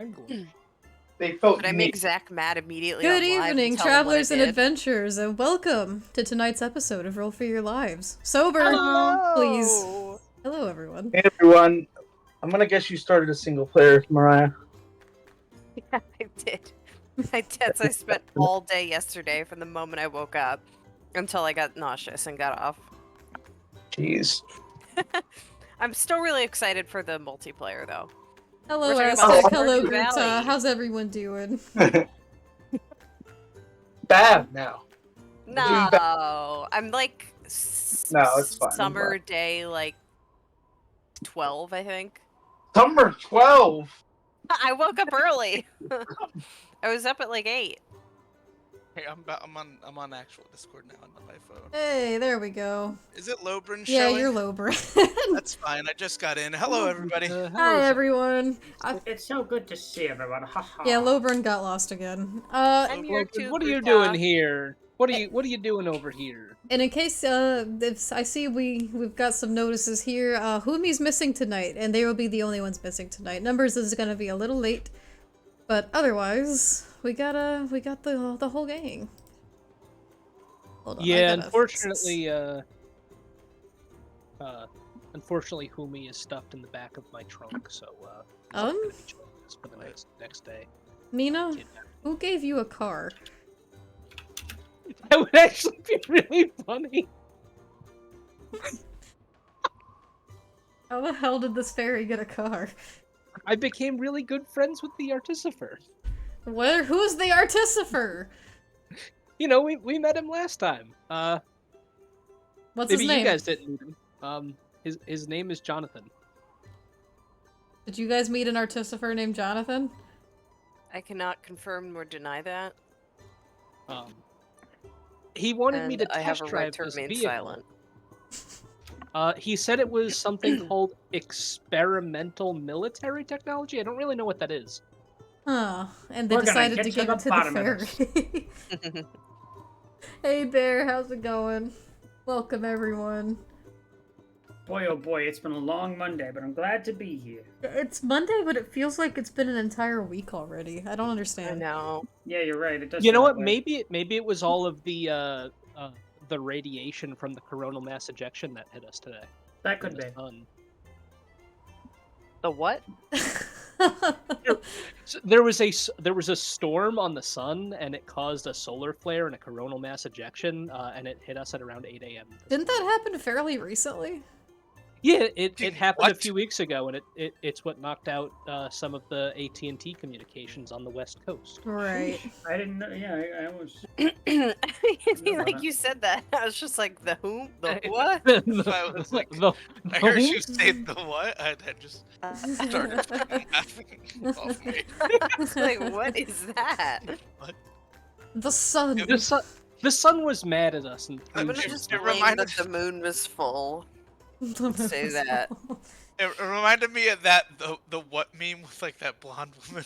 I'm going. They felt But I make Zach mad immediately. Good on live evening, and tell him what I travelers and did. adventurers, and welcome to tonight's episode of Roll for Your Lives. Sober, Hello! please. Hello, everyone. Hey everyone, I'm gonna guess you started a single player, Mariah. Yeah, I did. I did. So I spent all day yesterday from the moment I woke up until I got nauseous and got off. Jeez. I'm still really excited for the multiplayer, though. Hello, We're talking about Aztec. Oh, Hello, Stardew Gruta. Valley. How's everyone doing? Bad now. No, I'm like No, it's fine, I'm summer fine. day like 12, I think. Summer 12. I woke up early. I was up at like 8. Hey, I'm on actual Discord now, not my phone. Hey, there we go. Is it Lobrin Yeah, showing? you're Lobra. That's fine. I just got in. Hello, everybody. Hi, everyone. It's so good to see everyone. Haha. Yeah, Lobran got lost again. I'm here too. What are you Gruta. doing here? What are you doing over here? And in case if I see we've got some notices here, Humi's missing tonight, and they will be the only ones missing tonight. Numbers is gonna be a little late, but otherwise we got the whole gang. Hold on, I Yeah, gotta- unfortunately, Humi is stuffed in the back of my trunk, so Um? for the next day. Nina, who gave you a car? That would actually be really funny. How the hell did this fairy get a car? I became really good friends with the Artificer. Who's the Artificer? You know, we met him last time. What's Maybe his name? you guys didn't meet him. His name is Jonathan. Did you guys meet an Artificer named Jonathan? I cannot confirm or deny that. He wanted me And to I have test a drive right to this remain vehicle. silent. He said it was something called experimental military technology. I don't really know what that is. Huh. And they We're gonna decided get to to give the it to the bottom of fairy. Hey Bear, how's it going? Welcome everyone. Boy, oh boy, it's been a long Monday, but I'm glad to be here. It's Monday, but it feels like it's been an entire week already. I don't understand. I know. Yeah, you're right. It does. You know feel what? that way. Maybe it was all of the radiation from the coronal mass ejection that hit us today. That could be. The what? So there was a storm on the sun, and it caused a solar flare and a coronal mass ejection, and it hit us at around 8 a.m. Didn't that happen fairly recently? Yeah, it happened a What? few weeks ago, and it's what knocked out some of the AT&T communications on the West Coast. Right. I didn't know. Yeah, I was. Like you said that, I was just like, the whom? The what? I was like, I heard you say the what? I just started laughing off me. Like, what is that? The sun. The sun was mad at us, and I'm threw gonna shit just down. blame that the moon was full. Say that. It reminded me of that the what meme with like that blonde woman.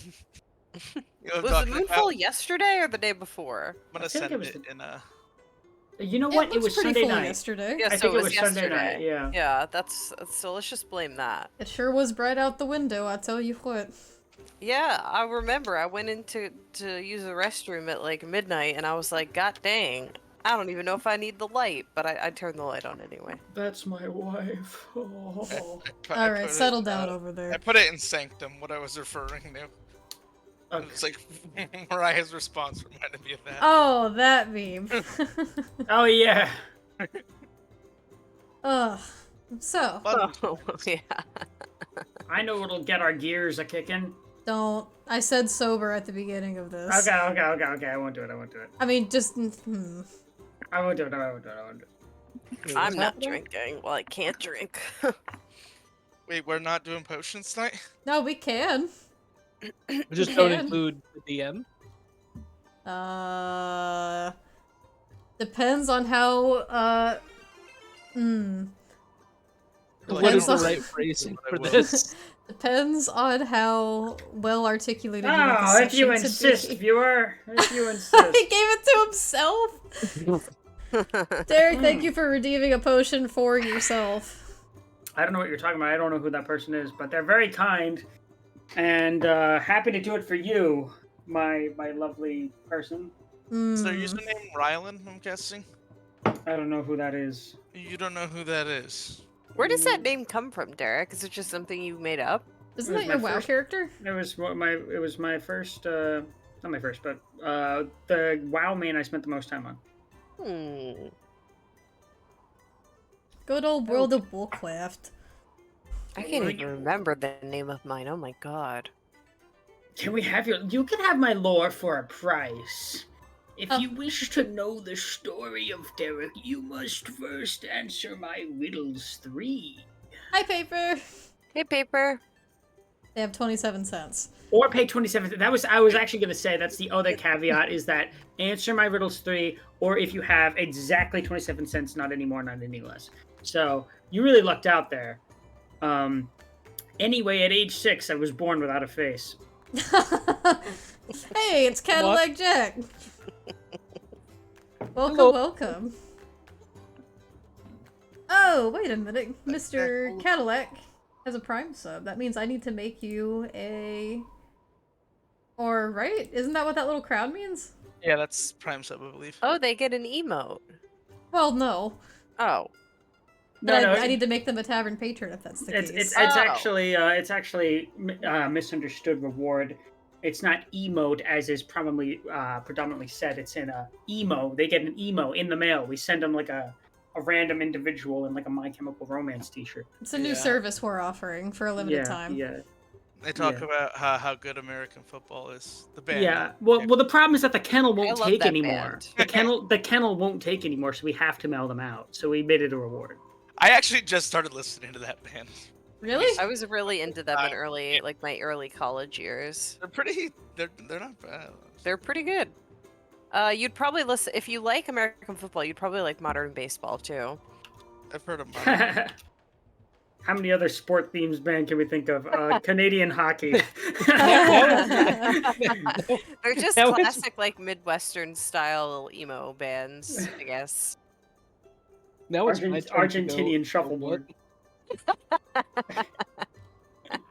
You know, Was the talking moon about- full yesterday or the day before? I'm gonna I think send it was it in a. You know Yeah, what? It looks was pretty Sunday full night. yesterday. Yeah, I so think it was Sunday yesterday. night. Yeah. Yeah, that's so. Let's just blame that. It sure was bright out the window, I tell you what. Yeah, I remember. I went in to use the restroom at like midnight, and I was like, God dang, I don't even know if I need the light, but I turned the light on anyway. That's my wife. Oh. Alright, settle down over I there. put it in Sanctum. What I was referring to. Okay. It's like Mariah's response reminded me of that. Oh, that meme. Oh yeah. Ugh. So, Oh, yeah. I know what'll get our gears a kicking. don't. I said sober at the beginning of this. Okay. I won't do it. I mean, just. I won't do it. I'm not drinking. Well, I can't drink. Wait, we're not doing potions tonight? No, we can. We just don't can. include the DM. Depends on how, What Depends is the on- right phrasing I for will. this? Depends on how well articulated you want the Oh, if you section to insist, be. viewer. If you He insist. gave it to himself! Derek, thank you for redeeming a potion for yourself. I don't know what you're talking about. I don't know who that person is, but they're very kind. And happy to do it for you, my lovely person. Is their Mm. username Rylan, I'm guessing? I don't know who that is. You don't know who that is. Where does that name come from, Derek? Is it just something you made up? Isn't It was that your my WoW first- character? It was my first, not my first, but the WoW main I spent the most time on. Hmm. Good old World of Warcraft. I can't even remember the name of mine. Oh my god. Can we have you can have my lore for a price. If Oh. you wish to know the story of Derek, you must first answer my riddles 3. Hi, Paper. Hey, Paper. They have 27 cents. Or pay 27. I was actually gonna say that's the other caveat is that answer my riddles 3, or if you have exactly 27 cents, not any more, not any less. So you really lucked out there. Anyway, at age 6, I was born without a face. Hey, it's Cadillac Jack. Welcome, Hello. welcome. Oh, wait a minute. Mr. Cadillac has a Prime sub. That means I need to make you a... Or, right? Isn't that what that little crowd means? Yeah, that's Prime Sub, I believe. Oh, they get an emote. Well, no. Oh. But I need to make them a tavern patron if that's the case. It's Oh. actually misunderstood reward. It's not emote as is probably predominantly said. It's in a emo. They get an emo in the mail. We send them like a random individual in like a My Chemical Romance T-shirt. It's a new Yeah. service we're offering for a limited time. Yeah. They talk Yeah. about how good American football is. The band. Yeah. Well, the problem is that the kennel I won't love take that anymore. band. The kennel won't take anymore, so we have to mail them out. So we made it a reward. I actually just started listening to that band. Really? I was really into them in my early college years. They're pretty. They're not bad. They're pretty good. You'd probably listen if you like American football. You'd probably like modern baseball too. I've heard of mine. How many other sport themes band can we think of? Canadian hockey. They're just That was- classic like Midwestern style emo bands, I guess. Now it's my turn to go. Argentinian What? shuffleboard.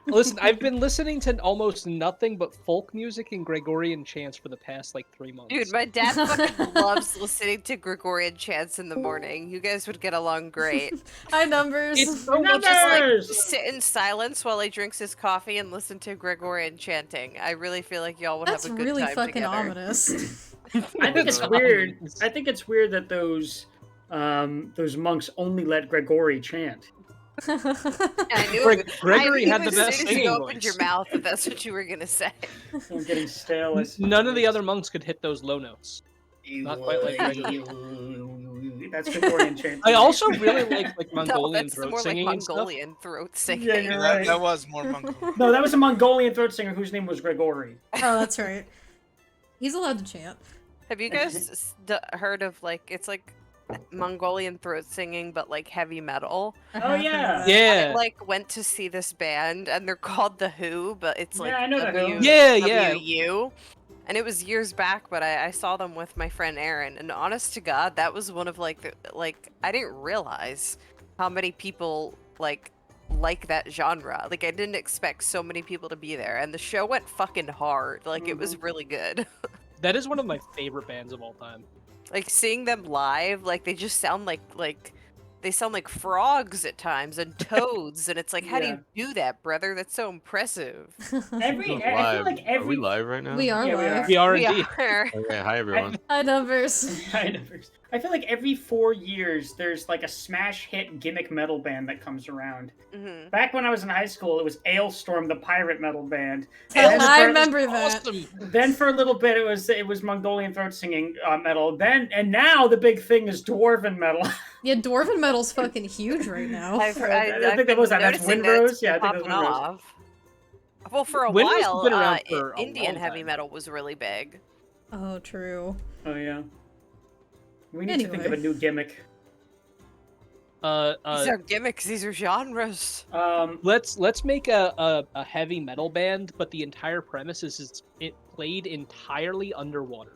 Listen, I've been listening to almost nothing but folk music and Gregorian chants for the past like 3 months. Dude, my dad fucking loves listening to Gregorian chants in the morning. You guys would get along great. Hi, numbers. It's so He'll much just like Numbers! sit in silence while he drinks his coffee and listen to Gregorian chanting. I really feel like y'all would That's have a good really time fucking together. ominous. I think it's weird. I think it's weird that those monks only let Gregory chant. I knew Gregory I had knew the best as soon as singing you opened voice. your mouth that that's what you were gonna say. I'm getting stale. None of the other monks could hit those low notes. Not quite like Gregory. That's Gregorian chant. I also really like No, Mongolian that's throat more like singing and stuff. Mongolian throat singing. Yeah, you're that, right. that was more Mongolian. No, that was a Mongolian throat singer whose name was Gregory. Oh, that's right. He's allowed to chant. Have you guys heard of it's like Mongolian throat singing but like heavy metal? Oh, yeah. Yeah. I like went to see this band and they're called The Who, but it's like Yeah, I know The Who. Yeah. WU. And it was years back, but I saw them with my friend Aaron, and honest to God, that was one of I didn't realize how many people like that genre. Like I didn't expect so many people to be there, and the show went fucking hard. Like it was really good. That is one of my favorite bands of all time. Like seeing them live, like they just sound like they sound like frogs at times and toads, and it's like, how do you do that, brother? That's so impressive. I feel like Are we live right now? We are Yeah, we live. are. We are We indeed. are. Okay, hi everyone. Hi, numbers. I feel like every 4 years there's like a smash hit gimmick metal band that comes around. Mhm. Back when I was in high school, it was Ailstorm, the pirate metal band. I remember that. Awesome. Then for a little bit, it was Mongolian throat singing metal. And now the big thing is dwarven metal. Yeah, Dwarven Metal's fucking huge right now. I've I think that was that. That's noticing Windrose. that's Yeah, I think popping that's Windrose. off. Well, for a Windrose has while, been around for a Indian long heavy time. metal was really big. Oh, true. Oh yeah. We need to think of a Anyway. new gimmick. These are gimmicks. These are genres. Let's make a heavy metal band, but the entire premise is it played entirely underwater.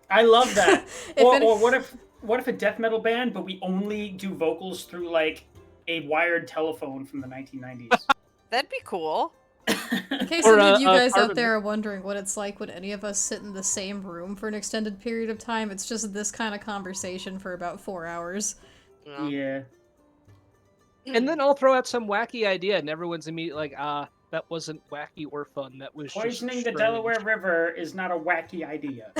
I love that. If or, it- or what if a death metal band, but we only do vocals through like a wired telephone from the 1990s? That'd be cool. In case Or, any of you guys part out of there are wondering what it's like when any of us sit in the same room for an extended period of time, it's just this kind of conversation for about 4 hours. No. Yeah. And then I'll throw out some wacky idea, and everyone's immediately like, that wasn't wacky or fun. That was Poisoning just the strange." Delaware River is not a wacky idea.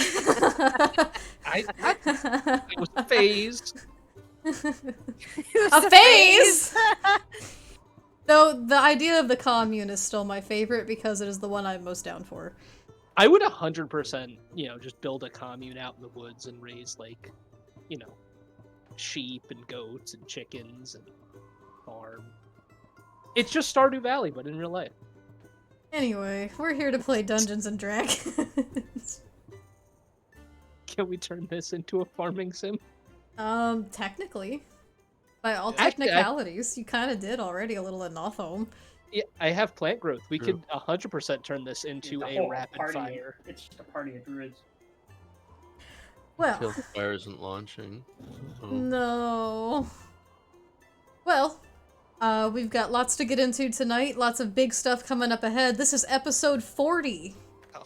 It was a phase. A phase! Though the idea of the commune is still my favorite because it is the one I'm most down for. I would 100%, just build a commune out in the woods and raise, like, sheep and goats and chickens and farm. It's just Stardew Valley, but in real life. Anyway, we're here to play Dungeons and Dragons. Can we turn this into a farming sim? Technically. By all Actually, technicalities, you kind of did already a little at Nothome. Yeah, I have plant growth. We True. could 100% turn this into The a whole rapid party, fire. It's just a party of druids. Well, Till the fire isn't launching. So. no. Well, we've got lots to get into tonight. Lots of big stuff coming up ahead. This is episode 40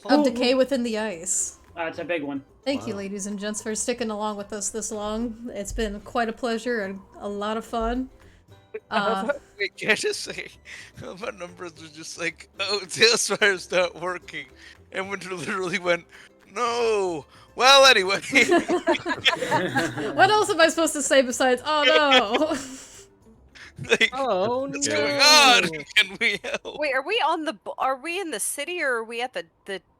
of Decay Within the Ice. It's a big one. Thank you, Wow. ladies and gents, for sticking along with us this long. It's been quite a pleasure and a lot of fun. Wait, can I just say, my numbers was just like, oh, Tailspire's not working. And Winter literally went, no. Well, anyway. What else am I supposed to say besides, oh no? Like, Oh, what's no. going on? Can we help? Wait, are we in the city or are we at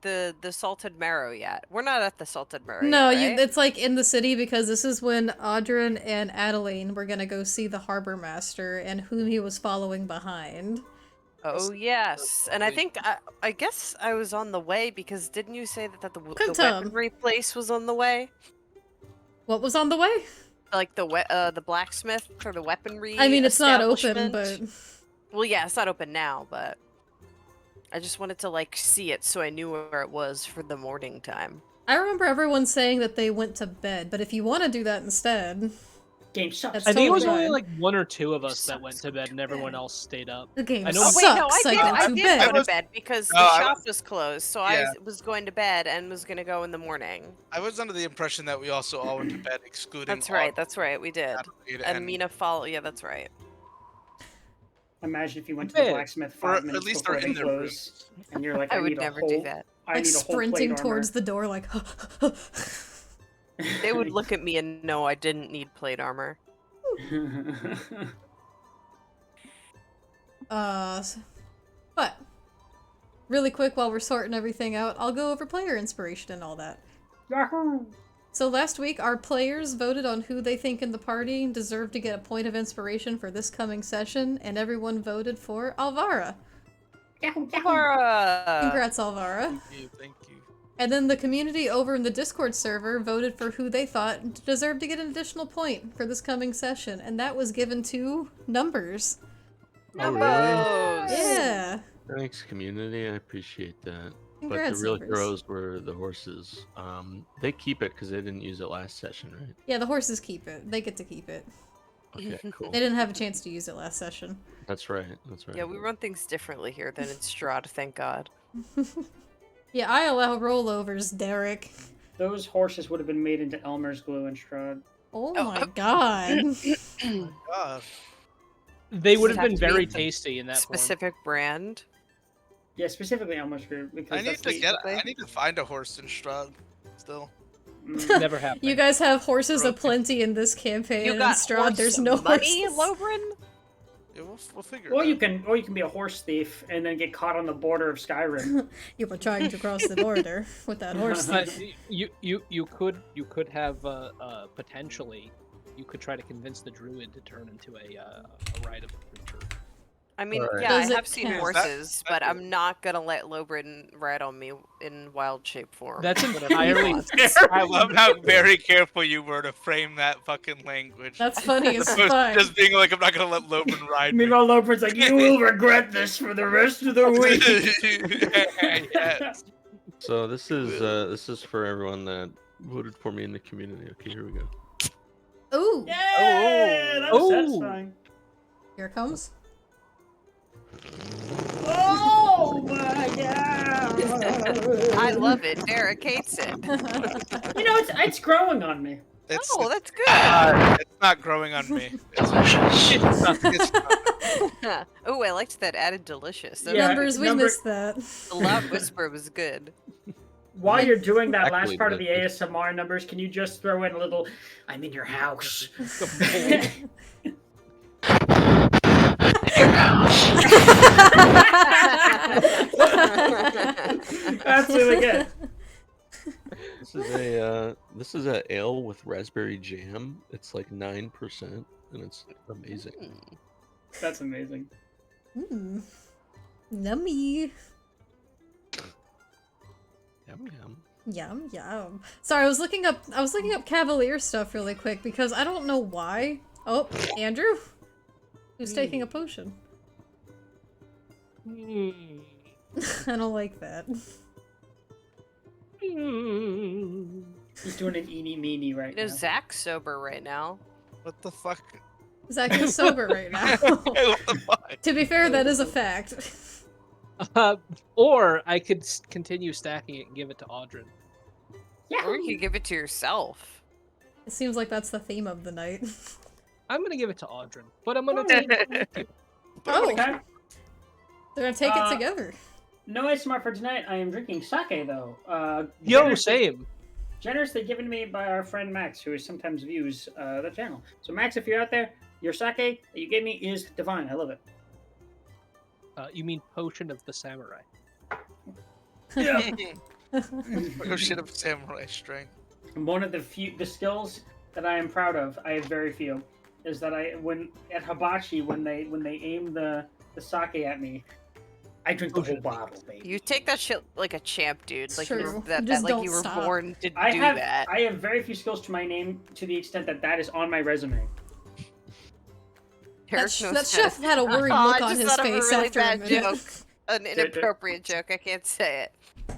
the Salted Marrow yet? We're not at the Salted Marrow No, yet, right? it's like in the city because this is when Audrin and Adeline were gonna go see the harbor master and whom he was following behind. Oh yes, and I think I guess I was on the way because didn't you say that the Quintum. weaponry place was on the way? What was on the way? Like the blacksmith or the weaponry. I mean, it's not open, establishment? but Well, yeah, it's not open now, but I just wanted to like see it so I knew where it was for the morning time. I remember everyone saying that they went to bed. But if you want to do that instead, Game sucks. That's I think it was totally only fine. like one or two of us that Sucks went to bed and everyone else stayed up. the game I know- Oh, sucks. wait, no, I I did. go to Did bed. go to bed because No, the I shop was closed, so Yeah. I was going to bed and was going to go in the morning. I was under the impression that we also all went to bed, excluding That's right. That's right. We did. Adelaide And Mina followed. Yeah, that's right. Imagine if you went to the Yeah. blacksmith Or 5 at minutes least before they're they in their close, and you're like, I I would need a never whole, do that. I Like need a whole sprinting plate towards the door, like. They would look at me and know I didn't need plate armor. But really quick, while we're sorting everything out, I'll go over player inspiration and all that. Yahoo! So last week, our players voted on who they think in the party deserved to get a point of inspiration for this coming session, and everyone voted for Alvara. Yahoo! Congrats, Alvara. Thank you. Thank you. And then the community over in the Discord server voted for who they thought deserved to get an additional point for this coming session, and that was given to Numbers. Oh, really? Numbers. Yeah. Thanks, community. I appreciate that. Congrats, but the real Numbers. heroes were the horses. They keep it because they didn't use it last session, right? Yeah, the horses keep it. They get to keep it. Okay, cool. They didn't have a chance to use it last session. That's right. That's right. Yeah, we run things differently here than in Strahd, thank God. Yeah, I allow rollovers, Derek. Those horses would have been made into Elmer's glue and Strahd. Oh Oh, my god. God. They would Does it have been have to be very the tasty in that form. Specific brand. Yeah, specifically Elmer's glue because I need that's to the- get. basically- I need to find a horse in Strahd. Still. Never happened. You guys have horses Broken. aplenty in this campaign, You and got in Strahd horse there's no money, horses. Lobrin? Yeah, we'll figure. Or it you out. can be a horse thief and then get caught on the border of Skyrim. You were trying to cross the border with that horse. You could have potentially. You could try to convince the druid to turn into a ride of creature. I mean, Alright. yeah, Does I it have seen count? horses, but That- I'm not gonna let Lobrin ride on me in wild shape form. That's Whatever he entirely wants. fair. I love how very careful you were to frame that fucking language. That's funny As as opposed to fuck. just being like, I'm not gonna let Loban ride me. Meanwhile, Loprin's like, you will regret this for the rest of the week. Yes. So this is for everyone that voted for me in the community. Okay, here we go. Ooh, Yeah, that was Oh. satisfying. here it comes. Oh! I love it. Derek hates it. You know, it's growing on me. It's, Oh, that's good. it's not growing on me. It's not. Oh, I liked that added delicious. Yeah, Numbers, we missed that. The loud whisper was good. While you're doing that Actually, last part of the that- ASMR numbers, can you just throw in a little, I'm in your house? Absolutely good. This is a ale with raspberry jam. It's like 9%, and it's amazing. That's amazing. Mm. Nummy. Yum yum. Yum yum. Sorry, I was looking up Cavalier stuff really quick because I don't know why. Oh, Andrew? Who's taking a potion? I don't like that. He's doing an eeny meeny right You know, now. Zach's sober right now. What the fuck? Zach is sober right now. What the fuck? To be fair, that is a fact. Or I could continue stacking it and give it to Audrin. Yeah. Or you could give it to yourself. It seems like that's the theme of the night. I'm gonna give it to Audrin, but I'm gonna take it. Oh, Okay. they're gonna take it together. No ASMR for tonight. I am drinking sake though. Yo, generously- same. Generously given to me by our friend Max, who sometimes views the channel. So Max, if you're out there, your sake that you gave me is divine. I love it. You mean Potion of the Samurai? Yeah. Oh shit, of samurai strength. One of the skills that I am proud of, I have very few, is that when at hibachi when they aim the sake at me, I drink the whole bottle, baby. You take that shit like a champ, dude. Like True. you're, You that just like don't you were stop. born to I do have that. I have very few skills to my name to the extent that that is on my resume. Derek knows That how to- chef had a worried Oh, look I on just his thought of a face really after a bad minute. joke. An inappropriate joke. I can't say it.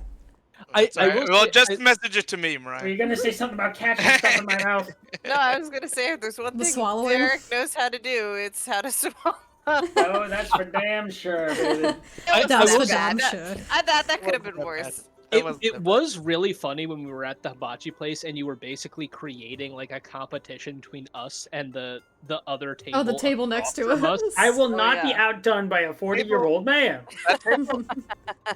I Sorry, will well, say- just I- message it to me, Are Mariah. you gonna say something about catching stuff in my mouth? No, I was gonna say if there's one The thing swallowing? Derek knows how to do, it's how to swallow. Oh, that's for damn sure, baby. It wasn't That's that for bad. damn sure. I thought that could have been Wasn't that worse. That wasn't It that was really funny when we were at the hibachi place and you were basically creating like a competition between us and the other table. Oh, the table next to across from us. I will Oh, not be yeah. outdone by a 40-year-old man.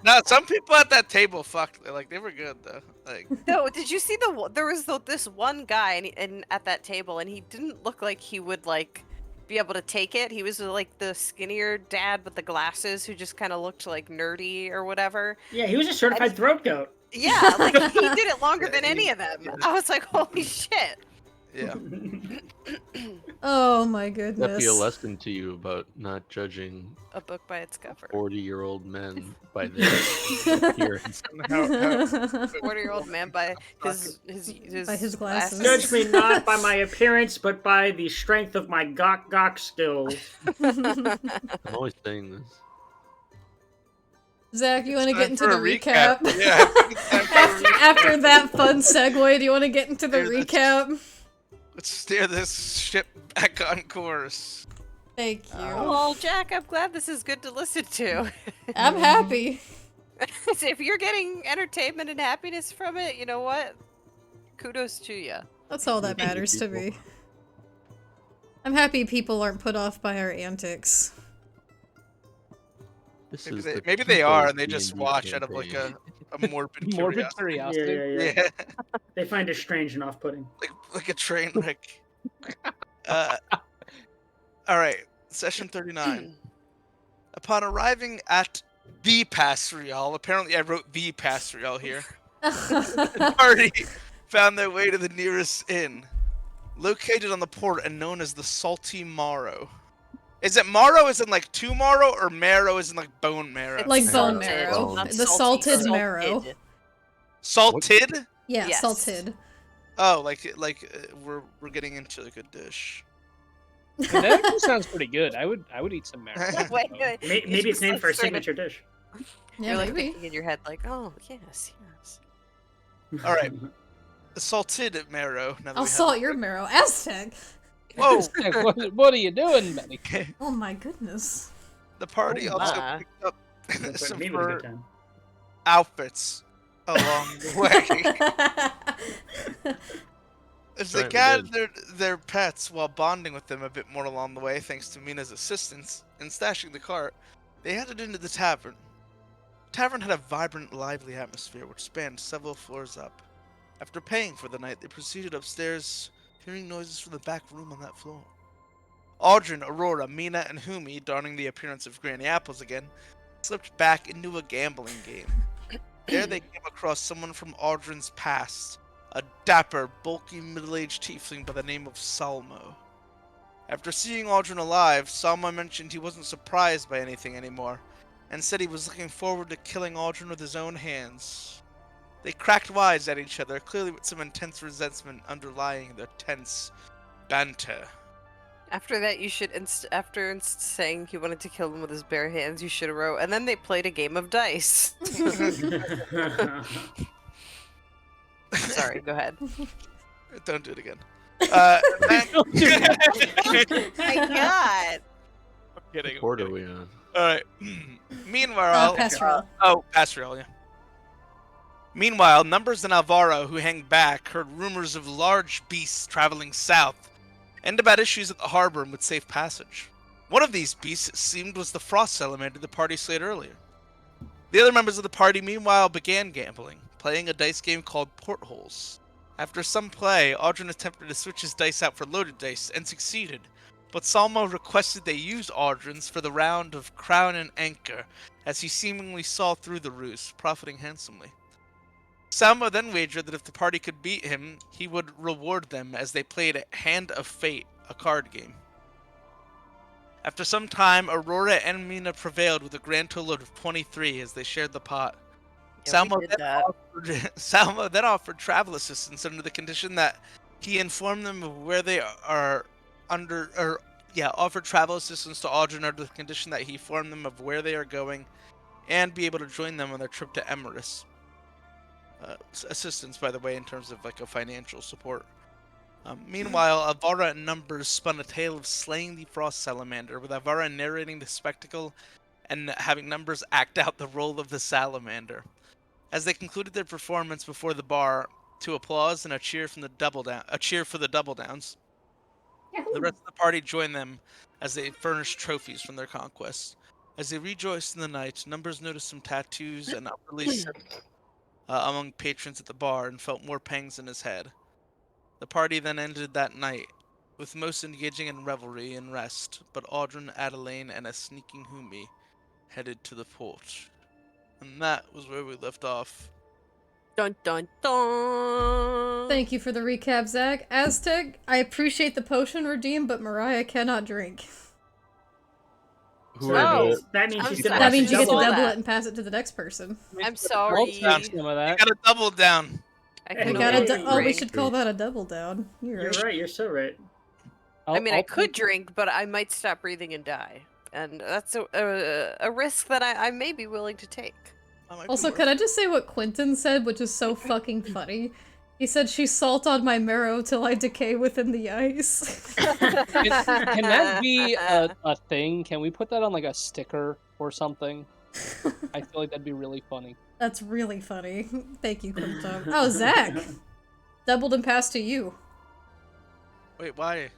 No, some people at that table fucked. Like they were good though. Like No, did you see there was this one guy and at that table and he didn't look like he would like be able to take it. He was like the skinnier dad with the glasses who just kind of looked like nerdy or whatever. Yeah, he was a certified throat goat. Yeah, like he did it longer than any of them. I was like, holy shit. yeah. Oh my That'd be a goodness. lesson to you about not judging A book by its cover. 40-year-old men by their appearance. 40-year-old man by his By his glasses. Judge me not by my appearance, but by the strength of my gok skills. I'm always saying this. Zach, you want to get Time into for the a recap? Yeah. I think it's time for a recap. After that fun segue, do you want to get into the Here's this- recap? Let's steer this ship back on course. Thank you. Well, Jack, I'm glad this is good to listen to. I'm happy. If you're getting entertainment and happiness from it, you know what? Kudos to you. That's all that matters to me. I'm happy people aren't put off by our antics. This Maybe is they, the maybe they people's are, and they just D&D watch out of like campaign. a morbid Morbid curiosity. curiosity. Yeah. Yeah, They find it strange and off-putting. like a train wreck. All right, session 39. Upon arriving at the Pass Real, apparently I wrote the Pass Real here. The party found their way to the nearest inn, located on the port and known as the Salty Marrow. Is it marrow as in like tomorrow, or marrow as in like bone marrow? It's Like bone salted, marrow. not The salty, salted marrow. Salted? Yeah, Yes. salted. Oh, we're getting into like a dish. And that actually sounds pretty good. I would eat some marrow. Wait, wait. Maybe it's named for a Straight up- signature dish. Yeah, You're like maybe. thinking in your head, like, oh yes, yes. All right. The salted marrow. Now that I'll we have salt it. your marrow. Aztec! Whoa! what are you doing, Benny? Oh my goodness. The party Oh, also my. picked up But some me with a good fur, time. outfits along the way. As they Right, we gathered their pets while bonding with them a bit more along the way, thanks to Mina's assistance in stashing the cart, they headed into the tavern. The tavern had a vibrant, lively atmosphere which spanned several floors up. After paying for the night, they proceeded upstairs, hearing noises from the back room on that floor. Aldrin, Aurora, Mina, and Humi, donning the appearance of Granny Apples again, slipped back into a gambling game. There they came across someone from Aldrin's past, a dapper, bulky, middle-aged tiefling by the name of Salmo. After seeing Aldrin alive, Salmo mentioned he wasn't surprised by anything anymore, and said he was looking forward to killing Aldrin with his own hands. They cracked wise at each other, clearly with some intense resentment underlying their tense banter. After that, you should, after saying he wanted to kill him with his bare hands, you should have wrote, and then they played a game of dice. Sorry, go ahead. Don't do it again. My God. I'm kidding. What are we on? Alright. Meanwhile... Pastoral. Pastoral, yeah. Meanwhile, Numbers and Alvaro, who hang back, heard rumors of large beasts traveling south, and about issues at the harbor and with safe passage. One of these beasts, it seemed, was the frost salamander the party slayed earlier. The other members of the party, meanwhile, began gambling, playing a dice game called Portholes. After some play, Aldrin attempted to switch his dice out for loaded dice, and succeeded, but Salmo requested they use Aldrin's for the round of Crown and Anchor, as he seemingly saw through the ruse, profiting handsomely. Salmo then wagered that if the party could beat him, he would reward them as they played Hand of Fate, a card game. After some time, Aurora and Mina prevailed with a grand total of 23 as they shared the pot. Yeah, we did that. Salmo then offered travel assistance under the condition that he informed them of where they are offered travel assistance to Aldrin under the condition that he informed them of where they are going and be able to join them on their trip to Emerus. Assistance, by the way, in terms of like a financial support. Meanwhile, Avara and Numbers spun a tale of slaying the frost salamander, with Avara narrating the spectacle and having Numbers act out the role of the salamander. As they concluded their performance before the bar, to applause and a cheer for the double downs, the rest of the party joined them as they furnished trophies from their conquests. As they rejoiced in the night, Numbers noticed some tattoos and upwardly among patrons at the bar and felt more pangs in his head. The party then ended that night, with most engaging in revelry and rest, but Aldrin, Adelaine, and a sneaking Humi headed to the port. And that was where we left off. Dun dun dun. Thank you for the recap, Zach. Aztec, I appreciate the potion redeem, but Mariah cannot drink. Who No. are the... That means I'm she's sorry. gonna That have means you get to double double that. it and pass it to the next person. I'm sorry. Some of You that. gotta double down. I We We can No, got only no, oh, we drink. should call that a double down. You're You're right. right. You're so right. I mean, I I'll could drink, but I might stop breathing and die. And that's a risk that I may be willing to take. That might be Also, worth could it. I just say what Quentin said, which is so fucking funny? He said, "She's salt on my marrow till I decay within the ice." Can that be a thing? Can we put that on like a sticker or something? I feel like that'd be really funny. That's really funny. Thank you, Quentin. Oh, Zach! Doubled and passed to you. Wait, why?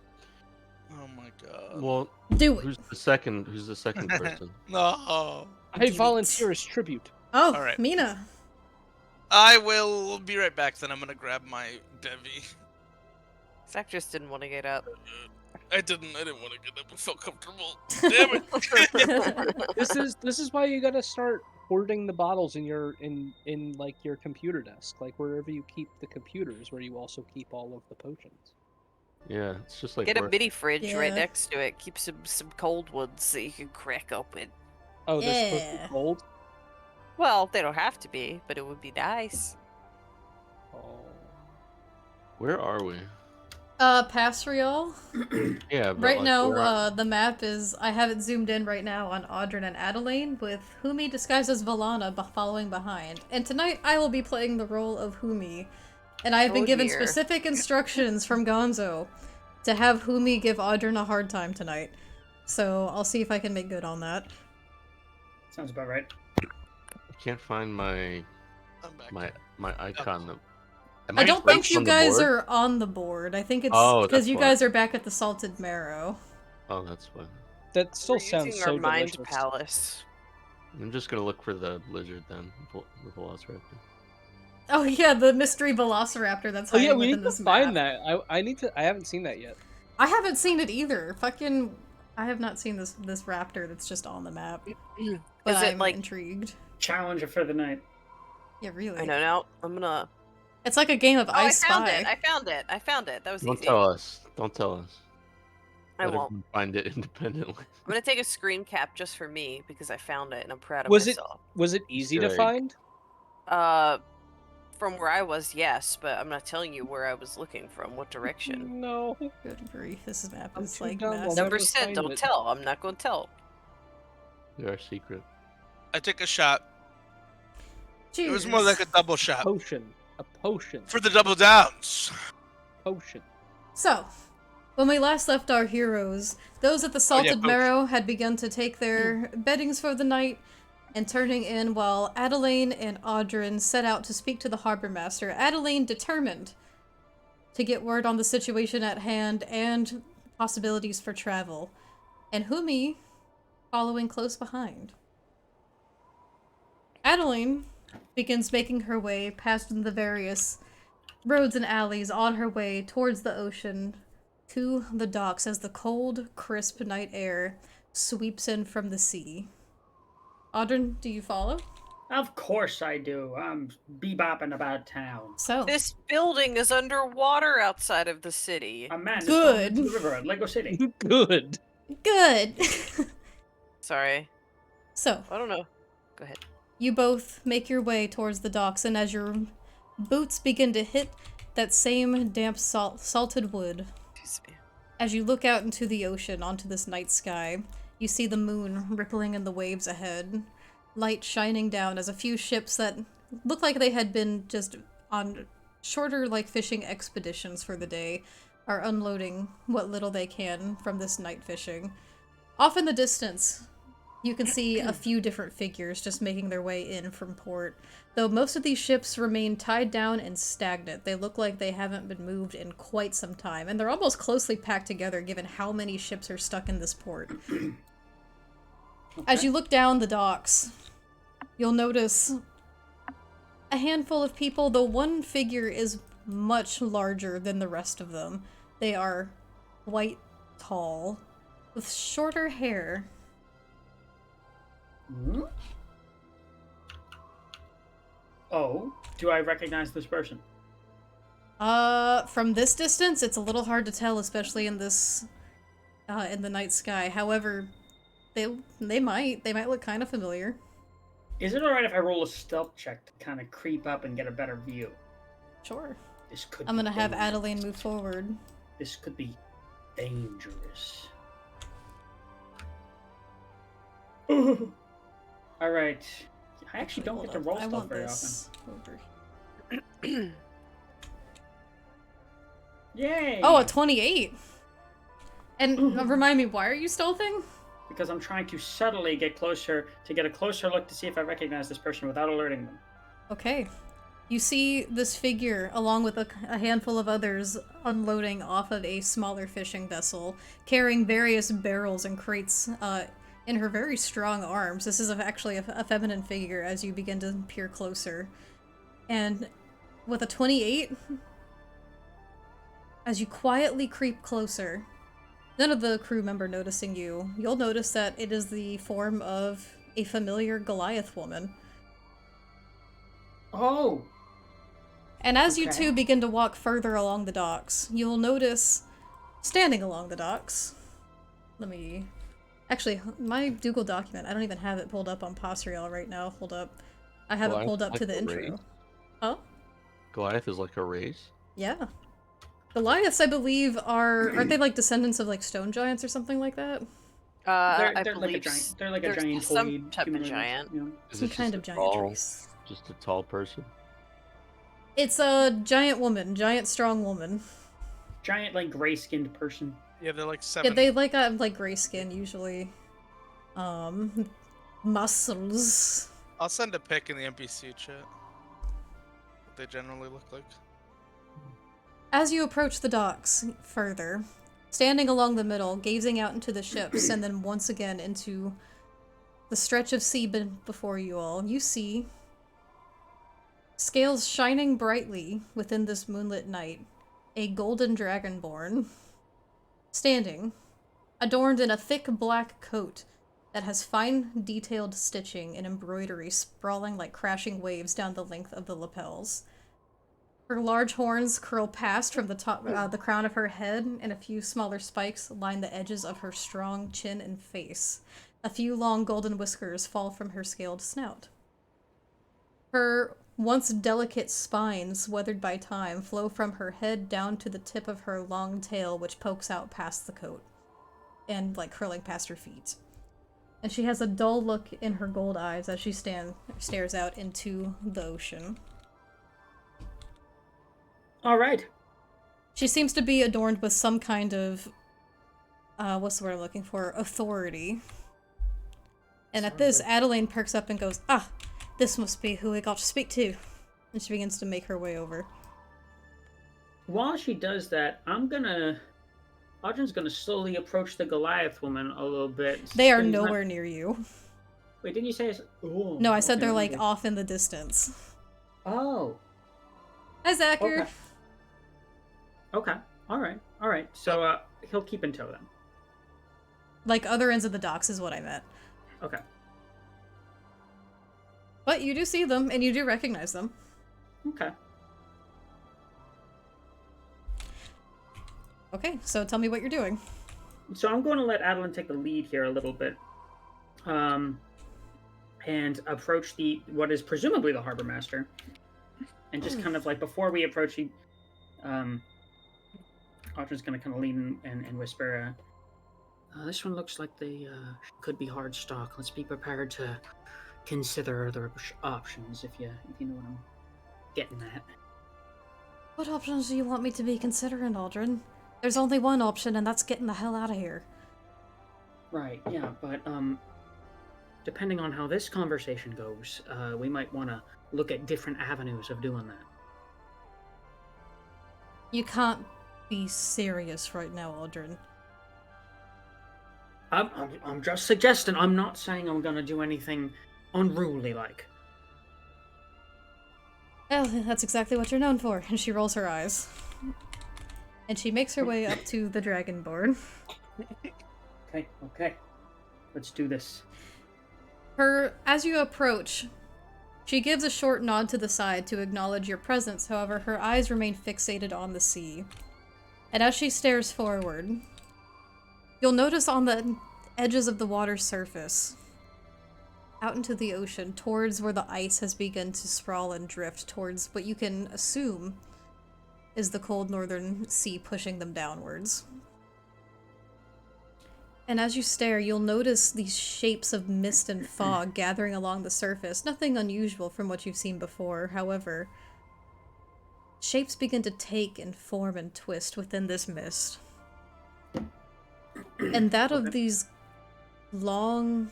Oh my god. Well, Do it. who's the second person? No. I volunteer as tribute. Oh, Alright. Mina. I will be right back then. I'm gonna grab my bevy. Zach just didn't want to get up. I didn't want to get up. I felt comfortable. Damn it. This is why you gotta start hoarding the bottles in your in like your computer desk, like wherever you keep the computers, where you also keep all of the potions. Yeah, it's just like Get a work. mini fridge right Yeah. next to it. Keep some cold ones that you can crack open. Oh, they're supposed to Yeah. be cold. Well, they don't have to be, but it would be nice. Oh. Where are we? Pasriel. Yeah, but Right like, now, where are- the map is, I have it zoomed in right now on Audrin and Adelaine, with Humi disguised as Valana following behind. And tonight I will be playing the role of Humi. And I have been Oh, given dear. specific instructions from Gonzo to have Humi give Audrin a hard time tonight. So I'll see if I can make good on that. Sounds about right. can't find my I'm back. my icon. Am I don't right think you on the guys board? are on the board. I think it's Oh, because that's you why. guys are back at the Salted Marrow. Oh, that's fine. That still We're sounds using so our mind delicious. palace. I'm just gonna look for the lizard then, the velociraptor. Oh yeah, the mystery velociraptor that's Oh hiding yeah, we within need to this find map. that. I need to. I haven't seen that yet. I haven't seen it either. Fucking, I have not seen this raptor that's just on the map. But Is it I'm like intrigued. Challenger for the night. Yeah, really. I know now. I'm gonna. It's like a game of Oh, I I found Spy. it! I found it! I found it! That was Don't easy. tell us. Don't tell us. I Let won't. everyone find it independently. I'm gonna take a screen cap just for me because I found it and I'm proud of Was it myself. easy to Easter egg. find? From where I was, yes, but I'm not telling you where I was looking from, what direction. No. Good grief, this map I'm is too like dumb. I'll massive. never Number said, find don't it. tell. I'm not gonna tell. They're our secret. I took a shot. It was more Cheers. like a double shot. Potion. A potion. For the double downs. Potion. So, when we last left our heroes, those at the Salted potion. Marrow had begun to take their beddings for the night and turning in while Adelaine and Audrin set out to speak to the harbor master. Adelaine determined to get word on the situation at hand and possibilities for travel, and Humi following close behind. Adelaine begins making her way past the various roads and alleys on her way towards the ocean to the docks as the cold, crisp night air sweeps in from the sea. Audrin, do you follow? Of course I do. I'm bebopping about town. So, This building is underwater outside of the city. A man is Good. thrown into the river at Lego City. Good. good! Sorry. So, I don't know. Go ahead. you both make your way towards the docks, and as your boots begin to hit that same damp salted wood, Excuse me. as you look out into the ocean, onto this night sky, you see the moon rippling in the waves ahead, light shining down as a few ships that look like they had been just on shorter, like, fishing expeditions for the day are unloading what little they can from this night fishing. Off in the distance, you can see a few different figures just making their way in from port, though most of these ships remain tied down and stagnant. They look like they haven't been moved in quite some time, and they're almost closely packed together given how many ships are stuck in this port. As you look down the docks, you'll notice a handful of people, though one figure is much larger than the rest of them. They are quite tall, with shorter hair. Hmm? Oh, do I recognize this person? From this distance, it's a little hard to tell, especially in this, in the night sky. However, they might look kind of familiar. Is it alright if I roll a stealth check to kind of creep up and get a better view? Sure. This could I'm be gonna have dangerous. Adelaine move forward. This could be dangerous. Alright. I actually don't Hold get to up. roll I stealth want very this over. often. Yay! Oh, a 28! And remind me, why are you stealthing? Because I'm trying to subtly get closer, to get a closer look to see if I recognize this person without alerting them. Okay. You see this figure, along with a handful of others, unloading off of a smaller fishing vessel, carrying various barrels and crates in her very strong arms. This is actually a feminine figure as you begin to peer closer. And with a 28, as you quietly creep closer, none of the crew member noticing you, you'll notice that it is the form of a familiar Goliath woman. Oh! And as you Okay. two begin to walk further along the docks, you'll notice, standing along the docks, let me... Actually, my Google document, I don't even have it pulled up on Pasriel right now. Hold up. I have it Goliath pulled up like to the a intro. race? Oh? Goliath is like a race. Yeah. Goliaths, I believe, aren't they like descendants of like stone giants or something like that? I They're like a believe giant. They're like a there's giant some type of humanoid, giant. you know? Is Some it just kind a of giant tall, race. just a tall person? It's a giant woman, giant strong woman. Giant, like, gray-skinned person. Yeah, they're like Yeah, 7. they like gray skin usually. Muscles. I'll send a pic in the NPC chat. What they generally look like. As you approach the docks further, standing along the middle, gazing out into the ships, and then once again into the stretch of sea before you all, you see scales shining brightly within this moonlit night, a golden dragonborn, standing, adorned in a thick black coat that has fine detailed stitching and embroidery sprawling like crashing waves down the length of the lapels. Her large horns curl past from the top, the crown of her head, and a few smaller spikes line the edges of her strong chin and face. A few long golden whiskers fall from her scaled snout. Her once delicate spines, weathered by time, flow from her head down to the tip of her long tail, which pokes out past the coat, and like curling past her feet. And she has a dull look in her gold eyes as she stares out into the ocean. All right. She seems to be adorned with some kind of, what's the word I'm looking for? Authority. And at this, Adeline perks up and goes, "Ah, this must be who we got to speak to." And she begins to make her way over. While she does that, Audrey's gonna slowly approach the Goliath woman a little bit. They are nowhere near you. Wait, didn't you say? Oh, No, I said okay, they're like okay. off in the distance. Oh. Hi, Zachary. Okay. All right. So he'll keep in tow then. Like other ends of the docks is what I meant. Okay. But you do see them, and you do recognize them. Okay. Okay, so tell me what you're doing. So I'm going to let Adeline take the lead here a little bit, and approach what is presumably the harbor master, and just kind of like before we approach, Audrey's going to kind of lean and whisper, "This one looks like they could be hard stock. Let's be prepared to consider other options if you know what I'm getting at." What options do you want me to be considering, Aldrin? There's only one option, and that's getting the hell out of here. Right, yeah, but depending on how this conversation goes, we might want to look at different avenues of doing that. You can't be serious right now, Aldrin. I'm just suggesting. I'm not saying I'm gonna do anything unruly like. Well, that's exactly what you're known for. And she rolls her eyes. And she makes her way up to the dragonborn. Okay. Let's do this. As you approach, she gives a short nod to the side to acknowledge your presence. However, her eyes remain fixated on the sea. And as she stares forward, you'll notice on the edges of the water's surface, out into the ocean, towards where the ice has begun to sprawl and drift, towards what you can assume is the cold northern sea pushing them downwards. And as you stare, you'll notice these shapes of mist and fog gathering along the surface. Nothing unusual from what you've seen before, however, shapes begin to take and form and twist within this mist. And that of these long,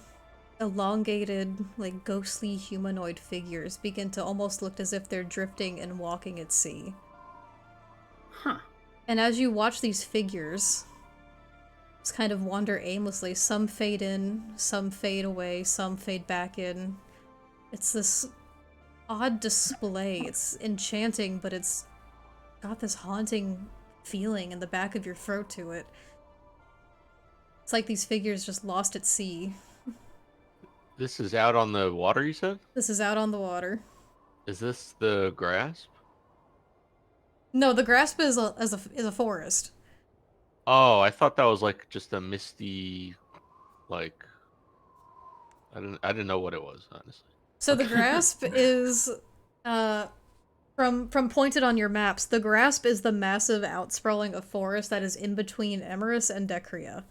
elongated, like ghostly humanoid figures begin to almost look as if they're drifting and walking at sea. Huh. And as you watch these figures just kind of wander aimlessly, some fade in, some fade away, some fade back in. It's this odd display. It's enchanting, but it's got this haunting feeling in the back of your throat to it. It's like these figures just lost at sea. This is out on the water, you said? This is out on the water. Is this the grasp? No, the grasp is a forest. Oh, I thought that was like just a misty, like I didn't know what it was, honestly. So the grasp is from pointed on your maps, the grasp is the massive outsprawling of forest that is in between Emerus and Decria.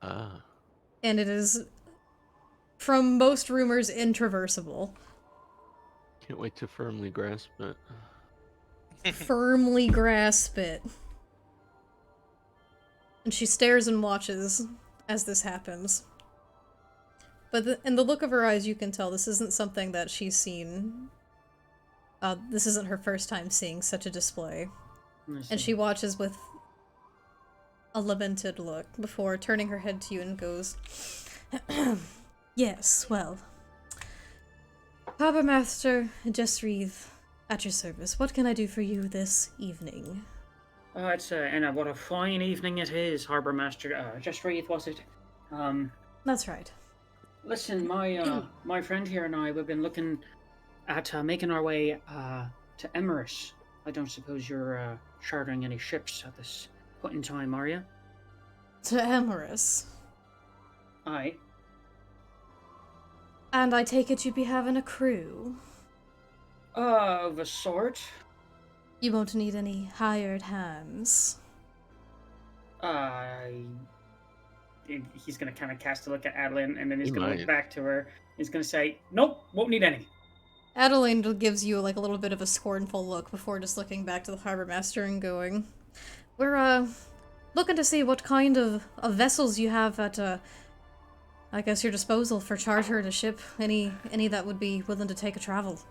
Ah. And it is, from most rumors, intraversible. Can't wait to firmly grasp it. Firmly grasp it. And she stares and watches as this happens. but in the look of her eyes, you can tell this isn't something that she's seen. This isn't her first time seeing such a display. And she watches with a lamented look before turning her head to you and goes, Yes, well. Harbour Master Jesreith, at your service. What can I do for you this evening? Oh, and what a fine evening it is, Harbour Master. Jesreith, was it? That's right. Listen, my friend here and I, we've been looking at making our way to Emerus. I don't suppose you're chartering any ships at this point in time, are you? To Emerus. Aye. And I take it you'd be having a crew? Of a sort. You won't need any hired hands. He's gonna kind of cast a look at Adeline, and then he's He gonna might. look back to her. He's gonna say, "Nope, won't need any." Adeline gives you like a little bit of a scornful look before just looking back to the harbor master and going, We're looking to see what kind of vessels you have at I guess your disposal for charter to ship. Any that would be willing to take a travel.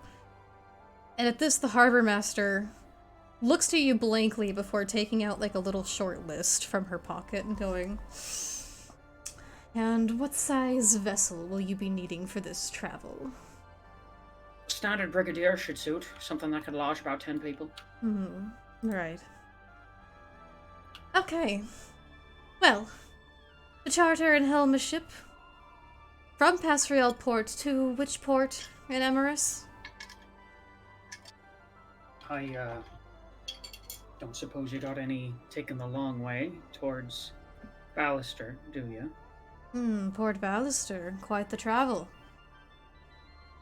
And at this the harbor master looks to you blankly before taking out like a little short list from her pocket and going, And what size vessel will you be needing for this travel? Standard brigadier should suit. Something that could lodge about 10 people. Right. Okay. Well, the charter and helm a ship from Pasriel Port to which port in Emerus? I don't suppose you got any taking the long way towards Ballister, do you? Port Ballister. Quite the travel.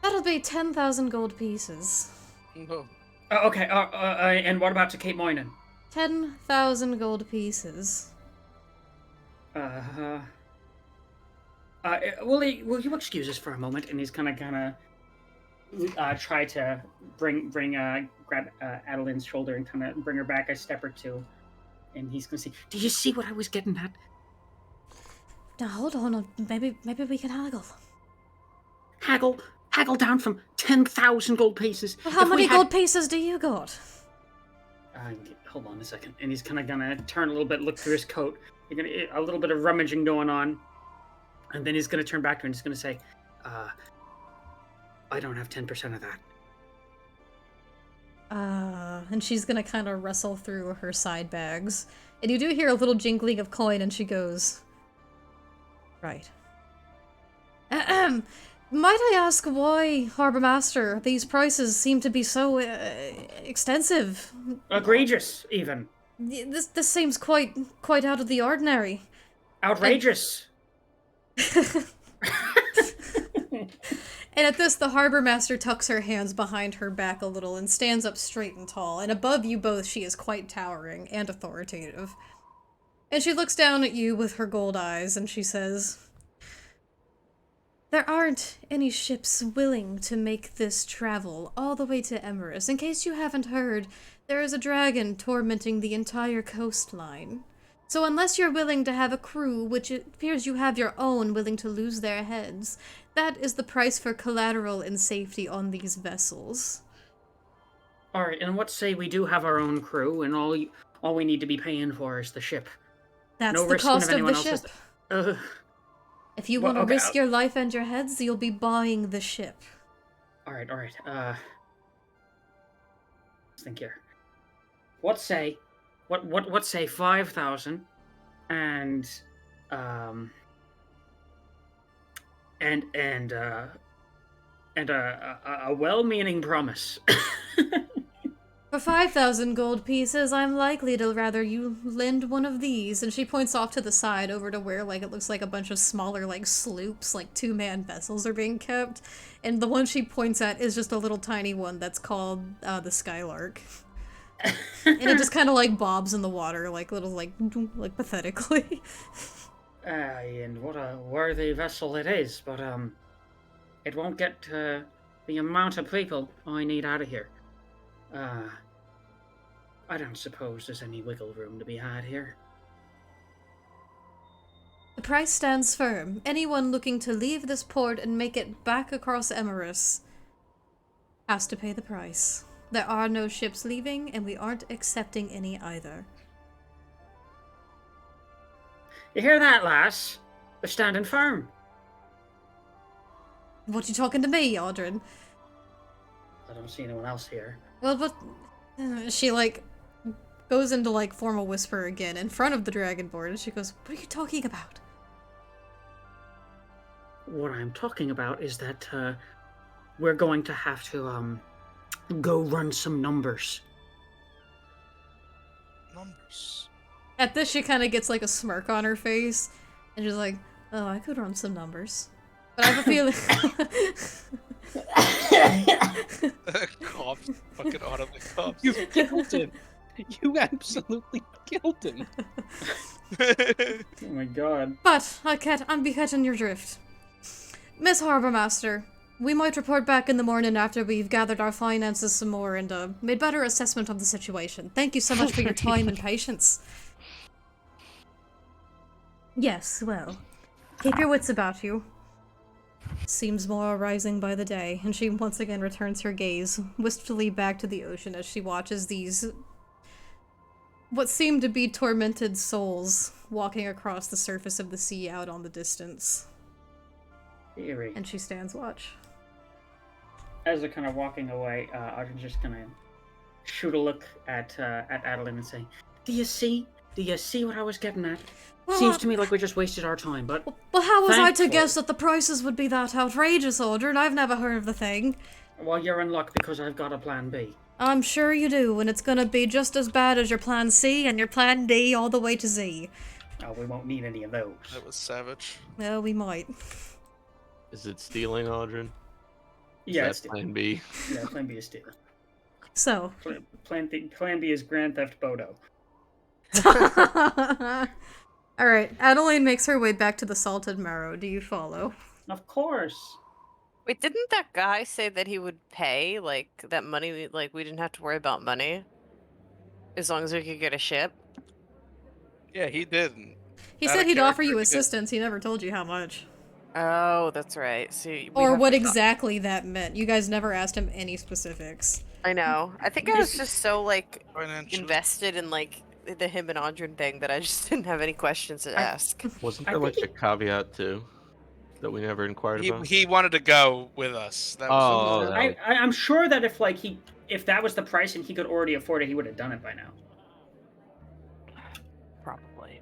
That'll be 10,000 gold pieces. Oh. Okay, and what about to Cape Moynihan? 10,000 gold pieces. Will you excuse us for a moment? And he's gonna try to grab Adeline's shoulder and kind of bring her back a step or two. And he's gonna say, "Do you see what I was getting at?" Now hold on, maybe we can haggle. Haggle down from 10,000 gold pieces. Well, how many gold pieces do you got? Hold on a second. And he's kind of gonna turn a little bit, look through his coat. You're gonna a little bit of rummaging going on, and then he's gonna turn back to her and he's gonna say, "I don't have 10% of that." And she's gonna kind of rustle through her side bags, and you do hear a little jingling of coin, and she goes, "Right. Might I ask why, Harbour Master, these prices seem to be so extensive? Egregious, even. This seems quite out of the ordinary. Outrageous. And at this, the harbor master tucks her hands behind her back a little and stands up straight and tall, and above you both she is quite towering and authoritative. And she looks down at you with her gold eyes and she says, There aren't any ships willing to make this travel all the way to Emerus. In case you haven't heard, there is a dragon tormenting the entire coastline. So unless you're willing to have a crew, which it appears you have your own, willing to lose their heads, that is the price for collateral and safety on these vessels. Alright, and what say we do have our own crew, and all we need to be paying for is the ship? That's No the risking cost of the anyone ship. else's- If you Well, want to okay, risk your life and your heads, you'll be buying the ship. Alright, let's think here. What say 5,000 and a well-meaning promise. For 5,000 gold pieces, I'm likely to rather you lend one of these. And she points off to the side over to where, like, it looks like a bunch of smaller, like, sloops, like, two-man vessels are being kept. And the one she points at is just a little tiny one that's called, the Skylark. And it just kind of, like, bobs in the water, like, little, like pathetically. And what a worthy vessel it is, but, it won't get the amount of people I need out of here. I don't suppose there's any wiggle room to be had here. The price stands firm. Anyone looking to leave this port and make it back across Emerus has to pay the price. There are no ships leaving, and we aren't accepting any either. You hear that, lass? They're standing firm. What you talking to me, Audrin? I don't see anyone else here. Well, but she like goes into like formal whisper again in front of the Dragonborn, and she goes, "What are you talking about?" What I'm talking about is that we're going to have to go run some numbers. Numbers. At this, she kind of gets like a smirk on her face, and she's like, "Oh, I could run some numbers, but I have a feeling." Cough. Fucking audibly coughs. You killed him. You absolutely killed him. Oh my god. But I'm be catching your drift. Miss Harbor Master, we might report back in the morning after we've gathered our finances some more and made better assessment of the situation. Thank you so much for your time and patience. Yes, well, keep your wits about you. Seems more rising by the day, and she once again returns her gaze wistfully back to the ocean as she watches these what seem to be tormented souls walking across the surface of the sea out on the distance. Eerie. And she stands watch. As they're kind of walking away, Audrey's just gonna shoot a look at Adeline and say, Do you see? Do you see what I was getting at? Well, Seems to me like we just wasted our time, but Well, how was I to Thankful. guess that the prices would be that outrageous, Audrey? I've never heard of the thing. well, you're in luck because I've got a plan B. I'm sure you do, and it's gonna be just as bad as your plan C and your plan D all the way to Z. Oh, we won't need any of those. That was savage. Well, we might. Is it stealing, Audrin? Yeah, Is it's that plan B? yeah, plan B is stealing. So. Plan B is Grand Theft Bodo. Alright, Adeline makes her way back to the Salted Marrow. Do you follow? Of course. Wait, didn't that guy say that he would pay, like, that money, like, we didn't have to worry about money? As long as we could get a ship? Yeah, he didn't. He Out said of he'd offer character, you he did. assistance, he never told you how much. Oh, that's right. See, Or what exactly that meant. You guys never asked him any specifics. I know. I think I was just so, like, Financial. invested in, like, the him and Audrin thing that I just didn't have any questions to ask. Wasn't I there like a think- caveat too that we never inquired about? He wanted to go with us. That was Oh, I'm sure that if that was the price and he could already afford it, he would have done it by now. Probably.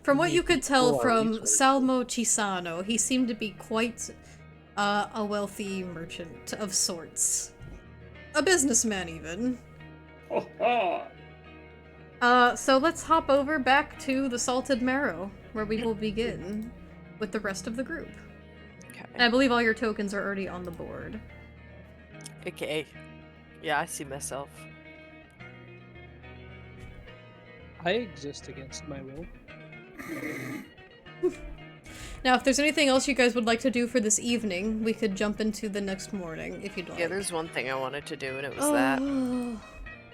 From what you could tell People are from resources. Salmo Chisano, he seemed to be quite a wealthy merchant of sorts. A businessman, even. So let's hop over back to the Salted Marrow, where we will begin with the rest of the group. Okay. And I believe all your tokens are already on the board. Okay. Yeah, I see myself. I exist against my will. Now, if there's anything else you guys would like to do for this evening, we could jump into the next morning, if you'd like. Yeah, there's one thing I wanted to do, and it was that.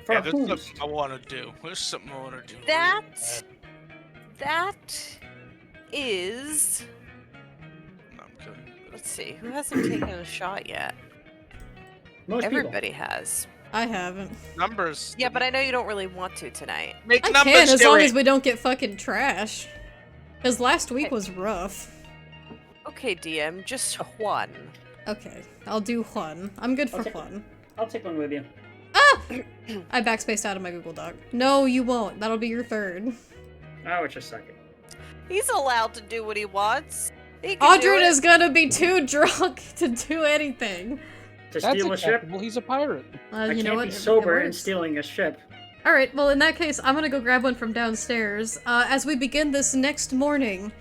For Yeah, there's whom? something I want to do. There's something I want to do. That is. No, I'm kidding. Let's see. Who hasn't taken a shot yet? Most people. Everybody has. I haven't. Numbers. Yeah, but I know you don't really want to tonight. Make I numbers can, as do long it. as we don't get fucking trash. Because last week was rough. Okay, DM, just one. Okay, I'll do Juan. I'm good I'll for take Juan. I'll take one with you. I backspaced out of my Google Doc. No, you won't. That'll be your third. Oh, it's a second. He's allowed to do what he wants. He can do Audrin it. is gonna be too drunk to do anything. To That's steal a ship? acceptable. He's a pirate. I You know can't what? be It sober and works. stealing a ship. Alright, well in that case, I'm gonna go grab one from downstairs. As we begin this next morning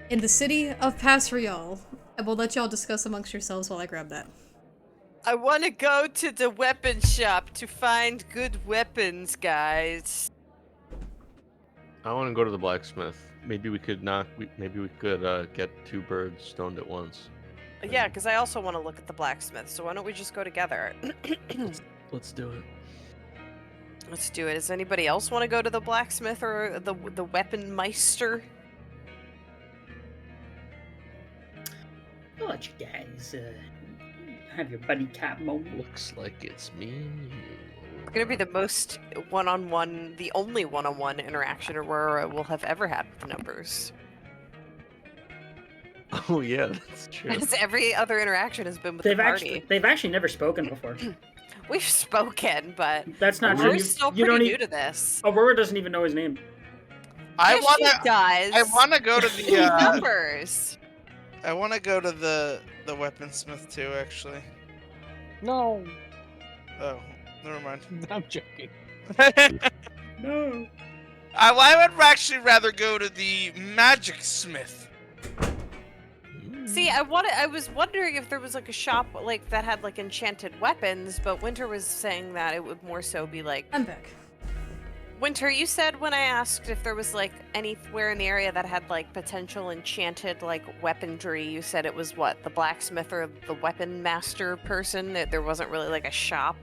in the city of Pasrial, and we'll let y'all discuss amongst yourselves while I grab that. I want to go to the weapon shop to find good weapons, guys. I want to go to the blacksmith. Maybe we could not. Maybe we could get two birds stoned at once. Yeah, because I also want to look at the blacksmith, so why don't we just go together? Let's do it. Let's do it. Does anybody else want to go to the blacksmith or the weapon meister? I'll let you guys have your buddy cop moment. Looks like it's me and you. It's gonna be the most one-on-one, the only one-on-one interaction Aurora will have ever had with numbers. Oh yeah, that's true. Because every other interaction has been with the party. They've actually never spoken before. We've spoken, but That's not true. Aurora's still You pretty don't new even, to this. Aurora doesn't even know his name. I Yes, wanna. she does. I wanna go to the. Numbers. I wanna go to the weaponsmith too. Actually. No, Oh, never mind. I'm joking. No. I would actually rather go to the magic smith. See, I was wondering if there was like a shop like that had like enchanted weapons, but Winter was saying that it would more so be like. I'm back. Winter, you said when I asked if there was like anywhere in the area that had like potential enchanted like weaponry, you said it was what, the blacksmith or the weapon master person? That there wasn't really like a shop.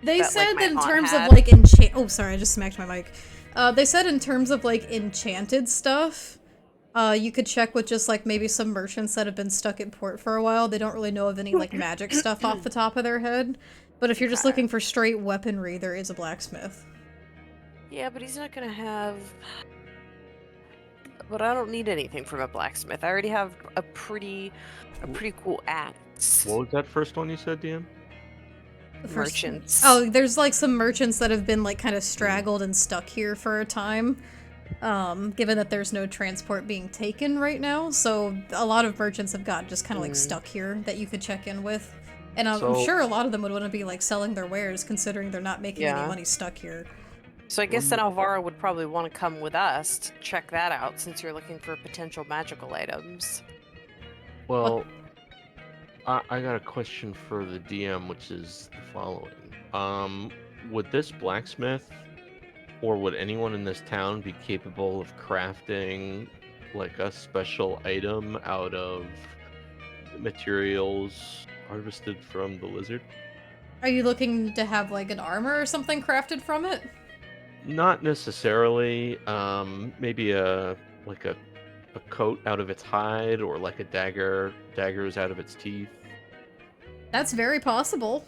They that, said like, my that in aunt terms had. of like enchant. Oh, sorry, I just smacked my mic. They said in terms of like enchanted stuff, you could check with just like maybe some merchants that have been stuck at port for a while. They don't really know of any like magic stuff off the top of their head. But if you're just looking for straight weaponry, there is a blacksmith. Yeah, but he's not gonna have. But I don't need anything from a blacksmith. I already have a pretty cool axe. What was that first one you said, DM? The first- Merchants. Oh, there's like some merchants that have been like kind of straggled and stuck here for a time. Given that there's no transport being taken right now, so a lot of merchants have got just kind of like stuck here that you could check in with. And I'm So- sure a lot of them would want to be like selling their wares, considering they're not making any Yeah. money stuck here. So I guess then Alvaro would probably want to come with us to check that out, since you're looking for potential magical items. Well, I got a question for the DM, which is the following. Would this blacksmith, or would anyone in this town be capable of crafting like a special item out of materials harvested from the lizard? Are you looking to have like an armor or something crafted from it? Not necessarily. Maybe a coat out of its hide, or like a daggers out of its teeth. That's very possible.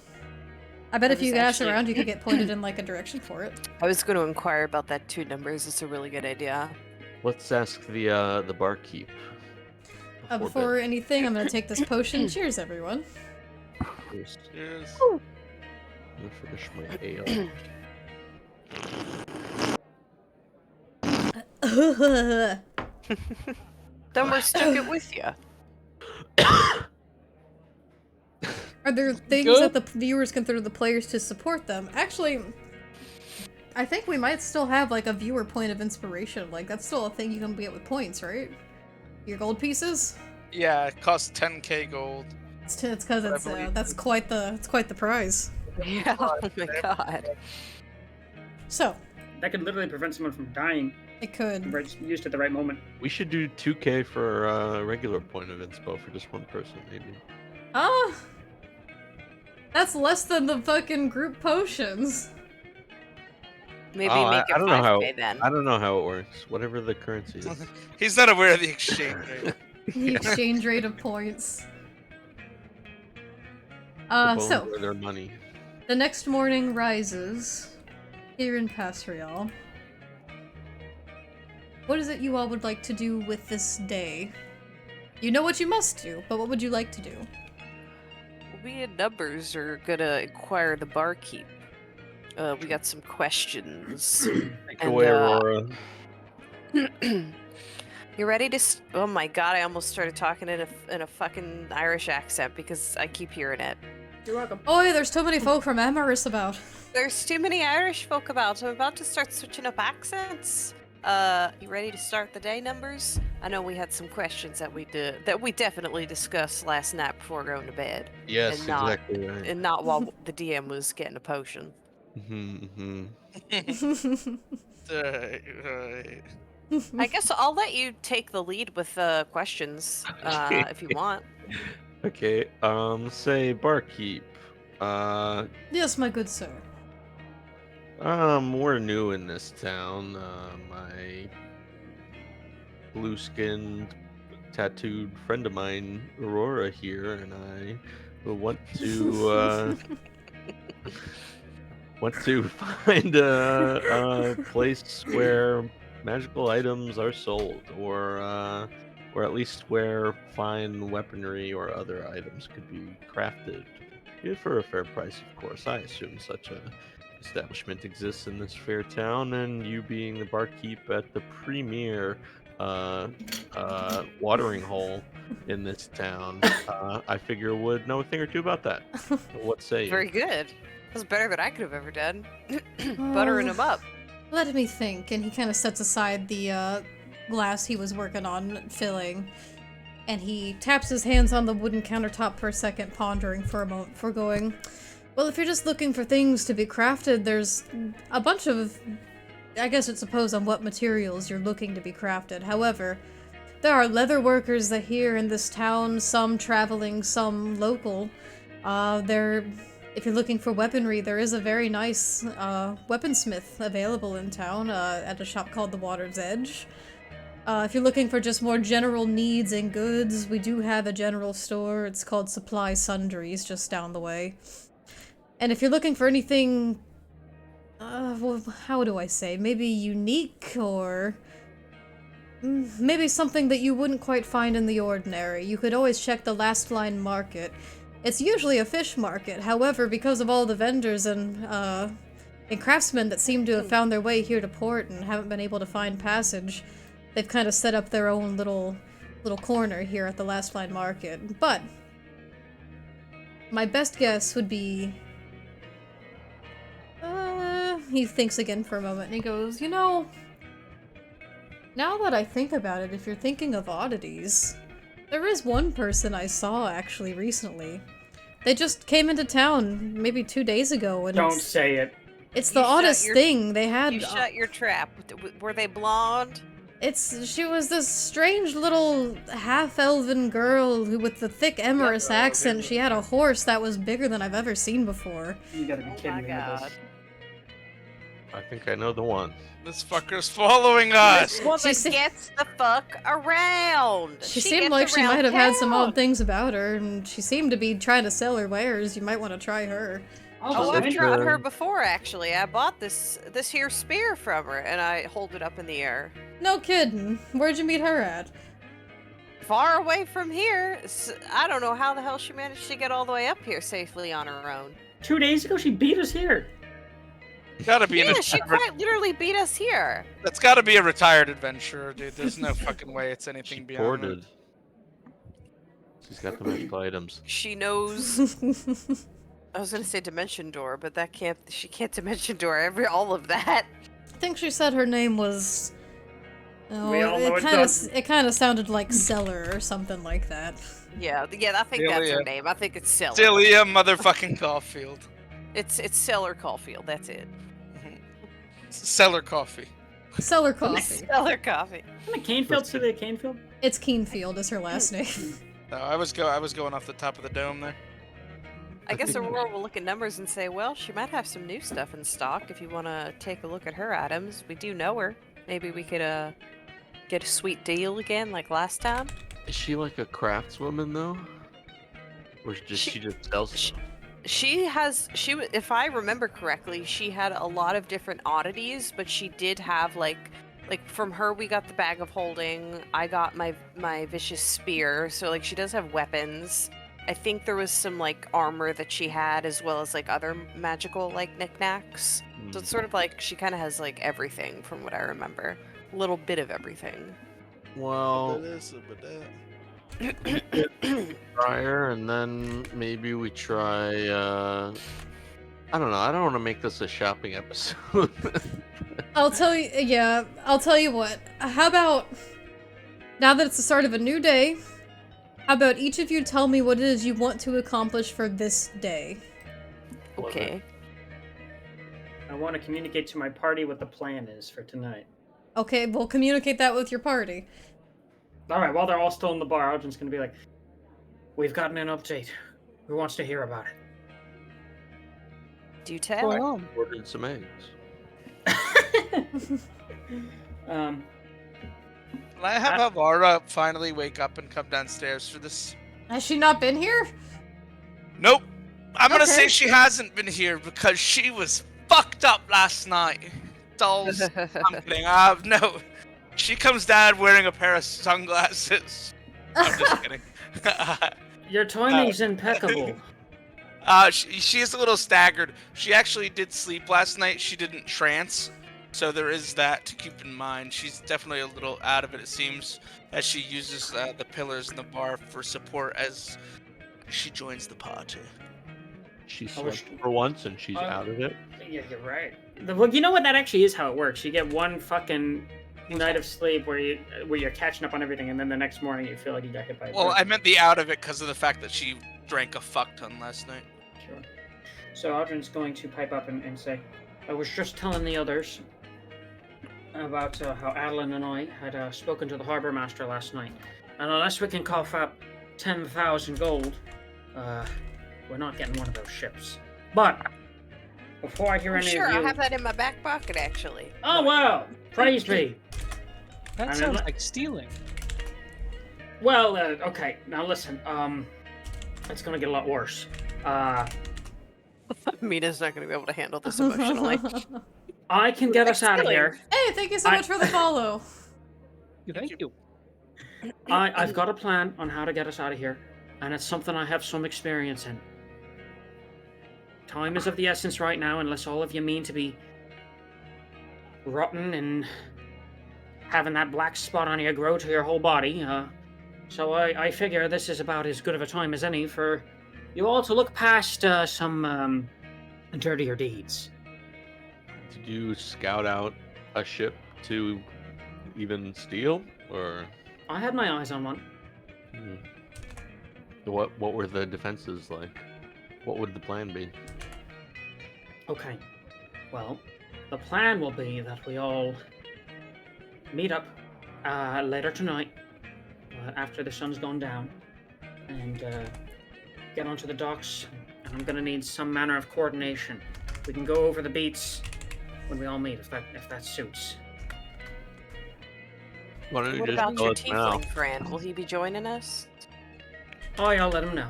I bet I if you was ask actually- around, you could get pointed in like a direction for it. I was going to inquire about that too, Numbers. It's a really good idea. Let's ask the barkeep. Before anything, I'm gonna take this potion. Cheers, everyone. Cheers. Cheers. I'm gonna finish my ale. Numbers took it with you. Are there things Good. that the viewers consider the players to support them? Actually, I think we might still have like a viewer point of inspiration. Like that's still a thing you can get with points, right? Your gold pieces. Yeah, it costs 10k gold. It's because it's believe- that's quite the prize. Yeah. Oh my god. So That could literally prevent someone from dying. it could. Right, used at the right moment. We should do 2k for a regular point of inspo for just one person, maybe. That's less than the fucking group potions. Maybe Oh, make it I don't know how. 5K then. I don't know how it works. Whatever the currency is. He's not aware of the exchange rate. The exchange rate of points. The So bones are their money. the next morning rises here in Pasrial. What is it you all would like to do with this day? You know what you must do, but what would you like to do? We and Numbers are gonna inquire the barkeep. We got some questions. Take And, away, uh, Aurora. You ready to? Oh my god! I almost started talking in a fucking Irish accent because I keep hearing it. You're welcome. Oh, yeah, there's too many folk from Amaris about. There's too many Irish folk about. I'm about to start switching up accents. You ready to start the day, Numbers? I know we had some questions that we definitely discussed last night before going to bed, Yes, and not- exactly right. and not while the DM was getting a potion. Right. I guess I'll let you take the lead with questions if you want. Okay. Say barkeep. Yes, my good sir. We're new in this town. My blue-skinned tattooed friend of mine, Aurora, here, and I want to want to find a place where magical items are sold, or at least where fine weaponry or other items could be crafted, for a fair price, of course. I assume such a establishment exists in this fair town, and you being the barkeep at the premier watering hole in this town, I figure would know a thing or two about that. What say you? Very good. That's better than I could have ever done. Buttering them up. Let me think. And he kind of sets aside the glass he was working on filling, and he taps his hands on the wooden countertop for a second, pondering for a moment before going, well, if you're just looking for things to be crafted, there's a bunch of... I guess it depends on what materials you're looking to be crafted. However, there are leather workers that here in this town, some traveling, some local. If you're looking for weaponry, there is a very nice weaponsmith available in town at a shop called the Water's Edge. If you're looking for just more general needs and goods, we do have a general store. It's called Supply Sundries, just down the way. And if you're looking for anything, well, how do I say, maybe unique, or maybe something that you wouldn't quite find in the ordinary, you could always check the Last Line Market. It's usually a fish market, however, because of all the vendors and craftsmen that seem to have found their way here to port and haven't been able to find passage, they've kind of set up their own little corner here at the Last Line Market. But my best guess would be... he thinks again for a moment and he goes, you know, now that I think about it, if you're thinking of oddities, there is one person I saw actually recently. They just came into town maybe 2 days ago, and Don't say it. it's the oddest thing. They had... You shut your trap. Were they blonde? She was this strange little half-elven girl who, with the thick Emerus accent, she had a horse that was bigger than I've ever seen before. You gotta be Oh kidding my me with god. this. I think I know the one. This fucker's following us. This woman She gets the fuck around. She seemed gets like she around might have had some town. odd things about her, and she seemed to be trying to sell her wares. You might want to try her. Oh, Such I've tried a- her before, actually. I bought this here spear from her, and I hold it up in the air. No kidding. Where'd you meet her at? Far away from here. I don't know how the hell she managed to get all the way up here safely on her own. 2 days ago, she beat us here. Gotta be Yeah, an she quite literally beat us here. That's gotta be a retired adventurer, dude. There's no fucking way it's anything She beyond that. boarded. She's got the magical items. She knows. I was gonna say dimension door, but that can't. She can't dimension door all of that. I think she said her name was... Oh, We all know it it kind of does. it kind of sounded like Cellar or something like that. Yeah, I think that's her Delia. name. I think it's Cellar. Delia motherfucking Caulfield. It's Cellar Caulfield. That's it. Cellar coffee. Cellar Coffee. Cellar Coffee. Isn't it Canefield to the Canefield? It's Keenfield is her last name. No, I was going off the top of the dome there. I guess Aurora will look at numbers and say, well, she might have some new stuff in stock if you want to take a look at her items. We do know her. Maybe we could get a sweet deal again like last time. Is she like a craftswoman though, or she just sells stuff? If I remember correctly, she had a lot of different oddities, but she did have like from her we got the bag of holding. I got my vicious spear, so like she does have weapons. I think there was some like armor that she had, as well as like other magical like knickknacks. So it's sort of like she kind of has like everything from what I remember. A little bit of everything. Well, try her, and then maybe we try. I don't know. I don't want to make this a shopping episode. I'll tell you. Yeah, I'll tell you what. How about now that it's the start of a new day? How about each of you tell me what it is you want to accomplish for this day? Okay. I want to communicate to my party what the plan is for tonight. Okay, we'll communicate that with your party. Alright, while they're all still in the bar, Arjun's gonna be like, we've gotten an update. Who wants to hear about it? Do tell. Ordered some eggs. Can I have Alvara finally wake up and come downstairs for this? Has she not been here? Nope. I'm gonna Okay. say she hasn't been here because she was fucked up last night. Dolls. I'm kidding. No. She comes down wearing a pair of sunglasses. I'm just kidding. Your timing's impeccable. She is a little staggered. She actually did sleep last night. She didn't trance. So there is that to keep in mind. She's definitely a little out of it seems, as she uses the pillars in the bar for support as she joins the party. She slept for once and she's out of it. Yeah, you're right. Well, you know what? That actually is how it works. You get one fucking night of sleep where you're catching up on everything, and then the next morning you feel like you got hit by a Well, truck. I meant the out of it because of the fact that she drank a fuck ton last night. Sure. So Audrey's going to pipe up and say, I was just telling the others about how Adeline and I had spoken to the harbour master last night, and unless we can cough up 10,000 gold, we're not getting one of those ships. But before I hear any Sure, of you, I'll have that in my back pocket, actually. oh wow, praise be. That And sounds then like stealing. Well, okay. Now listen. It's gonna get a lot worse. Mina's not going to be able to handle this emotionally. I can get us out of here. Hey, thank you so much for the follow. Thank you. I've got a plan on how to get us out of here, and it's something I have some experience in. Time is of the essence right now, unless all of you mean to be rotten and having that black spot on you grow to your whole body. So I figure this is about as good of a time as any for you all to look past some dirtier deeds. Did you scout out a ship to even steal, or I had my eyes on one. what were the defenses like? What would the plan be? Okay. Well, the plan will be that we all meet up later tonight after the sun's gone down and get onto the docks. And I'm gonna need some manner of coordination. We can go over the beats when we all meet, if that suits. Why don't you What just about tell your us now? tiefling friend? Will he be joining us? Oh, yeah, I'll let him know.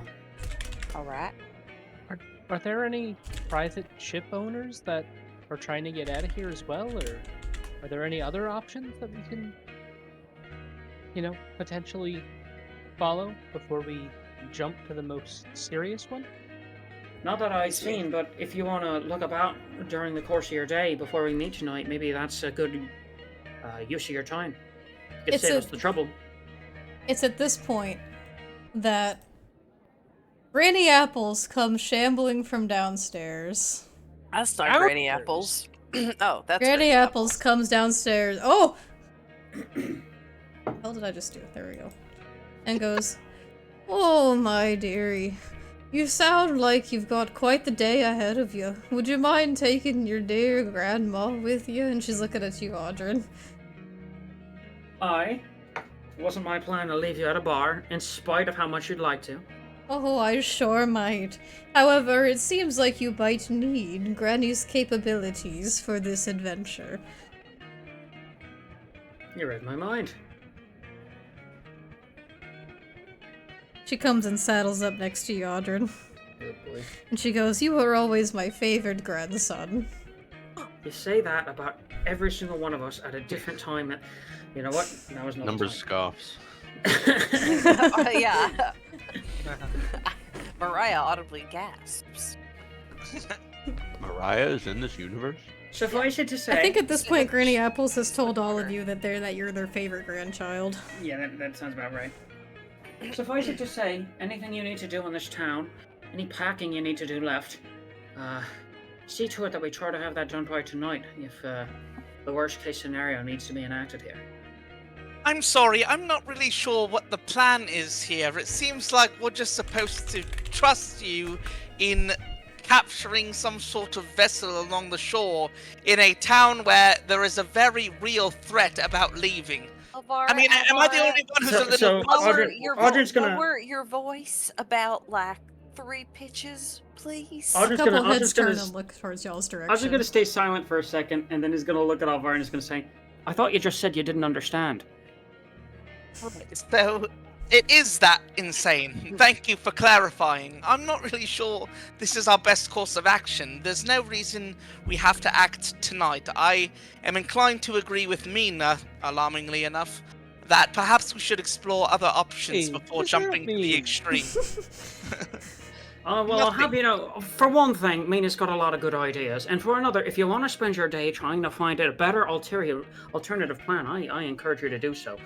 All right. Are there any private ship owners that are trying to get out of here as well, or are there any other options that we can, potentially follow before we jump to the most serious one? Not that I've seen, but if you want to look about during the course of your day before we meet tonight, maybe that's a good use of your time. It It's save a- us the trouble. It's at this point that Granny Apples comes shambling from downstairs. That's not Granny Apples. Oh, that's Granny Apples comes downstairs. Oh! What the hell did I just do? There we go. And goes, oh, my dearie. You sound like you've got quite the day ahead of you. Would you mind taking your dear grandma with you? And she's looking at you, Audrin. It wasn't my plan to leave you at a bar, in spite of how much you'd like to. Oh, I sure might. However, it seems like you might need Granny's capabilities for this adventure. You read my mind. She comes and saddles up next to you, Audrin. Good boy. And she goes, you were always my favorite grandson. You say that about every single one of us at a different time. You know what? That was Numbers scoffs. Yeah. Mariah audibly gasps. Mariah is in this universe? Suffice it to say. I think at this point, Granny Apples has told all of you that you're their favorite grandchild. Yeah, that sounds about right. Suffice it to say, anything you need to do in this town, any packing you need to do left, see to it that we try to have that done by tonight, if the worst case scenario needs to be enacted here. I'm sorry, I'm not really sure what the plan is here. It seems like we're just supposed to trust you in capturing some sort of vessel along the shore in a town where there is a very real threat about leaving. Alvara, I mean, am I the only one who's a little... So lower Audrey's gonna... lower your voice about like 3 pitches, please. A Audrey's couple gonna, heads turn Audrey's and look towards y'all's direction. Audrey's gonna stay silent for a second, and then he's gonna look at Alvar and he's gonna say, I thought you just said you didn't understand. Right, so it is that insane. Thank you for clarifying. I'm not really sure this is our best course of action. There's no reason we have to act tonight. I am inclined to agree with Mina, alarmingly enough, that perhaps we should explore other options Hey, before what does that jumping to the mean? extreme. Well, I'll have Nothing. you know, for one thing, Mina's got a lot of good ideas, and for another, if you want to spend your day trying to find a better alternative plan, I encourage you to do so.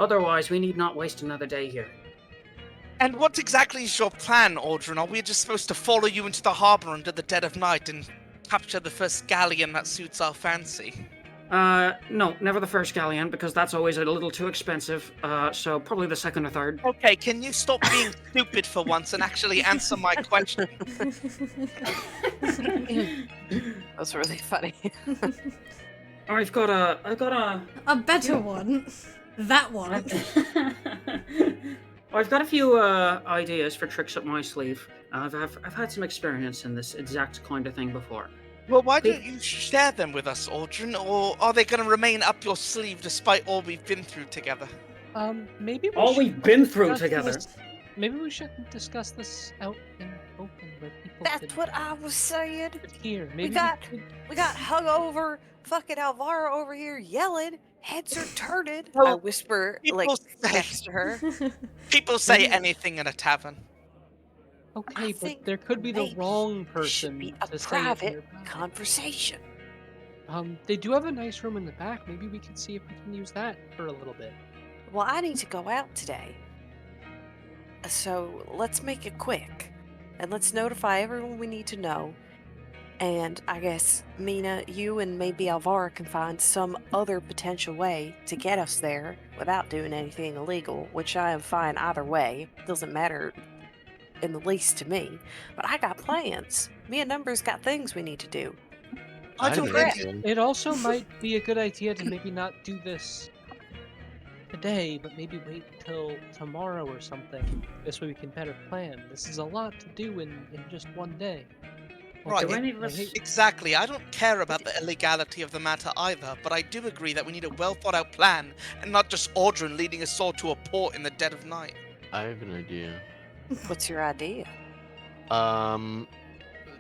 Otherwise, we need not waste another day here. And what exactly is your plan, Audrey? Are we just supposed to follow you into the harbor under the dead of night and capture the first galleon that suits our fancy? No, never the first galleon, because that's always a little too expensive, so probably the second or third. Okay, can you stop being stupid for once and actually answer my question? That's really funny. I've got a A better one. That one. I've got a few ideas for tricks up my sleeve. I've had some experience in this exact kind of thing before. Well, why don't you share them with us, Audrey? Or are they going to remain up your sleeve despite all we've been through together? Maybe we All should we've been through discuss together. this- Maybe we shouldn't discuss this out in open where people That's can what I was saying. hear. Maybe We got hung over. Fucking Alvaro over here yelling. Heads are turning. I Well, whisper people like say- next to her. People say anything in a tavern. Okay, but think there could be the maybe wrong it should person be a to say it private nearby. conversation. They do have a nice room in the back. Maybe we can see if we can use that for a little bit. Well, I need to go out today. So let's make it quick. And let's notify everyone we need to know. And I guess, Mina, you and maybe Alvaro can find some other potential way to get us there without doing anything illegal, which I am fine either way. Doesn't matter in the least to me. But I got plans. Me and Numbers got things we need to do. I don't agree. really. It also might be a good idea to maybe not do this today, but maybe wait till tomorrow or something. This way we can better plan. This is a lot to do in just one day. Right, Do any of us- Exactly. I don't care about the illegality of the matter either, but I do agree that we need a well thought out plan and not just Audrey leading us all to a port in the dead of night. I have an idea. What's your idea?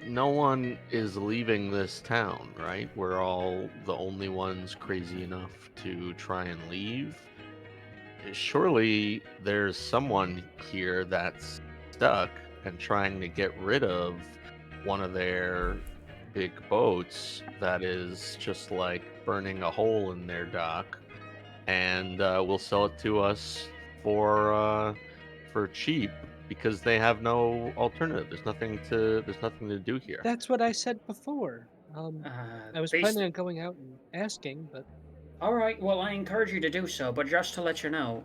No one is leaving this town, right? We're all the only ones crazy enough to try and leave. Surely there's someone here that's stuck and trying to get rid of one of their big boats that is just like burning a hole in their dock, and will sell it to us for cheap because they have no alternative. There's nothing to do here. That's what I said before. I was based- planning on going out and asking, but All right, well, I encourage you to do so, but just to let you know,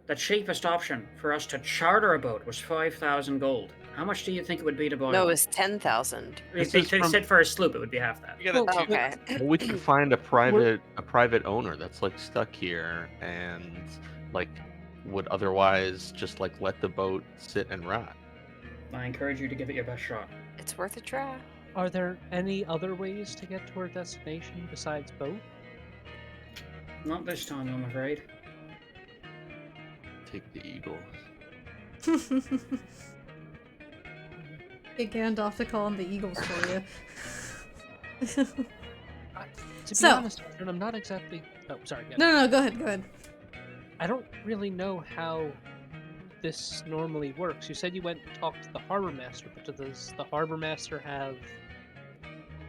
the cheapest option for us to charter a boat was 5,000 gold. How much do you think it would be to buy No, one? it's 10,000. If This they is from- said for a sloop, it would be half that. You gotta Well, do that. Okay. Well, we could find a private owner that's like stuck here and like would otherwise just like let the boat sit and rot. I encourage you to give it your best shot. It's worth a try. are there any other ways to get to our destination besides boat? Not this time, I'm afraid. Take the eagle. Get Gandalf to call him the Eagles for you. To be So- honest, Adrian, I'm not exactly. Oh, sorry. Yeah. No, go ahead. I don't really know how this normally works. You said you went and talked to the harbor master, but does the harbor master have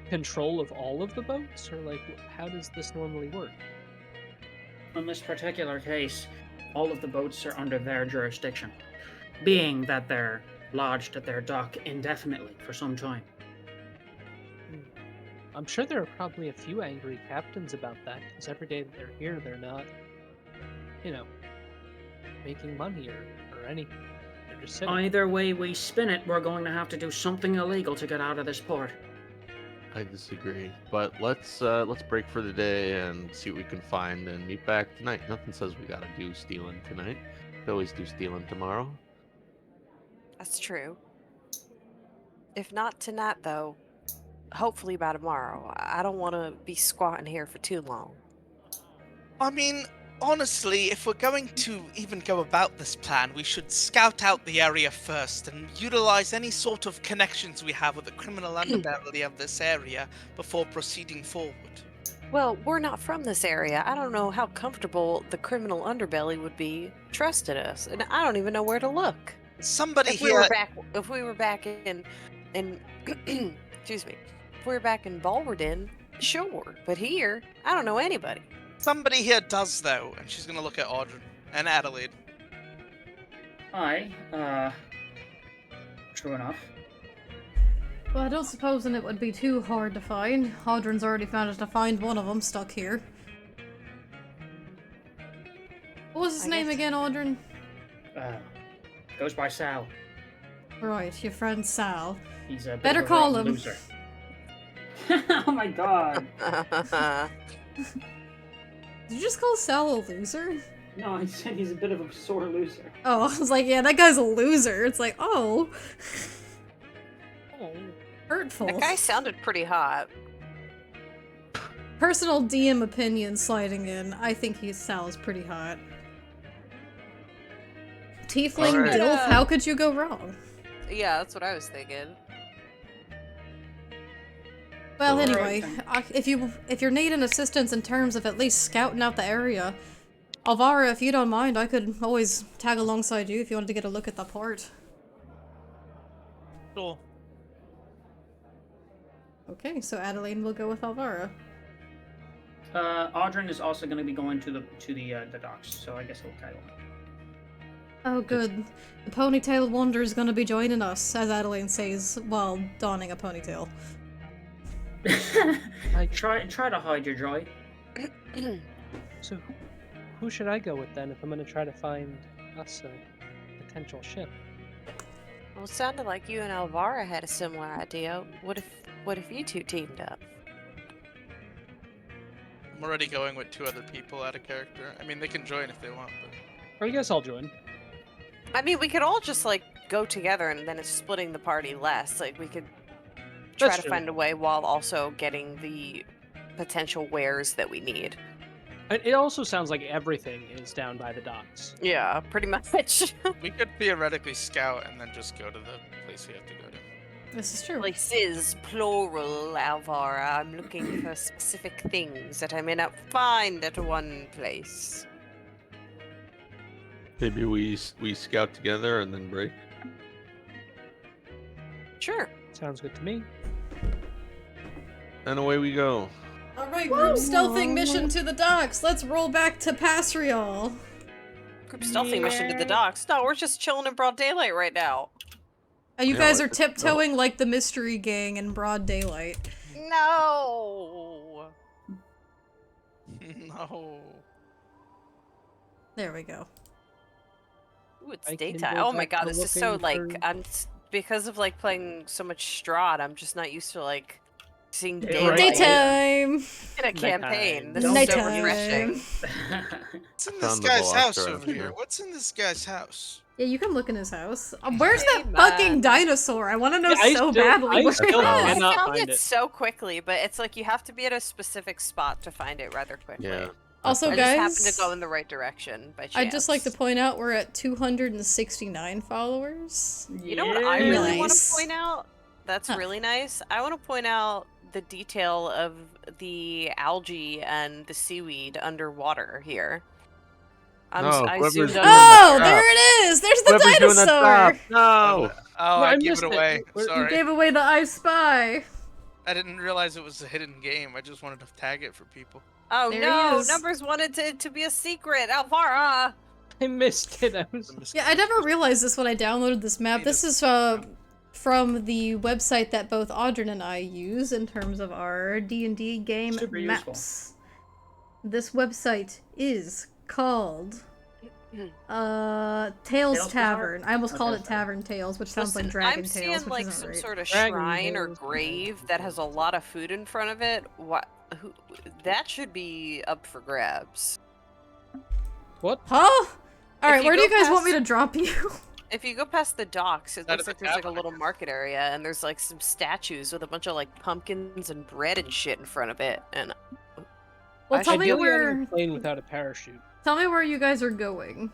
control of all of the boats, or like how does this normally work? In this particular case, all of the boats are under their jurisdiction, being that they're lodged at their dock indefinitely for some time. I'm sure there are probably a few angry captains about that, because every day that they're here, they're not, making money or anything. They're just sitting. Either way we spin it, we're going to have to do something illegal to get out of this port. I disagree, but let's break for the day and see what we can find and meet back tonight. Nothing says we gotta do stealing tonight. We always do stealing tomorrow. That's true. If not tonight, though, hopefully by tomorrow. I don't want to be squatting here for too long. I mean, Honestly, if we're going to even go about this plan, we should scout out the area first and utilize any sort of connections we have with the criminal underbelly of this area before proceeding forward. Well, we're not from this area. I don't know how comfortable the criminal underbelly would be trusting us, and I don't even know where to look. Somebody If we here. were back in excuse me, if we were back in Balwarden, sure. But here, I don't know anybody. Somebody here does, though, and she's gonna look at Audrey and Adelaide. Hi, true enough. Well, I don't suppose it would be too hard to find. Audrin's already managed to find one of them stuck here. What was his name again, Audrin? Goes by Sal. Right, your friend Sal. He's a bit Better of a call rotten him. loser. Oh my god. Did you just call Sal a loser? No, I said he's a bit of a sore loser. Oh, I was like, yeah, that guy's a loser. It's like, oh. Oh. Hurtful. That guy sounded pretty hot. Personal DM opinion sliding in. I think Sal is pretty hot. Tiefling Alright. Dilf, how could you go wrong? Yeah, that's what I was thinking. Well, Alright. anyway, if you're needing assistance in terms of at least scouting out the area, Alvara, if you don't mind, I could always tag alongside you if you wanted to get a look at the port. Sure. Okay, so Adeline will go with Alvara. Audrin is also going to be going to the docks, so I guess he'll tag along. Oh, good. The ponytail wonder is going to be joining us, as Adeline says, while donning a ponytail. Try to hide your joy. So, who should I go with then if I'm going to try to find us a potential ship? Well, it sounded like you and Alvara had a similar idea. What if you two teamed up? I'm already going with 2 other people out of character. I mean, they can join if they want, but... Or I guess I'll join. I mean, we could all just like go together, and then it's splitting the party less. Like we could try That's to true. find a way while also getting the potential wares that we need. It also sounds like everything is down by the docks. Yeah, pretty much. We could theoretically scout and then just go to the place we have to go to. This is true. Places, plural, Alvara. I'm looking for specific things that I may not find at one place. Maybe we scout together and then break. Sure. Sounds good to me. And away we go. Alright, group stealthing mission to the docks. Let's roll back to Pasrial. Group stealthing mission to the docks. No, we're just chilling in broad daylight right now. You Yeah, guys like are the- tiptoeing like the mystery gang in broad daylight. No. No. There we go. Ooh, it's I can daytime. go Oh my back god, to this is so looking like for- because of like playing so much Strahd, I'm just not used to like seeing Yeah, daylight right. Daytime! in a campaign. This Don't is so Nighttime. refreshing. What's in this Found the guy's house Velociraptor over here? here. What's in this guy's house? Yeah, you can look in his house. Where's Hey, that fucking man. dinosaur? I want to know Yeah, I so still- badly. I Where still it I is. cannot found find it it. so quickly, but it's like you have to be at a specific spot to find it rather quickly. Yeah. Also, I guys, just happened to go in the right direction by chance. I'd just like to point out we're at 269 followers. You know what I really want to Nice. point out? That's Huh. really nice. I want to point out the detail of the algae and the seaweed underwater here. I whoever's zoomed doing under. Oh, the there trap. it is! There's the Whoever's doing that dinosaur! trap. No! Oh, Well, I I gave missed it it. away. You You Sorry. gave away the I Spy. I didn't realize it was a hidden game. I just wanted to tag it for people. Oh There he no! is. Numbers wanted it to be a secret. Alvara. I missed it. I was. Yeah, I never realized this when I downloaded this map. This is from the website that both Audrin and I use in terms of our D&D game Super useful. maps. This website is called Tales Tales Tavern. I almost Oh, called Tales it Tavern Tales, which sounds Listen, like Dragon I'm Tales, seeing which like isn't some right. sort of Dragon shrine or Tales. grave that has a lot of food in front of it. What? Who? That should be up for grabs. What? Huh? Alright, you where do you go guys want me past- to drop you? If you go past the docks, it Out looks of like the there's like a tavern. little market area, and there's like some statues with a bunch of like pumpkins and bread and shit in front of it. And Well, I tell should me be Really on where. a plane without a parachute. Tell me where you guys are going.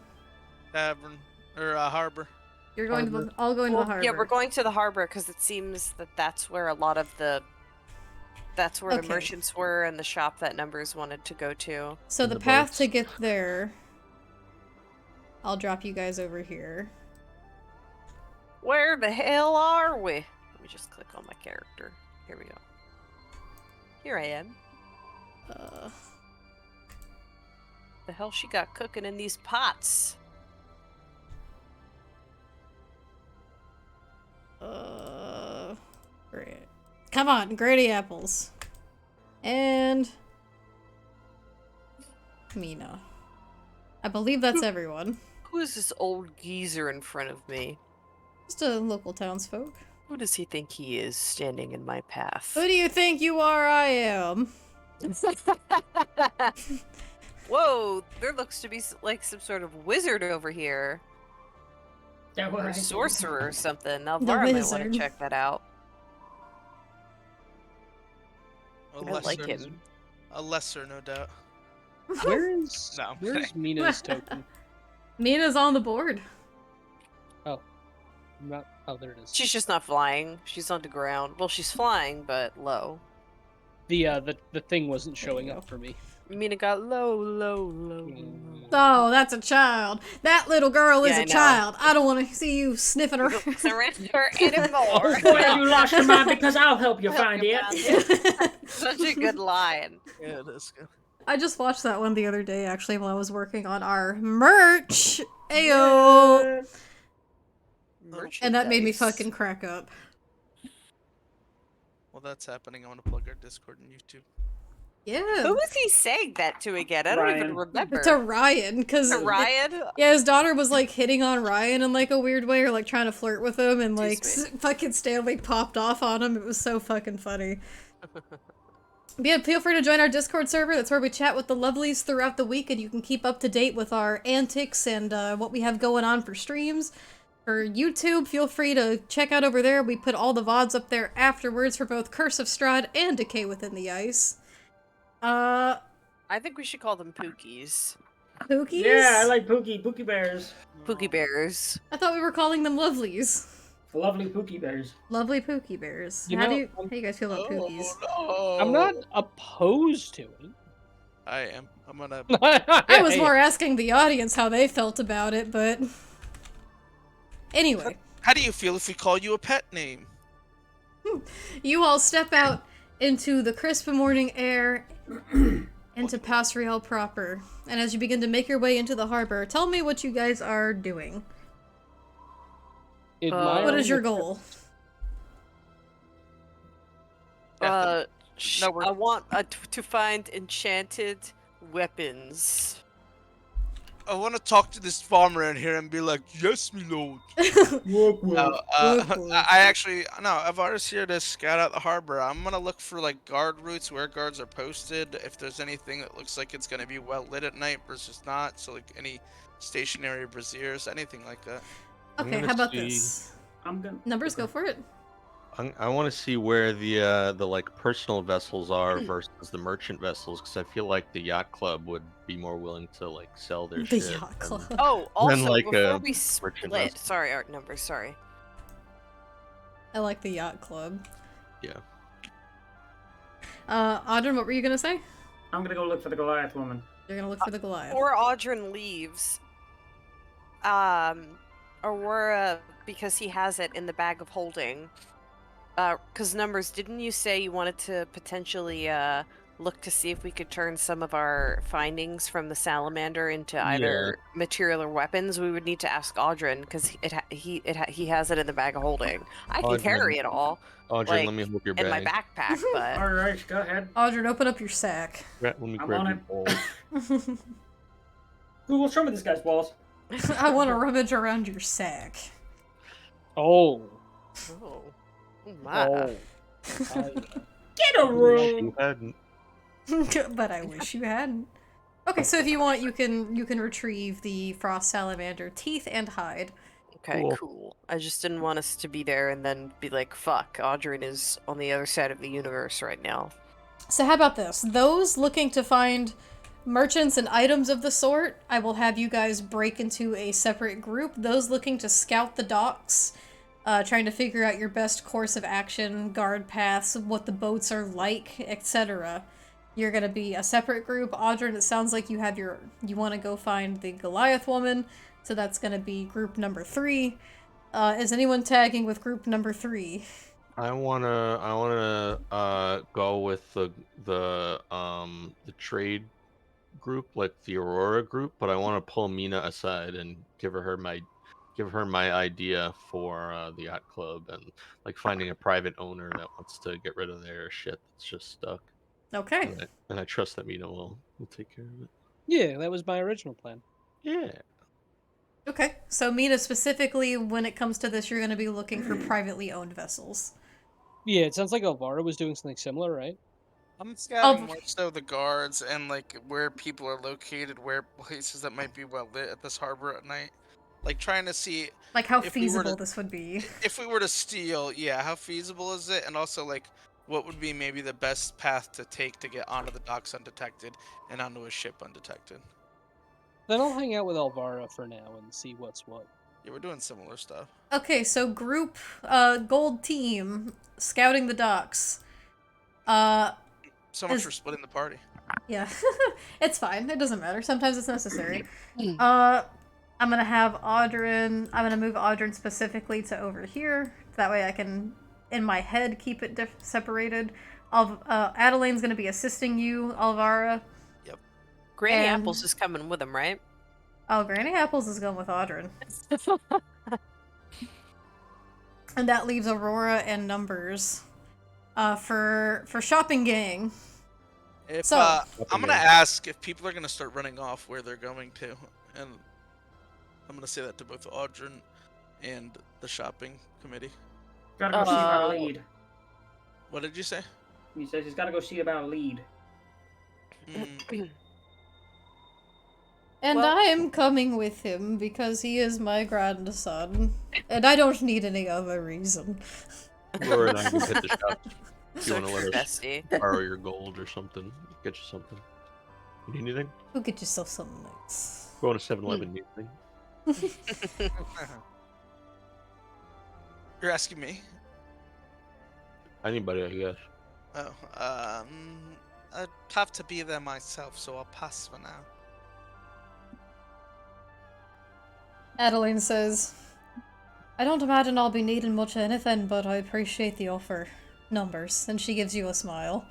Tavern or harbor. You're going to Harbor. the. I'll go into the harbor. Yeah, we're going to the harbor because it seems that that's where a lot of the. That's where the Okay. merchants were and the shop that Numbers wanted to go to. So And the the path boats. to get there. I'll drop you guys over here. Where the hell are we? Let me just click on my character. Here we go. Here I am. The hell she got cooking in these pots? Great. Come on, Grady apples. And Mina. I believe that's everyone. Who is this old geezer in front of me? Just a local townsfolk. Who does he think he is standing in my path? Who do you think you are? I am. Whoa, there looks to be like some sort of wizard over here. That Or a was sorcerer or something. Now, The Laura might want wizard. to check that out. A I like lesser, him. a lesser, no doubt. Where is No, I'm where's Mina's token? Mina's on the board. I'm not. Oh, there it is. She's just not flying. She's on the ground. Well, she's flying, but low. The thing wasn't showing up for me. Mina got low, low, low. Oh, that's a child. That little girl is Yeah, I a know. child. I don't want to see you sniffing her. Surrender anymore. Boy, you lost your mind because I'll help you Help find you it. find Such a good line. Yeah, that's good. I just watched that one the other day, actually, while I was working on our merch. Ayo! And that made me Merchandise. fucking crack up. Well, that's happening. I want to plug our Discord and YouTube. Yeah. Who was he saying that to again? I don't even Ryan. remember. To Ryan, because To Ryan? yeah, his daughter was like hitting on Ryan in like a weird way, or like trying to flirt with him, and like Excuse fucking Stanley popped off on him. It was so fucking funny. But yeah, feel free to join our Discord server. That's where we chat with the lovelies throughout the week, and you can keep up to date with our antics and what we have going on for streams. For YouTube, feel free to check out over there. We put all the VODs up there afterwards for both Curse of Strahd and Decay Within the Ice. I think we should call them Pookies. Pookies? Yeah, I like Pookie. Pookie Bears. Pookie Bears. I thought we were calling them lovelies. The lovely Pookie Bears. Lovely Pookie Bears. You how know, how you guys feel about Pookies? Oh, no. I'm not opposed to it. I am. I'm gonna. I was more asking the audience how they felt about it, but anyway, How do you feel if we call you a pet name? you all step out into the crisp morning air into Pasriel proper, and as you begin to make your way into the harbor, tell me what you guys are doing. What is your goal? I we're- want to find enchanted weapons. I want to talk to this farmer in here and be like, "Yes, me lord." No, I actually Avara's here to scout out the harbor. I'm gonna look for like guard routes where guards are posted. If there's anything that looks like it's gonna be well lit at night versus not, so like any stationary braziers, anything like that. I'm Okay, gonna how about see- this? I'm gonna. Numbers, go for it. I want to see where the like personal vessels are versus the merchant vessels, because I feel like the yacht club would be more willing to like sell their The shit. yacht than- club. Oh, also, like, before we merchant split... vessel. Sorry, Art Numbers, sorry. I like the yacht club. Yeah. Audrey, what were you gonna say? I'm gonna go look for the Goliath woman. You're gonna look for the Goliath. Before Audrin leaves, Aurora, because he has it in the bag of holding, because Numbers, didn't you say you wanted to potentially look to see if we could turn some of our findings from the salamander into either material or weapons? We would need to ask Audrin, because he has it in the bag of holding. I can Audrin. carry it all Audrey, like, let me hold your in my bag. backpack, but All right, go ahead. Audrey, open up your sack. Let me I'm grab on your it. bowl. Google, show me this guy's balls. I want to rummage around your sack. Oh. oh my. Oh. Get a room. You hadn't. But I wish you hadn't. Okay, so if you want, you can retrieve the frost salamander teeth and hide. Okay, Cool. cool. I just didn't want us to be there and then be like, fuck, Audrin is on the other side of the universe right now. So how about this? Those looking to find merchants and items of the sort, I will have you guys break into a separate group. Those looking to scout the docks, trying to figure out your best course of action, guard paths, what the boats are like, etc. You're gonna be a separate group. Audrin, it sounds like you want to go find the Goliath woman, so that's gonna be group number 3. Is anyone tagging with group number 3? I wanna go with the trade group, like the Aurora group, but I want to pull Mina aside and give her my idea for the yacht club and like finding a private owner that wants to get rid of their shit that's just stuck. Okay. And I trust that Mina will take care of it. Yeah, that was my original plan. Yeah. Okay, so Mina, specifically, when it comes to this, you're going to be looking for privately owned vessels. Yeah, it sounds like Elvira was doing something similar, right? I'm scouting more so the guards and like where people are located, where places that might be well lit at this harbor at night. Like trying to see Like how if we were feasible to- this would be. if we were to steal, yeah, how feasible is it? And also like what would be maybe the best path to take to get onto the docks undetected and onto a ship undetected. Then I'll hang out with Elvira for now and see what's what. Yeah, we're doing similar stuff. Okay, so group, gold team, scouting the docks. So much for splitting the party. Yeah, it's fine. It doesn't matter. Sometimes it's necessary. I'm gonna have Audrin. I'm gonna move Audrin specifically to over here. That way I can, in my head, keep it separated. Adelaine's gonna be assisting you, Alvara. Yep. Granny And- Apples is coming with him, right? Oh, Granny Apples is going with Audrin. And that leaves Aurora and Numbers. For shopping gang. If So- I'm gonna ask if people are gonna start running off where they're going to, and I'm gonna say that to both Audrin and the shopping committee. Gotta go see about a lead. What did you say? He says he's gotta go see about a lead. Mm, And Well- I'm coming with him because he is my grandson. And I don't need any other reason. Laura and I can hit the shop. If you So want to let us bestie. borrow your gold or something, get you something. You need anything? Go get yourself something nice. Go to 7-Eleven. Need anything? You're asking me? Anybody, I guess. Oh, I'd have to be there myself, so I'll pass for now. Adeline says, I don't imagine I'll be needing much anything, but I appreciate the offer. Numbers. And she gives you a smile.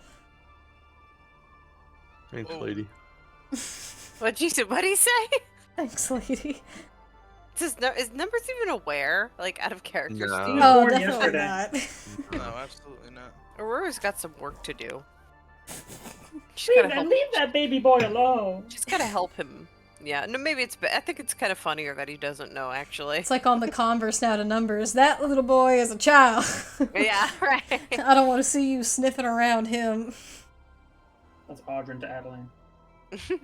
Thanks, Oh. lady. What'd he say? Thanks, lady. Is Numbers even aware? Like, out of character, No. Steve? Oh, born definitely yesterday. not. No, absolutely not. Aurora's got some work to do. She's Leave gotta that, help. leave that baby boy alone. She's gotta help him. Yeah, no, maybe it's. I think it's kind of funnier that he doesn't know, actually. It's like on the Converse now to Numbers. That little boy is a child. Yeah, right. I don't want to see you sniffing around him. That's Audrin to Adeline. She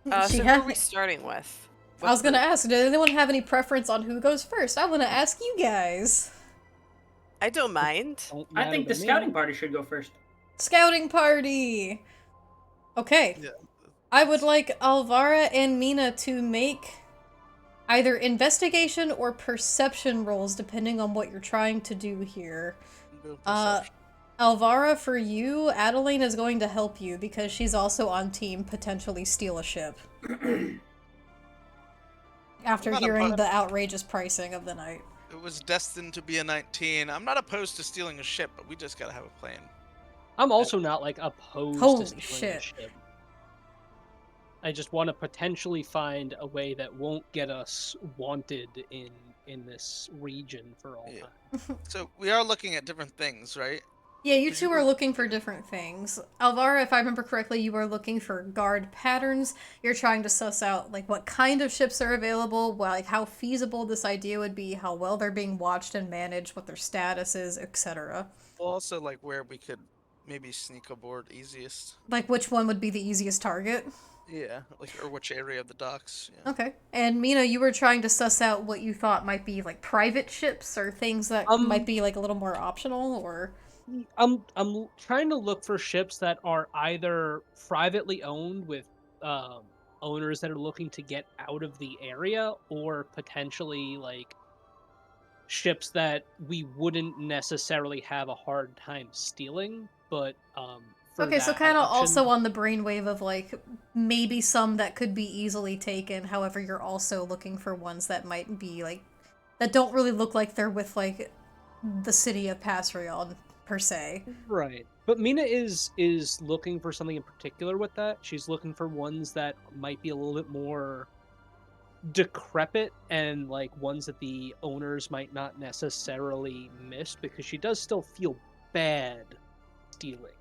So who had- are we starting with? I was gonna ask, does anyone have any preference on who goes first? I want to ask you guys. I don't mind. Don't I matter think the to me. scouting party should go first. Scouting party! Okay. Yeah. I would like Alvara and Mina to make either investigation or perception rolls, depending on what you're trying to do here. Go Uh, perception. Alvara, for you, Adeline is going to help you because she's also on team potentially steal a ship. After Not hearing opposed. the outrageous pricing of the night. It was destined to be a 19. I'm not opposed to stealing a ship, but we just gotta have a plan. I'm also not like opposed Holy to stealing shit. a ship. I just want to potentially find a way that won't get us wanted in this region for all Yeah. time. So we are looking at different things, right? Yeah, you Did two you- are looking for different things. Alvara, if I remember correctly, you are looking for guard patterns. You're trying to suss out like what kind of ships are available, like how feasible this idea would be, how well they're being watched and managed, what their status is, etc. Also, like where we could maybe sneak aboard easiest. Like which one would be the easiest target. Yeah, like or which area of the docks. Yeah. Okay. And Mina, you were trying to suss out what you thought might be like private ships or things that might be like a little more optional or I'm trying to look for ships that are either privately owned with um, owners that are looking to get out of the area, or potentially like ships that we wouldn't necessarily have a hard time stealing. But for Okay, so that kind of also option, on the brainwave of like maybe some that could be easily taken. However, you're also looking for ones that might be like that don't really look like they're with like the city of Pasrion per se. right? But Mina is looking for something in particular with that. She's looking for ones that might be a little bit more decrepit and like ones that the owners might not necessarily miss, because she does still feel bad stealing.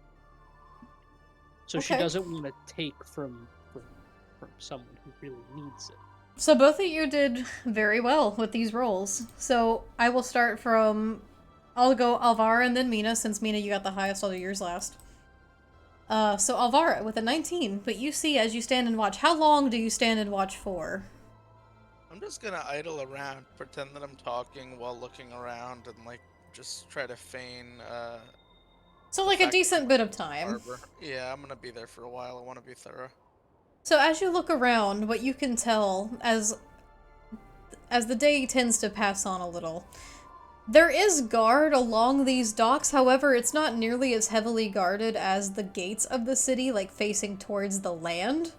So she Okay. doesn't want to take from someone who really needs it. So both of you did very well with these rolls. So I will start from I'll go Alvara and then Mina, since Mina you got the highest all the years last. So Alvara with a 19, but you see as you stand and watch, how long do you stand and watch for? I'm just gonna idle around, pretend that I'm talking while looking around, and like just try to feign So the like a fact that decent I'm bit of in the time. harbor. Yeah, I'm gonna be there for a while. I want to be thorough. So as you look around, what you can tell as the day tends to pass on a little, there is guard along these docks. However, it's not nearly as heavily guarded as the gates of the city, like facing towards the land.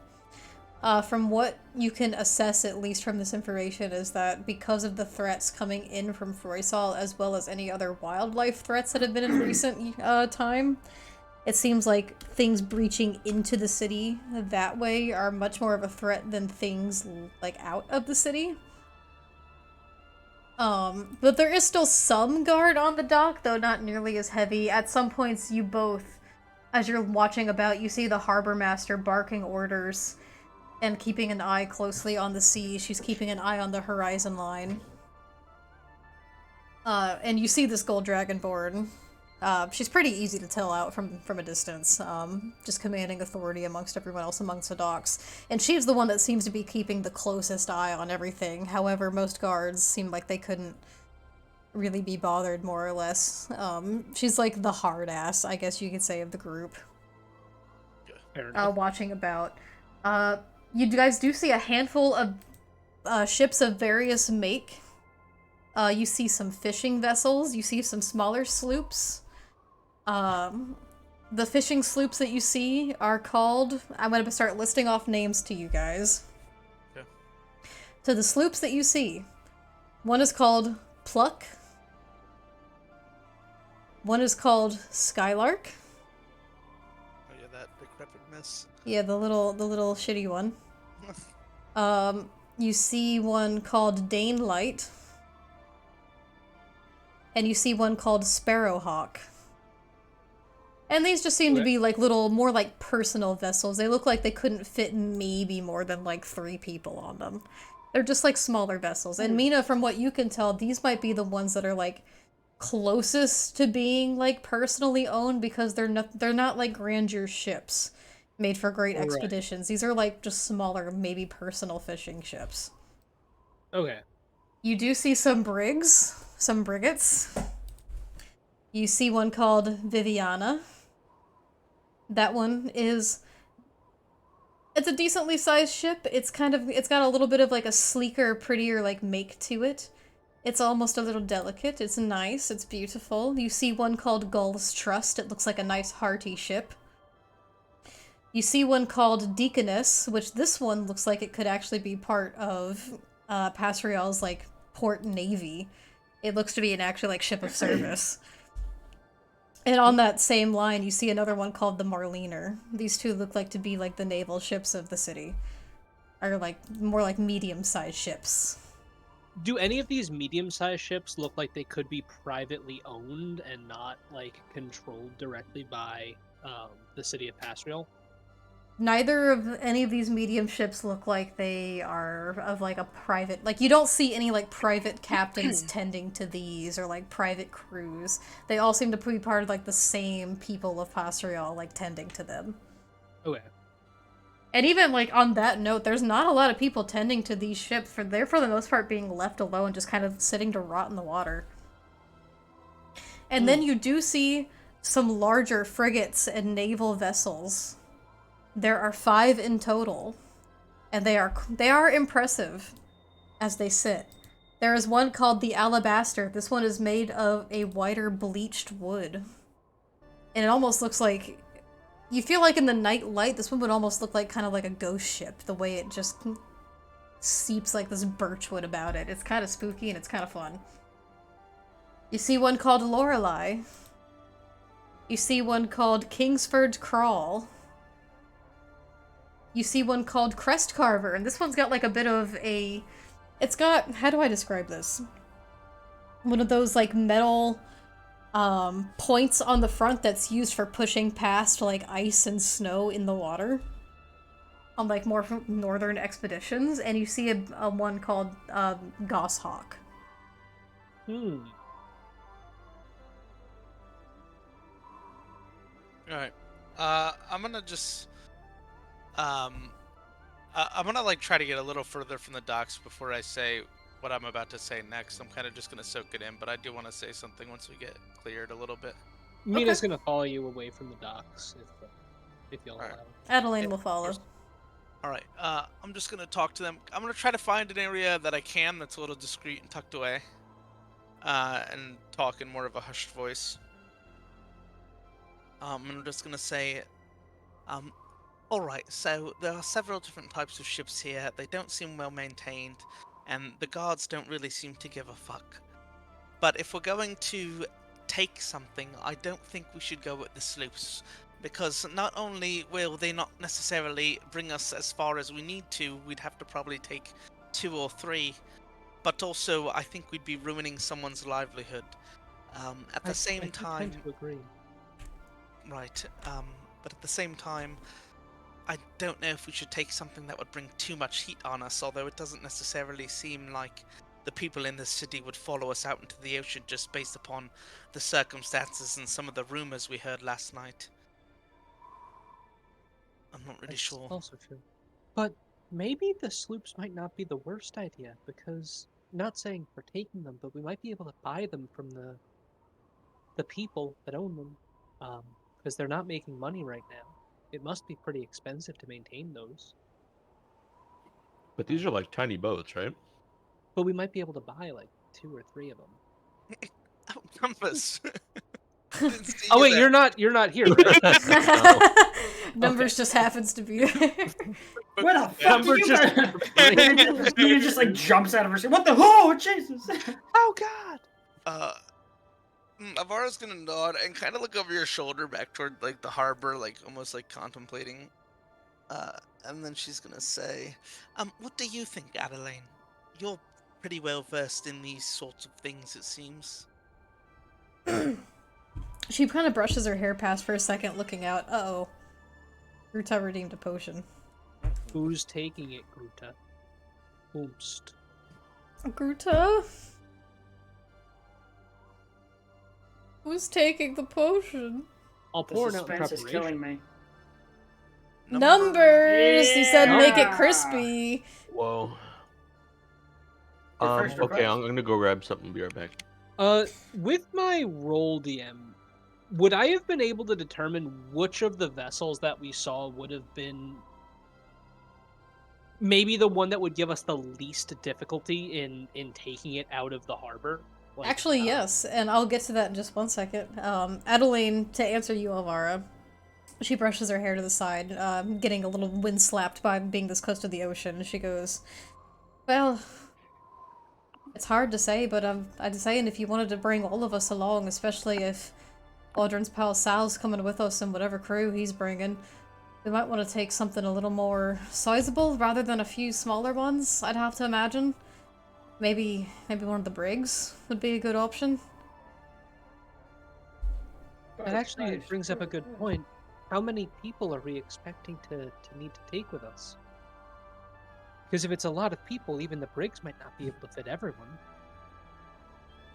From what you can assess, at least from this information, is that because of the threats coming in from Froisal, as well as any other wildlife threats that have been in recent time, it seems like things breaching into the city that way are much more of a threat than things like out of the city. But there is still some guard on the dock, though not nearly as heavy. At some points, you both, as you're watching about, you see the harbor master barking orders and keeping an eye closely on the sea. She's keeping an eye on the horizon line. And you see this gold dragonborn. She's pretty easy to tell out from a distance, just commanding authority amongst everyone else amongst the docks. And she's the one that seems to be keeping the closest eye on everything. However, most guards seem like they couldn't really be bothered, more or less. She's like the hard ass, I guess you could say, of the group. Fair enough. Watching about. You guys do see a handful of ships of various make. You see some fishing vessels. You see some smaller sloops. The fishing sloops that you see are called... I'm going to start listing off names to you guys. Okay. So the sloops that you see, one is called Pluck. One is called Skylark. Oh yeah, that decrepit miss. Yeah, the little shitty one. You see one called Dane Light. And you see one called Sparrowhawk. And these just seem to be like little, more like personal vessels. They look like they couldn't fit maybe more than like 3 people on them. They're just like smaller vessels. And Mina, from what you can tell, these might be the ones that are like closest to being like personally owned, because they're not like grandeur ships made for great expeditions. These are like just smaller, maybe personal fishing ships. Okay. You do see some brigs, some brigates. You see one called Viviana. That one is... It's a decently sized ship. It's got a little bit of like a sleeker, prettier like make to it. It's almost a little delicate. It's nice. It's beautiful. You see one called Gull's Trust. It looks like a nice hearty ship. You see one called Deaconess, which this one looks like it could actually be part of Pasriel's like port navy. It looks to be an actual like ship of service. And on that same line, you see another one called the Marliner. These two look like to be like the naval ships of the city. Or like more like medium-sized ships. Do any of these medium-sized ships look like they could be privately owned and not like controlled directly by the city of Pasriel? Neither of any of these medium ships look like they are of like a private... Like, you don't see any like private captains tending to these or like private crews. They all seem to be part of like the same people of Pasriel like tending to them. Okay. And even like on that note, there's not a lot of people tending to these ships. They're for the most part being left alone, just kind of sitting to rot in the water. And then you do see some larger frigates and naval vessels. There are 5 in total, and they are impressive as they sit. There is one called the Alabaster. This one is made of a whiter bleached wood. And it almost looks like... You feel like in the night light, this one would almost look like kind of like a ghost ship, the way it just seeps like this birchwood about it. It's kind of spooky and it's kind of fun. You see one called Lorelei. You see one called Kingsford Crawl. You see one called Crest Carver, and this one's got like a bit of a... It's got... How do I describe this? One of those like metal points on the front that's used for pushing past like ice and snow in the water. On like more northern expeditions, and you see a one called Goshawk. Alright. I'm gonna just... I'm gonna like try to get a little further from the docks before I say what I'm about to say next. I'm kind of just gonna soak it in, but I do want to say something once we get cleared a little bit. Mina's gonna follow you away from the docks if you'll allow. Adeline will follow. Alright, I'm just gonna talk to them. I'm gonna try to find an area that I can that's a little discreet and tucked away. And talk in more of a hushed voice. I'm just gonna say, alright, so there are several different types of ships here. They don't seem well maintained, and the guards don't really seem to give a fuck. But if we're going to take something, I don't think we should go with the sloops. Because not only will they not necessarily bring us as far as we need to, we'd have to probably take 2 or 3. But also, I think we'd be ruining someone's livelihood. At the same time... I tend to agree. Right, but at the same time, I don't know if we should take something that would bring too much heat on us, although it doesn't necessarily seem like the people in this city would follow us out into the ocean just based upon the circumstances and some of the rumors we heard last night. I'm not really sure. Also true. But maybe the sloops might not be the worst idea, because, not saying we're taking them, but we might be able to buy them from the people that own them. Because they're not making money right now. It must be pretty expensive to maintain those. But these are like tiny boats, right? But we might be able to buy like 2 or 3 of them. Oh, Numbers! Oh wait, you're not here, right? Numbers just happens to be there. Where the fuck did you guys... He just like jumps out of her seat. What the... Oh, Jesus! Oh, God! Avara's gonna nod and kind of look over your shoulder back toward like the harbor, like almost like contemplating. And then she's gonna say, what do you think, Adeline? You're pretty well versed in these sorts of things, it seems. She kind of brushes her hair past for a second, looking out. Uh-oh. Gruta redeemed a potion. Who's taking it, Gruta? Whomst? Gruta? Who's taking the potion? I'll The pour it out in suspense is preparation. killing me. Numbers! He said make it Yeah. crispy. Whoa. Your first Okay, request. I'm gonna go grab something. Be right back. With my roll DM, would I have been able to determine which of the vessels that we saw would have been maybe the one that would give us the least difficulty in taking it out of the harbor? Like, Actually, yes, and I'll get to that in just one second. Adeline, to answer you, Alvara, she brushes her hair to the side, getting a little wind-slapped by being this close to the ocean. She goes, well, it's hard to say, but I'd say, and if you wanted to bring all of us along, especially if Audrin's pal Sal's coming with us and whatever crew he's bringing, we might want to take something a little more sizable rather than a few smaller ones, I'd have to imagine. Maybe one of the brigs would be a good option. That actually brings up a good point. How many people are we expecting to need to take with us? Because if it's a lot of people, even the brigs might not be able to fit everyone.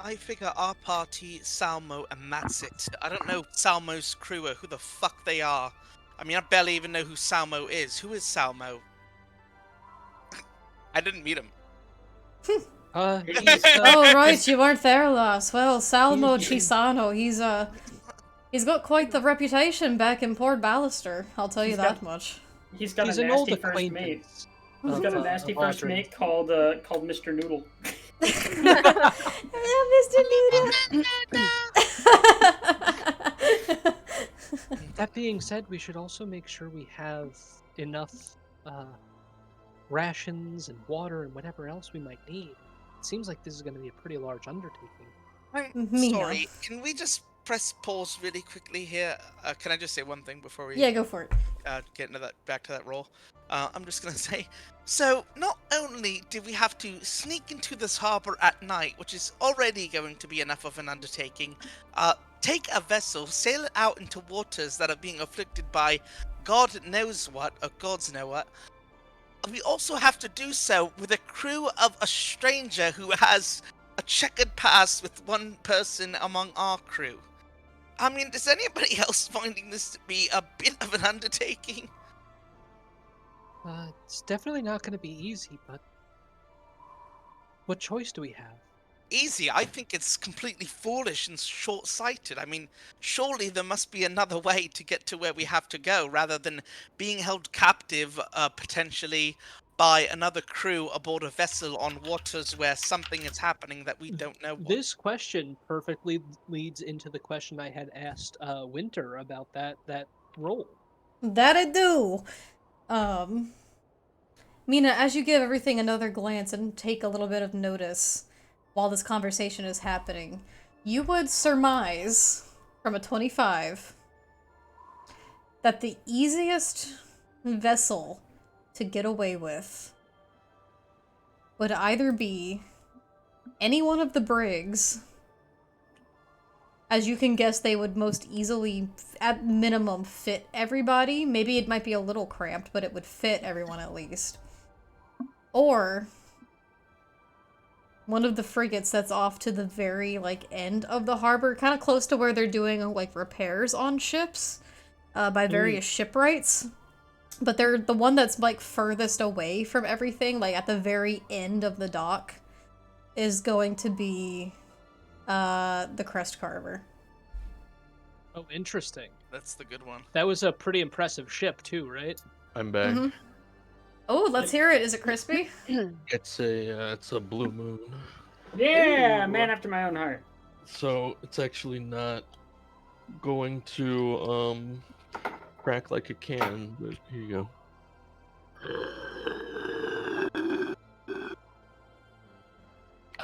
I figure our party, Salmo, and that's it. I don't know Salmo's crew or who the fuck they are. I mean, I barely even know who Salmo is. Who is Salmo? I didn't meet him. Oh, right, you weren't there last. Well, Salmo Chisano, He's got quite the reputation back in Port Ballister, I'll tell you He's that got- much. He's got He's a an old nasty first mate. acquaintance. He's got a of, nasty of first Audrey. mate called Mr. Noodle. Mr. Noodle! That being said, we should also make sure we have enough rations and water and whatever else we might need. It seems like this is going to be a pretty large undertaking. Mina. Sorry, can we just press pause really quickly here? Can I just say one thing before we Yeah, go for it. get into that back to that role? I'm just gonna say, so not only do we have to sneak into this harbor at night, which is already going to be enough of an undertaking, take a vessel, sail it out into waters that are being afflicted by God knows what, or gods know what. We also have to do so with a crew of a stranger who has a checkered past with one person among our crew. I mean, is anybody else finding this to be a bit of an undertaking? It's definitely not going to be easy, but what choice do we have? Easy. I think it's completely foolish and short-sighted. I mean, surely there must be another way to get to where we have to go, rather than being held captive, potentially, by another crew aboard a vessel on waters where something is happening that we don't know what. This question perfectly leads into the question I had asked Winter about that role. That it do! Mina, as you give everything another glance and take a little bit of notice while this conversation is happening, you would surmise from a 25 that the easiest vessel to get away with would either be any one of the brigs. As you can guess, they would most easily, at minimum, fit everybody. Maybe it might be a little cramped, but it would fit everyone at least. Or one of the frigates that's off to the very, end of the harbor, kind of close to where they're doing, repairs on ships by various shipwrights. But they're the one that's, furthest away from everything, at the very end of the dock, is going to be the Crest Carver. Oh, interesting. That's the good one. That was a pretty impressive ship, too, right? I'm back. Mhm. Oh, let's hear it. Is it crispy? It's a blue moon. Yeah, Ooh. man after my own heart. So it's actually not going to crack like a can, but here you go.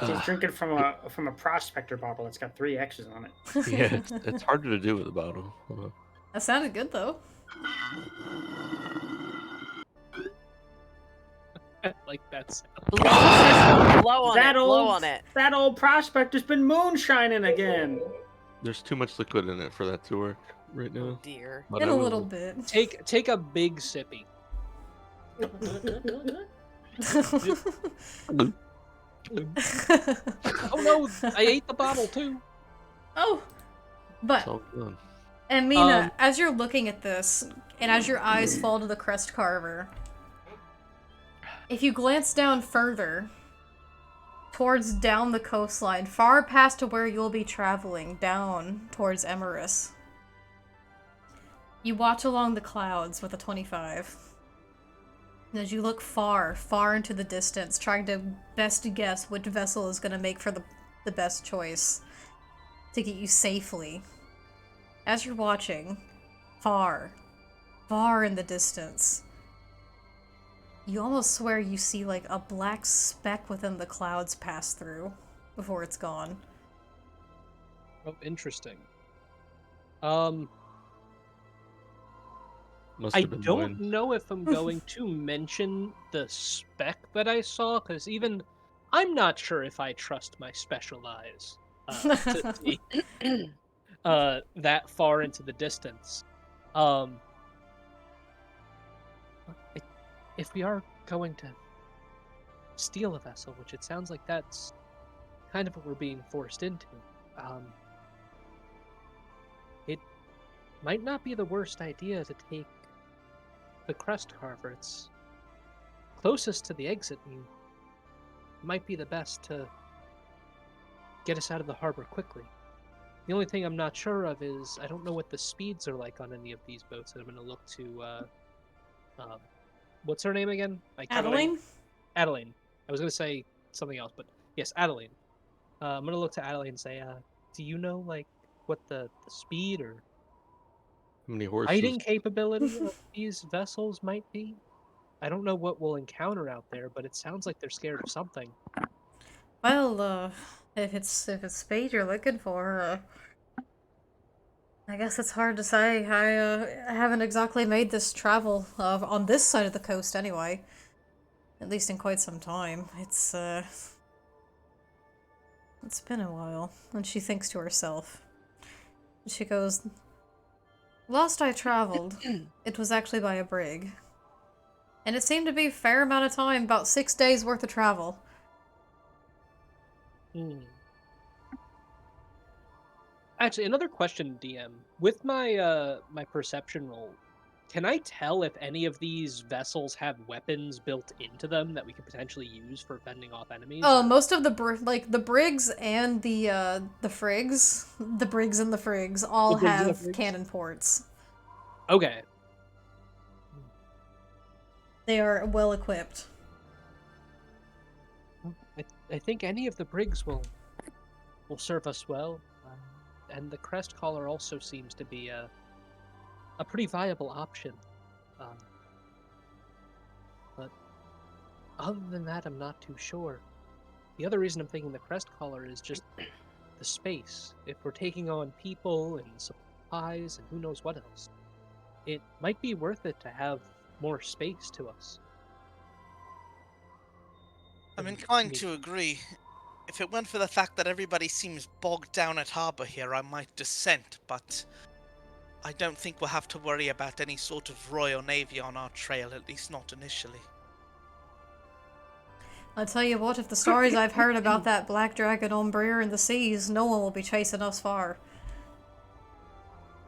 He's drinking from a prospector bottle. It's got 3 X's on it. Yeah, it's harder to do with a bottle. Hold on. That sounded good, though. I like that sound. Blow on That it. Blow old- on it. That old prospector's been moonshining again. There's too much liquid in it for that to work right Oh now. dear. But In I a will- little bit. Take a big sippy. Oh no, I ate the bottle too. Oh! But, It's all done. and Mina, Um, as you're looking at this, and as your eyes fall to the Crest Carver, if you glance down further, towards down the coastline, far past to where you'll be traveling, down towards Emerus, you watch along the clouds with a 25. And as you look far, far into the distance, trying to best guess which vessel is going to make for the best choice to get you safely. As you're watching, far, far in the distance, you almost swear you see a black speck within the clouds pass through before it's gone. Oh, interesting. Must I have been don't mine. know if I'm going to mention the spec that I saw, because even I'm not sure if I trust my special eyes to see that far into the distance. If we are going to steal a vessel, which it sounds like that's kind of what we're being forced into, it might not be the worst idea to take the Crest Carver. It's closest to the exit and might be the best to get us out of the harbor quickly. The only thing I'm not sure of is I don't know what the speeds are like on any of these boats, and I'm going to look to um, what's her name again? Adeline? Adeline. I was going to say something else, but yes, Adeline. I'm going to look to Adeline and say, do you know like what the speed or How many horses? fighting capability of these vessels might be? I don't know what we'll encounter out there, but it sounds like they're scared of something. Well, if it's speed you're looking for, I guess it's hard to say. I haven't exactly made this travel on this side of the coast anyway. At least in quite some time. It's been a while. And she thinks to herself. She goes, last I traveled, it was actually by a brig. And it seemed to be a fair amount of time, about 6 days worth of travel. Hmm. Actually, another question, DM. With my my perception roll, can I tell if any of these vessels have weapons built into them that we could potentially use for fending off enemies? Oh, or- most of the the brigs and the frigs, the brigs and the frigs all The brigs and the have frigs? cannon ports. Okay. They are well equipped. I think any of the brigs will serve us well, and the crest collar also seems to be a pretty viable option. Um, but other than that, I'm not too sure. The other reason I'm thinking the crest collar is just the space. If we're taking on people and supplies and who knows what else, it might be worth it to have more space to us. I'm And inclined maybe- to agree. If it weren't for the fact that everybody seems bogged down at harbor here, I might dissent, but I don't think we'll have to worry about any sort of Royal Navy on our trail, at least not initially. I'll tell you what, if the stories I've heard about that black dragon Umbrier in the seas, no one will be chasing us far.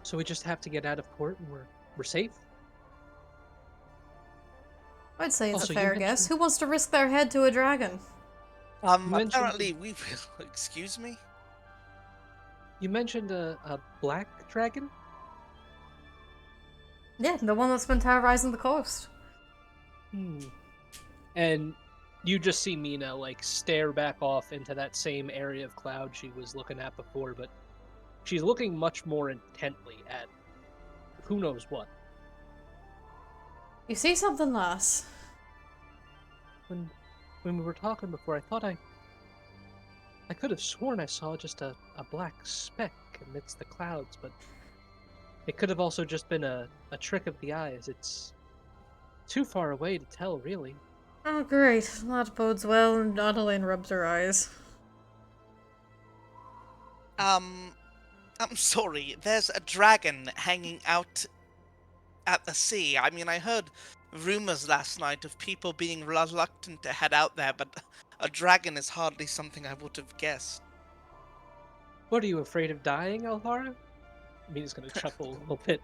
So we just have to get out of port and we're safe? I'd say it's Also, a you fair guess. mentioned- Who wants to risk their head to a dragon? You mentioned- Apparently we will. Excuse me? You mentioned a black dragon? Yeah, the one that's been terrorizing the coast. And you just see Mina like stare back off into that same area of cloud she was looking at before, but she's looking much more intently at who knows what. You see something, lass? When we were talking before, I thought I could have sworn I saw just a black speck amidst the clouds, but it could have also just been a trick of the eyes. It's too far away to tell, really. Oh, great. That bodes well, and Adeline rubs her eyes. I'm sorry, there's a dragon hanging out at the sea. I mean, I heard rumors last night of people being reluctant to head out there, but a dragon is hardly something I would have guessed. What, are you afraid of dying, Alvara? Mina's gonna chuckle a little bit.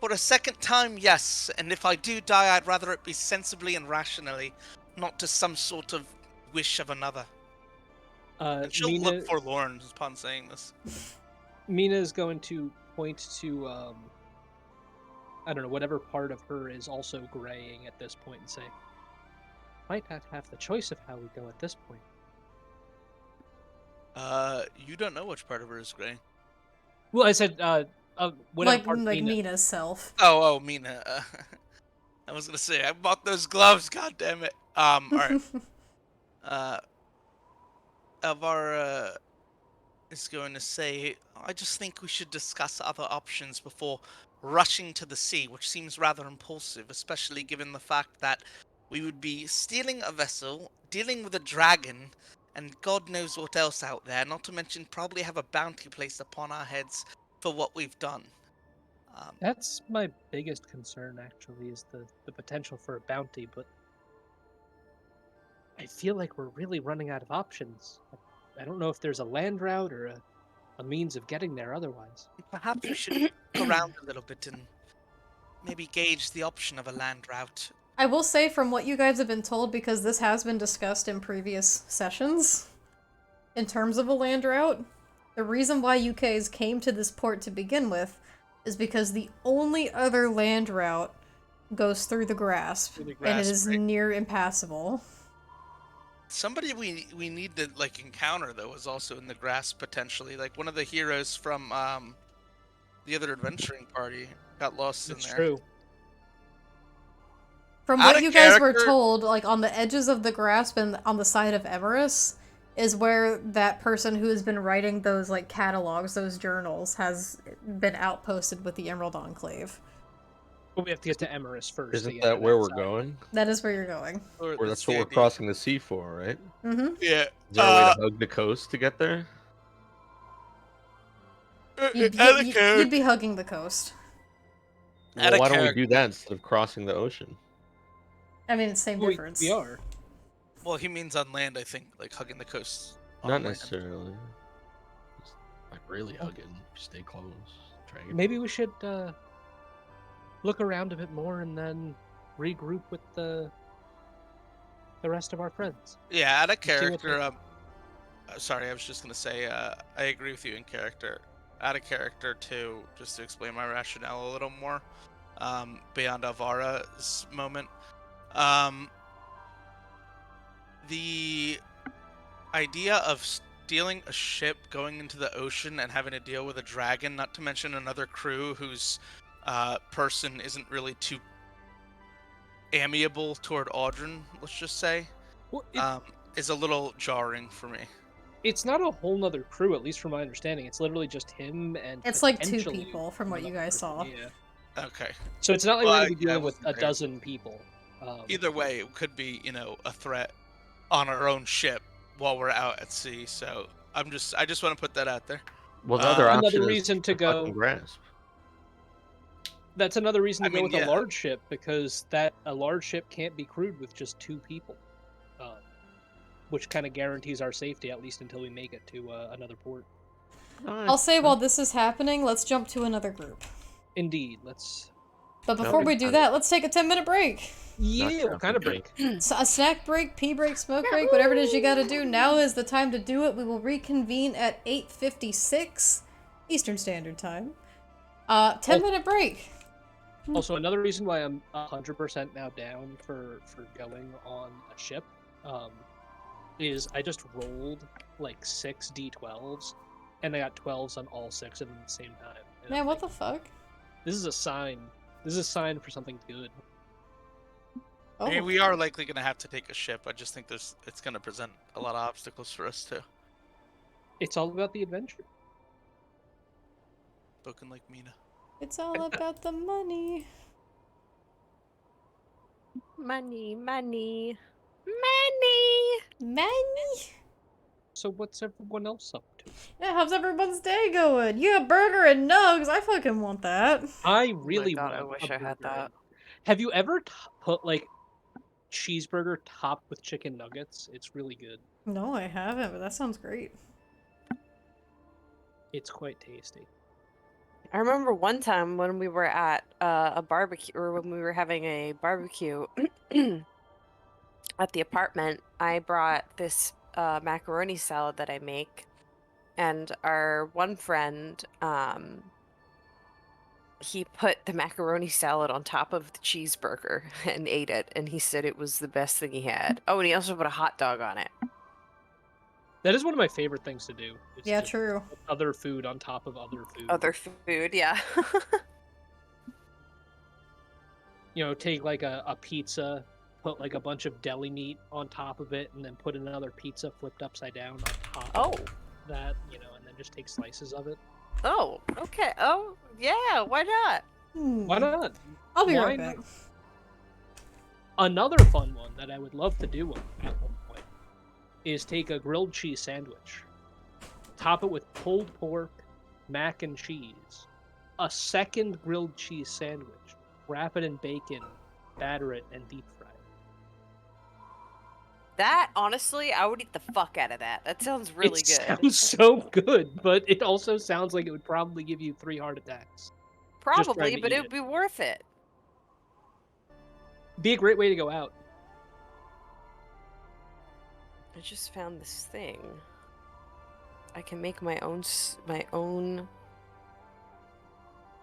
For a second time, yes, and if I do die, I'd rather it be sensibly and rationally, not to some sort of wish of another. And she'll Mina, look forlorn upon saying this. Mina is going to point to, I don't know, whatever part of her is also graying at this point and say, might not have the choice of how we go at this point. You don't know which part of her is grey. Well, I said, whatever Like part Mina. Mina's self. Oh, Mina. I was gonna say, I bought those gloves, god damn it. Alright. Alvara is going to say, I just think we should discuss other options before rushing to the sea, which seems rather impulsive, especially given the fact that we would be stealing a vessel, dealing with a dragon, and God knows what else out there, not to mention probably have a bounty placed upon our heads for what we've done. That's my biggest concern, actually, is the potential for a bounty, but I feel like we're really running out of options. I don't know if there's a land route or a means of getting there otherwise. Perhaps we should look around a little bit and maybe gauge the option of a land route. I will say, from what you guys have been told, because this has been discussed in previous sessions, in terms of a land route, The reason why UKs came to this port to begin with is because the only other land route goes through the grasp, Through the and it grasp, is right. near impassable. Somebody we need to like encounter though is also in the grasp potentially. Like one of the heroes from the other adventuring party got lost in It's there. true. From Out what of you guys were character- told, like on the edges of the grasp and on the side of Emerus, is where that person who has been writing those like catalogs, those journals, has been outposted with the Emerald Enclave. But we have to get to Emerus first. to Isn't get that to where we're side. going? That is where you're going. Or Or that's the what we're idea. crossing the sea for, right? Mm-hmm. Yeah. Is there a way to hug the coast to get there? You'd be hugging the coast. Out Well, of why don't we do character. that instead of crossing the ocean? I mean, it's same Well, difference. we are. Well, he means on land, I think, like hugging the coast. On Not land. necessarily. Just, like really hugging. Stay close. Try and get Maybe we should look around a bit more and then regroup with the rest of our friends. Yeah, out of See what character. Sorry, I was just gonna say. I agree with you in character. Out of character too, just to explain my rationale a little more. Beyond Alvara's moment. The idea of stealing a ship, going into the ocean, and having to deal with a dragon, not to mention another crew whose person isn't really too amiable toward Audrin, let's just say, Well, is a little jarring for me. it's not a whole nother crew, at least from my understanding. It's literally just him and It's like 2 potentially people, from what you another guys saw. person, Yeah. Okay. So it's not like Well, we're going to be yeah, I dealing with wasn't a there. dozen people. Either way, it could be, a threat on our own ship while we're out at sea. So I just want to put that out there. Well, the other Another option reason is to the fucking go- grasp. That's another reason to I go mean, with yeah. a large ship, because a large ship can't be crewed with just 2 people. Which kind of guarantees our safety, at least until we make it to another port. I'll say while this is happening, let's jump to another group. Indeed, let's... But before we do that, let's take a 10-minute break. Yeah, what kind of break? So a snack break, pee break, smoke break, whatever it is you gotta do. Now is the time to do it. We will reconvene at 8:56 Eastern Standard Time. 10-minute break. Also, another reason why I'm 100% now down for going on a ship is I just rolled like 6 d12s, and I got 12s on all 6 of them at the same time. And Man, I'm what like, the fuck? This is a sign. This is a sign for something good. Oh. I mean, we are likely going to have to take a ship. I just think it's going to present a lot of obstacles for us too. It's all about the adventure. Spoken like Mina. It's all about the money. Money, money, money. Money? So what's everyone else up to? Yeah, how's everyone's day going? You got burger and nugs. I fucking want that. I really God, I want wish a I had burger. that. Have you ever put like cheeseburger topped with chicken nuggets? It's really good. No, I haven't, but that sounds great. It's quite tasty. I remember one time when we were at a barbecue, or when we were having a barbecue at the apartment, I brought this macaroni salad that I make, and our one friend, he put the macaroni salad on top of the cheeseburger and ate it, and he said it was the best thing he had. Oh, and he also put a hot dog on it. That is one of my favorite things to do. Is Yeah, just true. put other food on top of other food. Other food, yeah. Take like a pizza, put like a bunch of deli meat on top of it, and then put another pizza flipped upside down on top Oh. of that, and then just take slices of it. Oh, okay. Oh, yeah, why not? Why not? I'll be Why right back. not? Another fun one that I would love to do at one point is take a grilled cheese sandwich, top it with pulled pork, mac and cheese, a second grilled cheese sandwich, wrap it in bacon, batter it, and deep fry it. That, honestly, I would eat the fuck out of that. That sounds really It good. sounds so good, but it also sounds like it would probably give you 3 heart attacks. Probably, trying to but eat it would be worth it. Be a great way to go out. I just found this thing. I can make my own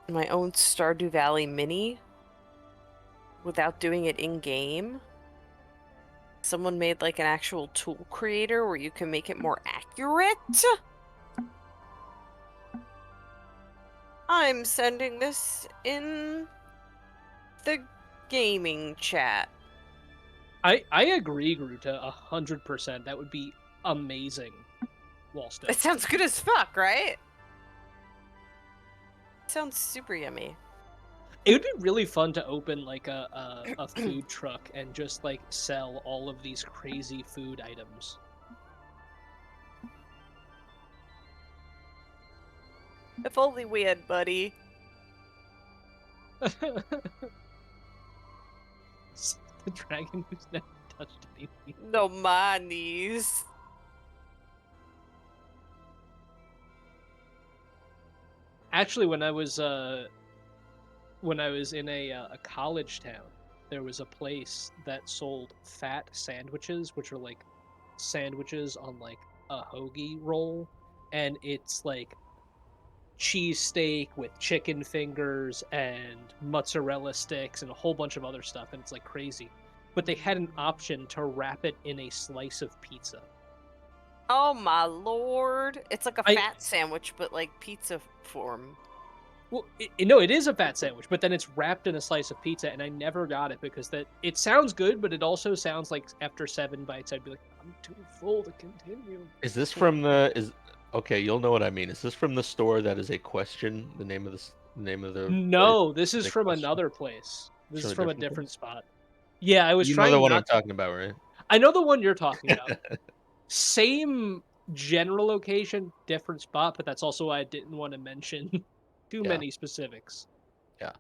Stardew Valley mini without doing it in game. Someone made like an actual tool creator where you can make it more accurate. I'm sending this in the gaming chat. I agree, Gruta, 100%. That would be amazing. Wallstone. It sounds good as fuck, right? Sounds super yummy. It would be really fun to open like a food truck and just like sell all of these crazy food items. If only we had Buddy. The dragon who's never touched anything. No manies. Actually, when I was in a college town, there was a place that sold fat sandwiches, which are like sandwiches on like a hoagie roll, and it's like cheesesteak with chicken fingers and mozzarella sticks and a whole bunch of other stuff, and it's like crazy. But they had an option to wrap it in a slice of pizza. Oh my lord. It's like a fat sandwich, but like pizza form. Well, no, it is a fat sandwich, but then it's wrapped in a slice of pizza, and I never got it because it sounds good, but it also sounds like after 7 bites, I'd be like, I'm too full to continue. Is this from the Okay, you'll know what I mean. Is this from the store that is a question? The name of the No, this is Big from question. another place. This From is a from a different different spot. Yeah, I was You trying know the one I'm not to... talking about, right? I know the one you're talking about. Same general location, different spot, but that's also why I didn't want to mention too many specifics. Yeah.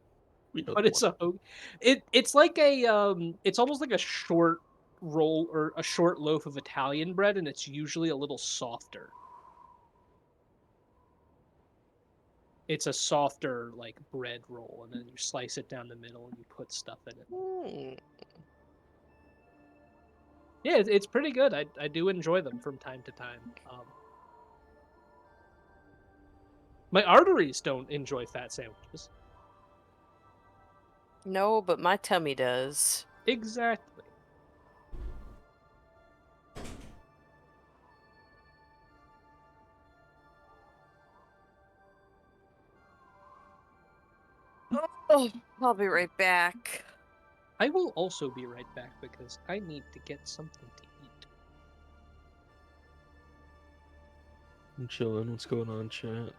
We know But the it's one. it's like a it's almost like a short roll or a short loaf of Italian bread, and it's usually a little softer. It's a softer like bread roll, and then you slice it down the middle and you put stuff in it. Yeah, it's pretty good. I do enjoy them from time to time. My arteries don't enjoy fat sandwiches. No, but my tummy does. Exactly. Oh, I'll be right back. I will also be right back because I need to get something to eat. I'm chilling. What's going on, chat?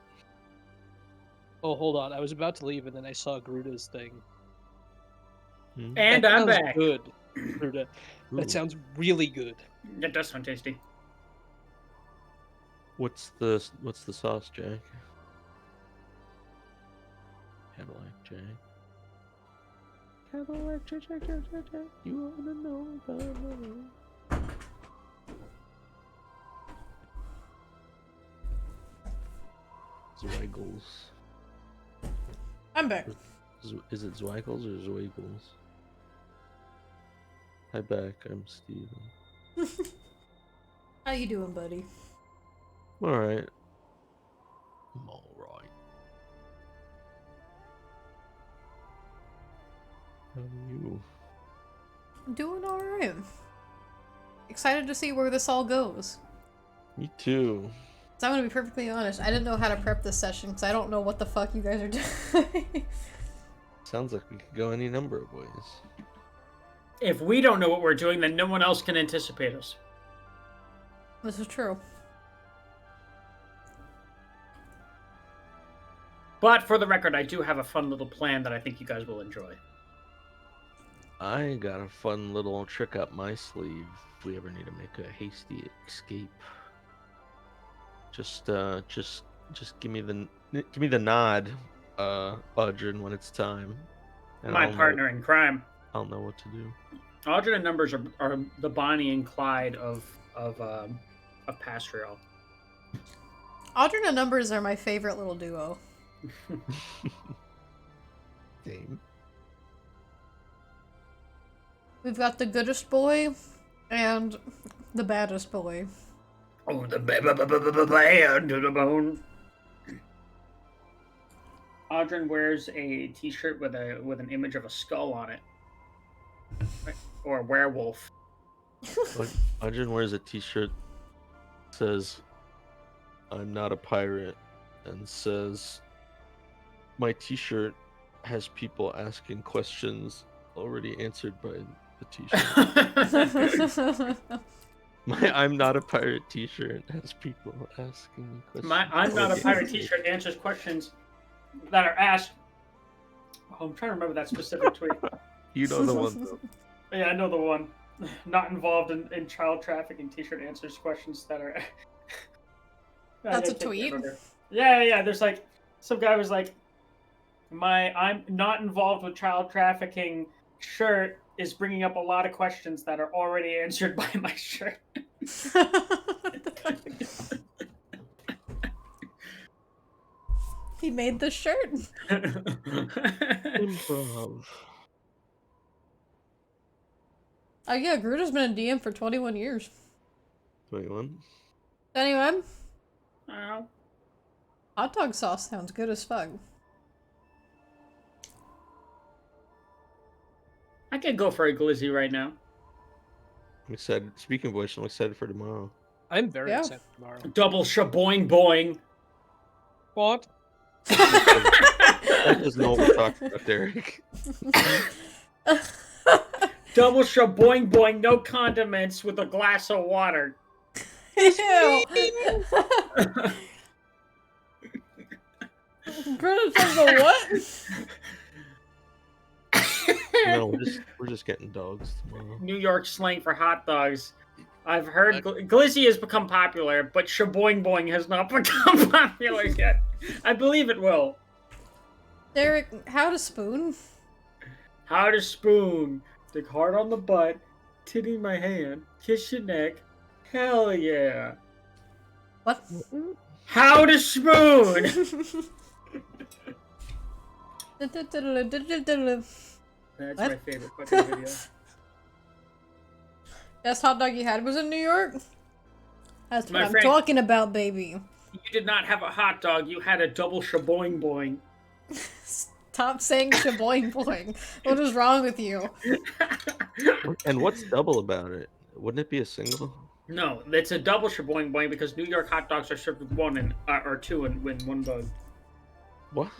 Oh, hold on. I was about to leave and then I saw Gruda's thing. And that I'm sounds back. Good, Gruda. That sounds really good. That does sound tasty. What's the sauce, Jack? Cadillac Jack. Cadillac Jack. You wanna know about me? Zweigles. I'm back. Is it Zweigles or Zweigles? Hi back, I'm Steven. How you doing, buddy? Alright. I'm alright. How are you? I'm doing alright. Excited to see where this all goes. Me too. So I'm gonna be perfectly honest, I didn't know how to prep this session because I don't know what the fuck you guys are doing. Sounds like we could go any number of ways. If we don't know what we're doing, then no one else can anticipate us. This is true. But for the record, I do have a fun little plan that I think you guys will enjoy. I got a fun little trick up my sleeve if we ever need to make a hasty escape. Just give me the nod, Audrin, when it's time. And My partner in crime. I'll know what to do. Audrin and Numbers are the Bonnie and Clyde of Pastoral. Audrin and Numbers are my favorite little duo. Same. We've got the goodest boy and the baddest boy. Oh, the band to the bone. Audrin wears a T-shirt with an image of a skull on it, or a werewolf. Audrin wears a T-shirt that says, "I'm not a pirate," and says, "My T-shirt has people asking questions already answered by the T-shirt." My "I'm not a pirate" T-shirt has people asking questions. My "I'm not a pirate" T-shirt answers questions that are asked. Oh, I'm trying to remember that specific tweet. You know the one. Though. Yeah, I know the one. Not involved in child trafficking. T-shirt answers questions that are. That's a tweet. Yeah. There's like some guy was like, my "I'm not involved with child trafficking" shirt is bringing up a lot of questions that are already answered by my shirt. He made the shirt. Improv. Oh yeah, Gruder's been a DM for 21 years. 21. Anyone? Oh. Hot dog sauce sounds good as fuck. I could go for a glizzy right now. I'm excited. Speaking of which, I'm excited for tomorrow. I'm very excited tomorrow. Double shaboing boing. What? That doesn't know what we're talking about, Derek. Double shaboing boing, no condiments with a glass of water. Ew. Gruder says the what? No, we're just getting dogs tomorrow. New York slang for hot dogs. I've heard glizzy has become popular, but shaboing boing has not become popular yet. I believe it will. Derek, how to spoon? How to spoon. Stick hard on the butt. Titty my hand. Kiss your neck. Hell yeah. What? How to spoon. That's my favorite fucking video. Best hot dog you had was in New York? That's what My I'm friend- talking about, baby. You did not have a hot dog. You had a double shaboing boing. Stop saying shaboing boing. What is wrong with you? And what's double about it? Wouldn't it be a single? No, it's a double shaboing boing because New York hot dogs are served with one and or two in one bug. What?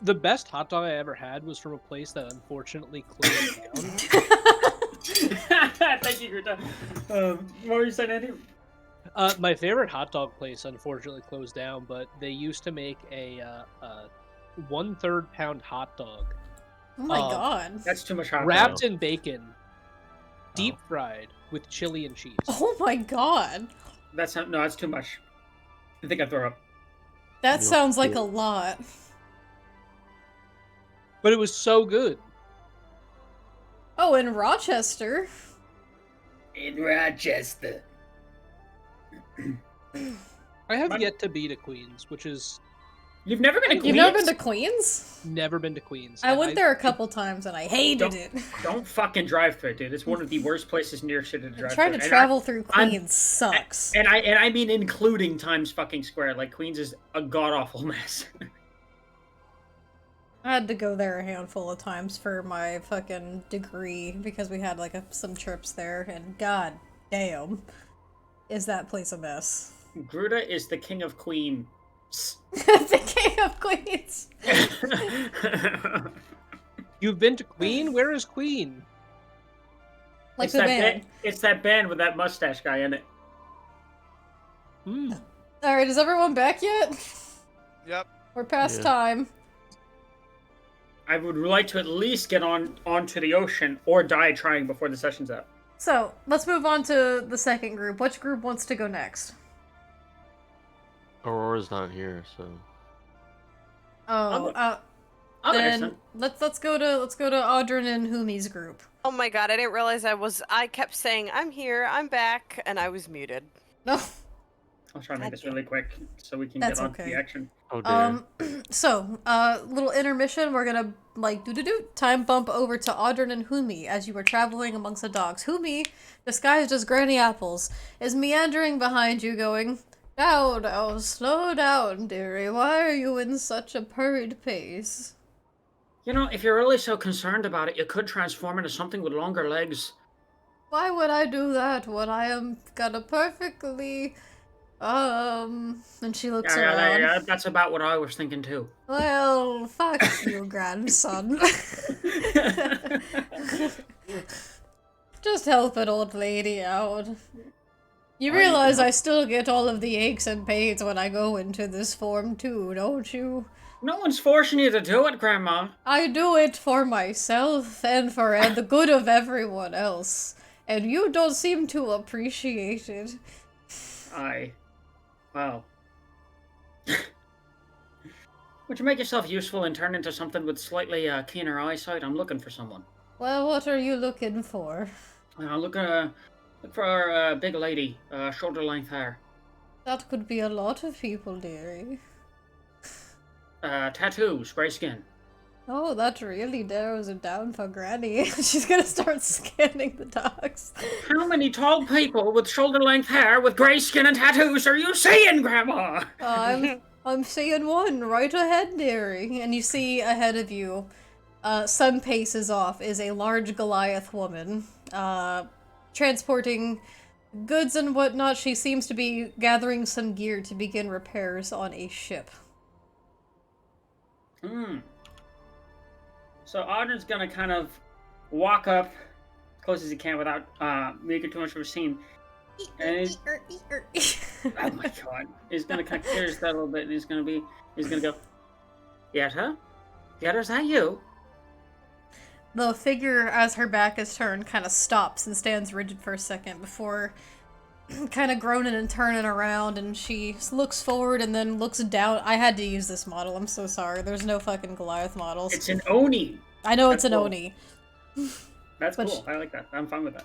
The best hot dog I ever had was from a place that unfortunately closed down. Thank you, Greta. What were you saying, Andy? My favorite hot dog place unfortunately closed down, but they used to make a 1/3 pound hot dog. Oh my god. That's too much hot dog. Wrapped in bacon, deep fried with chili and cheese. Oh my god. That's not, no, that's too much. I think I throw up. That sounds like a lot. But it was so good. Oh, in Rochester. In Rochester. I have yet to be to Queens, which is You've never been to Queens? You've never been to Queens? never been to Queens. I and went there a couple times and I hated it. Don't fucking drive through it, dude. It's one of the worst places in New York City to drive Trying through. to And travel through Queens sucks. And I mean including Times fucking Square. Like, Queens is a god-awful mess. I had to go there a handful of times for my fucking degree because we had like some trips there, and god damn, is that place a mess. Gruda is the king of Queens. The king of Queens. You've been to Queen? Where is Queen? Like It's the that band. It's that band with that mustache guy in it. Alright, is everyone back yet? Yep. We're past Yeah. time. I would like to at least get onto the ocean or die trying before the session's up. So, let's move on to the second group. Which group wants to go next? Aurora's not here, so. Oh, I'll go next then then. let's go to Audrin and Humi's group. Oh my god, I didn't realize I kept saying, I'm here, I'm back, and I was muted. No. I'll try to make this really quick so we can That's get on to okay. the action. Oh dear. So, little intermission. We're gonna like, doo-doo-doo, time bump over to Audrey and Humi as you are traveling amongst the docks. Humi, disguised as Granny Apples, is meandering behind you going, now, slow down, dearie. Why are you in such a hurried pace? You know, if you're really so concerned about it, you could transform into something with longer legs. Why would I do that when I am got a perfectly, and she looks around. Yeah, that's about what I was thinking too. Well, fuck you, grandson. Just help an old lady out. You realize I still get all of the aches and pains when I go into this form too, don't you? No one's forcing you to do it, Grandma. I do it for myself and for the good of everyone else. And you don't seem to appreciate it. Well. Would you make yourself useful and turn into something with slightly keener eyesight? I'm looking for someone. Well, what are you looking for? Look for a big lady, shoulder-length hair. That could be a lot of people, dearie. Tattoos, gray skin. Oh, that really narrows it down for Granny. She's gonna start scanning the dogs. How many tall people with shoulder-length hair with gray skin and tattoos are you seeing, Grandma? I'm seeing one right ahead, dearie. And you see ahead of you, some paces off, is a large Goliath woman, transporting goods and whatnot. She seems to be gathering some gear to begin repairs on a ship. So Audrey's gonna kind of walk up as close as he can without making too much of a scene. And oh my god. He's gonna kind of clear his throat a little bit and he's gonna go, Yetta? Yetta, is that you? The figure, as her back is turned, kind of stops and stands rigid for a second before kind of groaning and turning around, and she looks forward and then looks down. I had to use this model, I'm so sorry. There's no fucking Goliath models. It's an Oni! I know That's it's an cool. Oni. That's cool. I like that. I'm fine with that.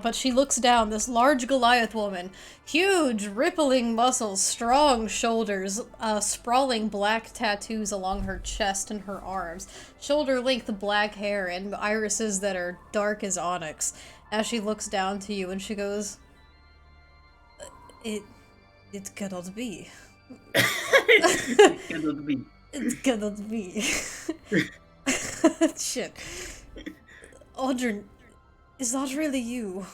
But she looks down, this large Goliath woman. Huge, rippling muscles, strong shoulders, sprawling black tattoos along her chest and her arms, shoulder-length black hair, and irises that are dark as onyx. As she looks down to you and she goes, It cannot be. It cannot be. It cannot be. Shit. Audrey, is that really you?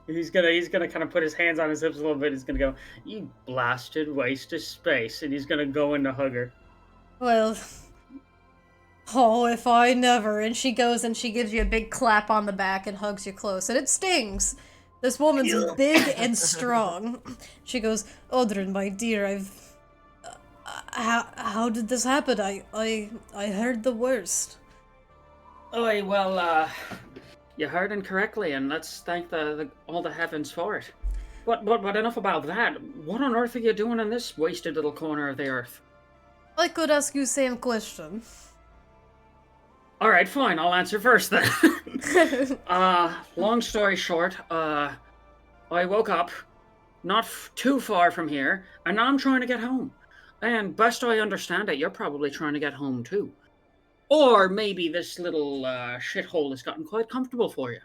He's gonna kind of put his hands on his hips a little bit. He's gonna go, you blasted waste of space, and he's gonna go in to hug her. Well, oh, if I never. And she goes and she gives you a big clap on the back and hugs you close, and it stings. This woman's big and strong. She goes, Audrey, my dear, how did this happen? I heard the worst. Oh, well, you heard incorrectly, and let's thank all the heavens for it. But enough about that. What on earth are you doing in this wasted little corner of the earth? I could ask you same question. All right, fine. I'll answer first then. Long story short, I woke up not too far from here, and now I'm trying to get home. And best I understand it, you're probably trying to get home too. Or maybe this little shithole has gotten quite comfortable for you.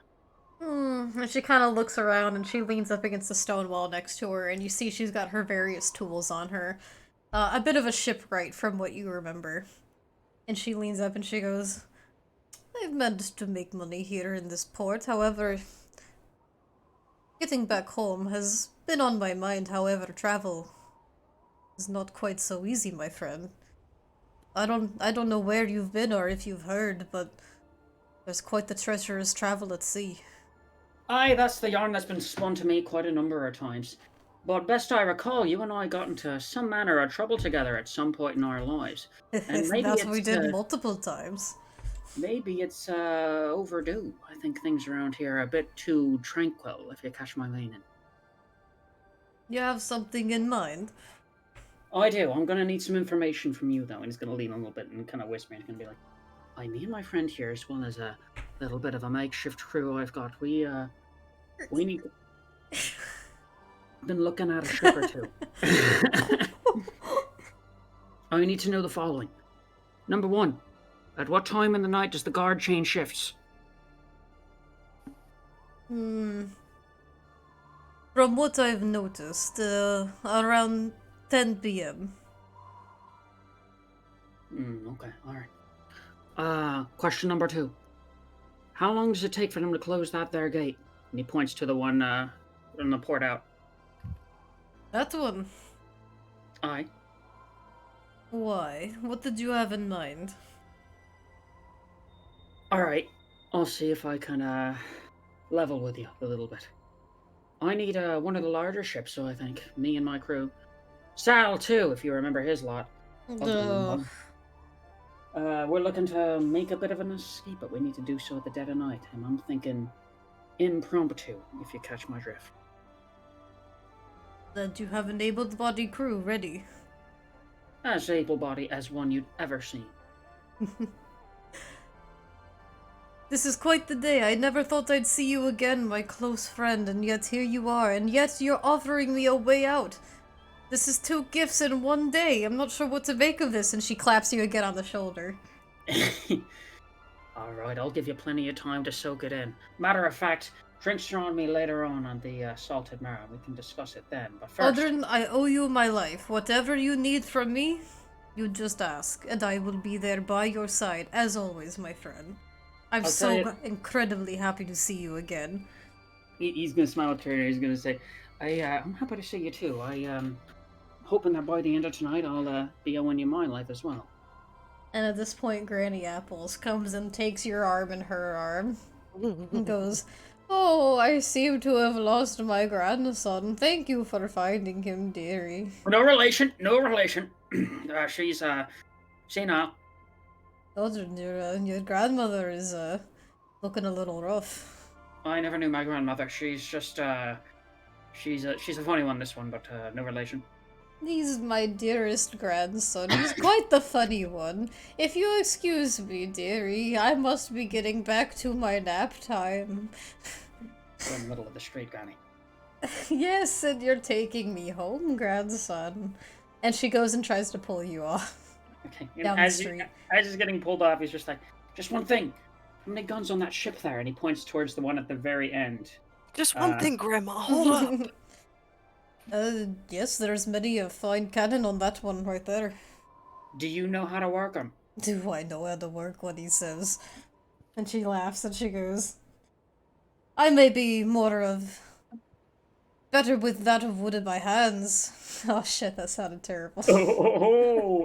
And she kind of looks around and she leans up against the stone wall next to her, and you see she's got her various tools on her. A bit of a shipwright from what you remember. And she leans up and she goes, I've managed to make money here in this port, however, getting back home has been on my mind. However, travel is not quite so easy, my friend. I don't know where you've been or if you've heard, but there's quite the treacherous travel at sea. Aye, that's the yarn that's been spun to me quite a number of times. But best I recall, you and I got into some manner of trouble together at some point in our lives. And maybe That's what we did multiple times. Maybe it's overdue. I think things around here are a bit too tranquil, if you catch my meaning. You have something in mind? I do. I'm going to need some information from you, though. And he's going to lean a little bit and kind of whisper. And he's going to be like, me and my friend here, as well as a little bit of a makeshift crew I've got, we need... been looking at a ship or two. I need to know the following. Number one, At what time in the night does the guard change shifts? From what I've noticed, around 10 p.m. Okay, alright. Question number 2. How long does it take for them to close that there gate? And he points to the one, in the port out. That one. Aye. Why? What did you have in mind? Alright, I'll see if I can, level with you a little bit. I need, one of the larger ships, so I think. Me and my crew. Sal, too, if you remember his lot. Ugh. We're looking to make a bit of an escape, but we need to do so at the dead of night, and I'm thinking impromptu, if you catch my drift. That you have an able-bodied crew ready. As able-bodied as one you'd ever seen. This is quite the day. I never thought I'd see you again, my close friend, and yet here you are, and yet you're offering me a way out. This is 2 gifts in one day. I'm not sure what to make of this, and she claps you again on the shoulder. Alright, I'll give you plenty of time to soak it in. Matter of fact, drinks are on me later on the Salted Marrow. We can discuss it then, but first... Odrin, I owe you my life. Whatever you need from me, you just ask, and I will be there by your side, as always, my friend. I'm I'll so tell you- incredibly happy to see you again. He's gonna smile at Turner. He's gonna say, I'm happy to see you too. Hoping that by the end of tonight I'll be owing you my life as well. And at this point, Granny Apples comes and takes your arm in her arm and goes, "Oh, I seem to have lost my grandson. Thank you for finding him, dearie." No relation, no relation. She's senile. Odrin, your grandmother is looking a little rough. I never knew my grandmother. She's just she's a funny one, this one, but no relation. He's my dearest grandson. He's quite the funny one. If you excuse me, dearie, I must be getting back to my nap time. We're in the middle of the street, Granny. Yes, and you're taking me home, grandson. And she goes and tries to pull you off. Okay. Down the As street. he's getting pulled off, he's just like, just one thing. How many guns on that ship there? And he points towards the one at the very end. Just one thing, Grandma. Hold up. Yes, there's many a fine cannon on that one right there. Do you know how to work them? Do I know how to work what he says? And she laughs and she goes, I may be better with that of wood in my hands. Oh shit, that sounded terrible.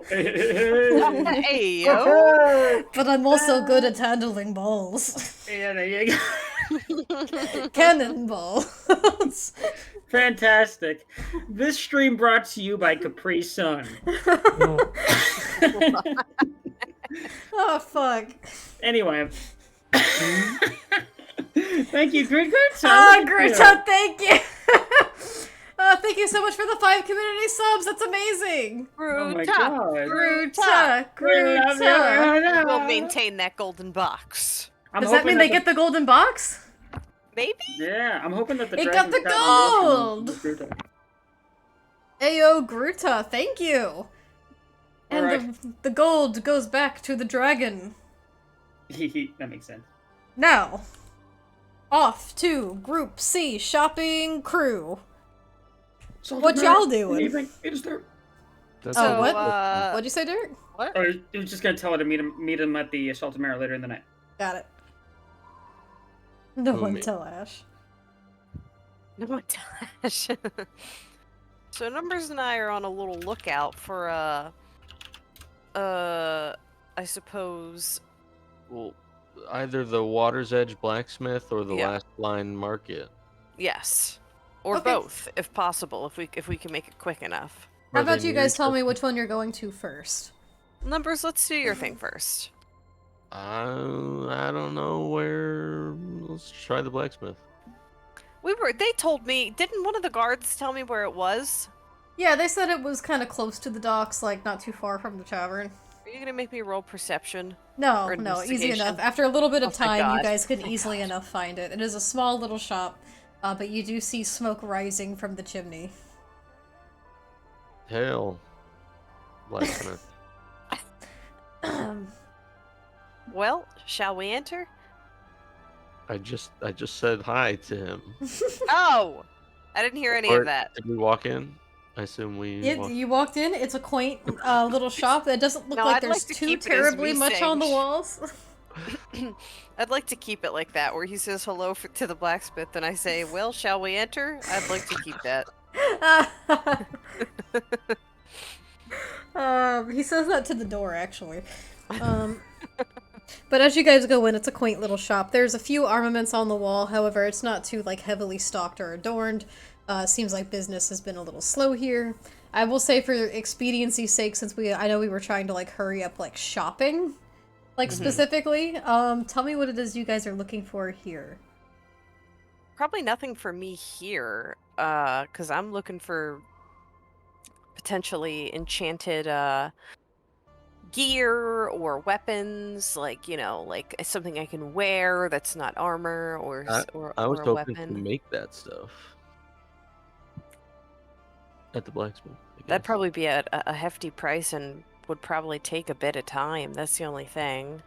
Hey, yo. But I'm also good at handling balls. Yeah, there you go. Cannonballs. Fantastic. This stream brought to you by Capri Sun. Oh fuck. Anyway. Thank you, Gruta. Oh, Gruta, thank you. Thank you so much for the 5 community subs. That's amazing. Oh my Gruta. god. Gruta, We love you. Gruta. We'll maintain that golden box. I'm Does that hoping mean they get the golden box? Maybe? Yeah, I'm hoping that the It dragon got the cat will gold! with Gruta. Ayo, Gruta, thank you. And Alright. the gold goes back to the dragon. That makes sense. Now, off to Group C shopping crew. What y'all doing? Evening. It is there. That's Oh, So, what? uh, What'd you say, Derek? What? I was just gonna tell her to meet him at the Salted Marrow later in the night. Got it. No Who, one me? tell Ash. No one dash. So Numbers and I are on a little lookout for I suppose. well, either the Water's Edge blacksmith or the Yeah. Last Line Market. Yes. Or Okay. both, if possible, if we can make it quick enough. How Are they about you guys tell me near- which one you're going to first? Numbers, let's do your thing first. I don't know where. Let's try the blacksmith. They told me, didn't one of the guards tell me where it was? Yeah, they said it was kind of close to the docks, like not too far from the tavern. Are you gonna make me roll perception? No, Or no, easy investigation. enough. After a little bit of Oh my time, you God. guys could Oh my easily God. enough find it. It is a small little shop, but you do see smoke rising from the chimney. Hell. Blacksmith. Well, shall we enter? I just said hi to him. Oh! I didn't hear any Or of that. did we walk in? I assume we. You walked in. It's a quaint little shop that doesn't look No, like I'd there's like to too keep it as terribly me much on the saying walls. I'd like to keep it like that, where he says hello to the blacksmith, and I say, well, shall we enter? I'd like to keep that. He says that to the door, actually. But as you guys go in, it's a quaint little shop. There's a few armaments on the wall, however, it's not too like heavily stocked or adorned. Seems like business has been a little slow here. I will say, for expediency's sake, since I know we were trying to like hurry up like shopping, like specifically, tell me what it is you guys are looking for here. Probably nothing for me here, because I'm looking for potentially enchanted gear or weapons, like, you know, like something I can wear that's not armor or I was a hoping to weapon. make that stuff at the blacksmith. I That'd guess. probably be at a hefty price and would probably take a bit of time. That's the only thing.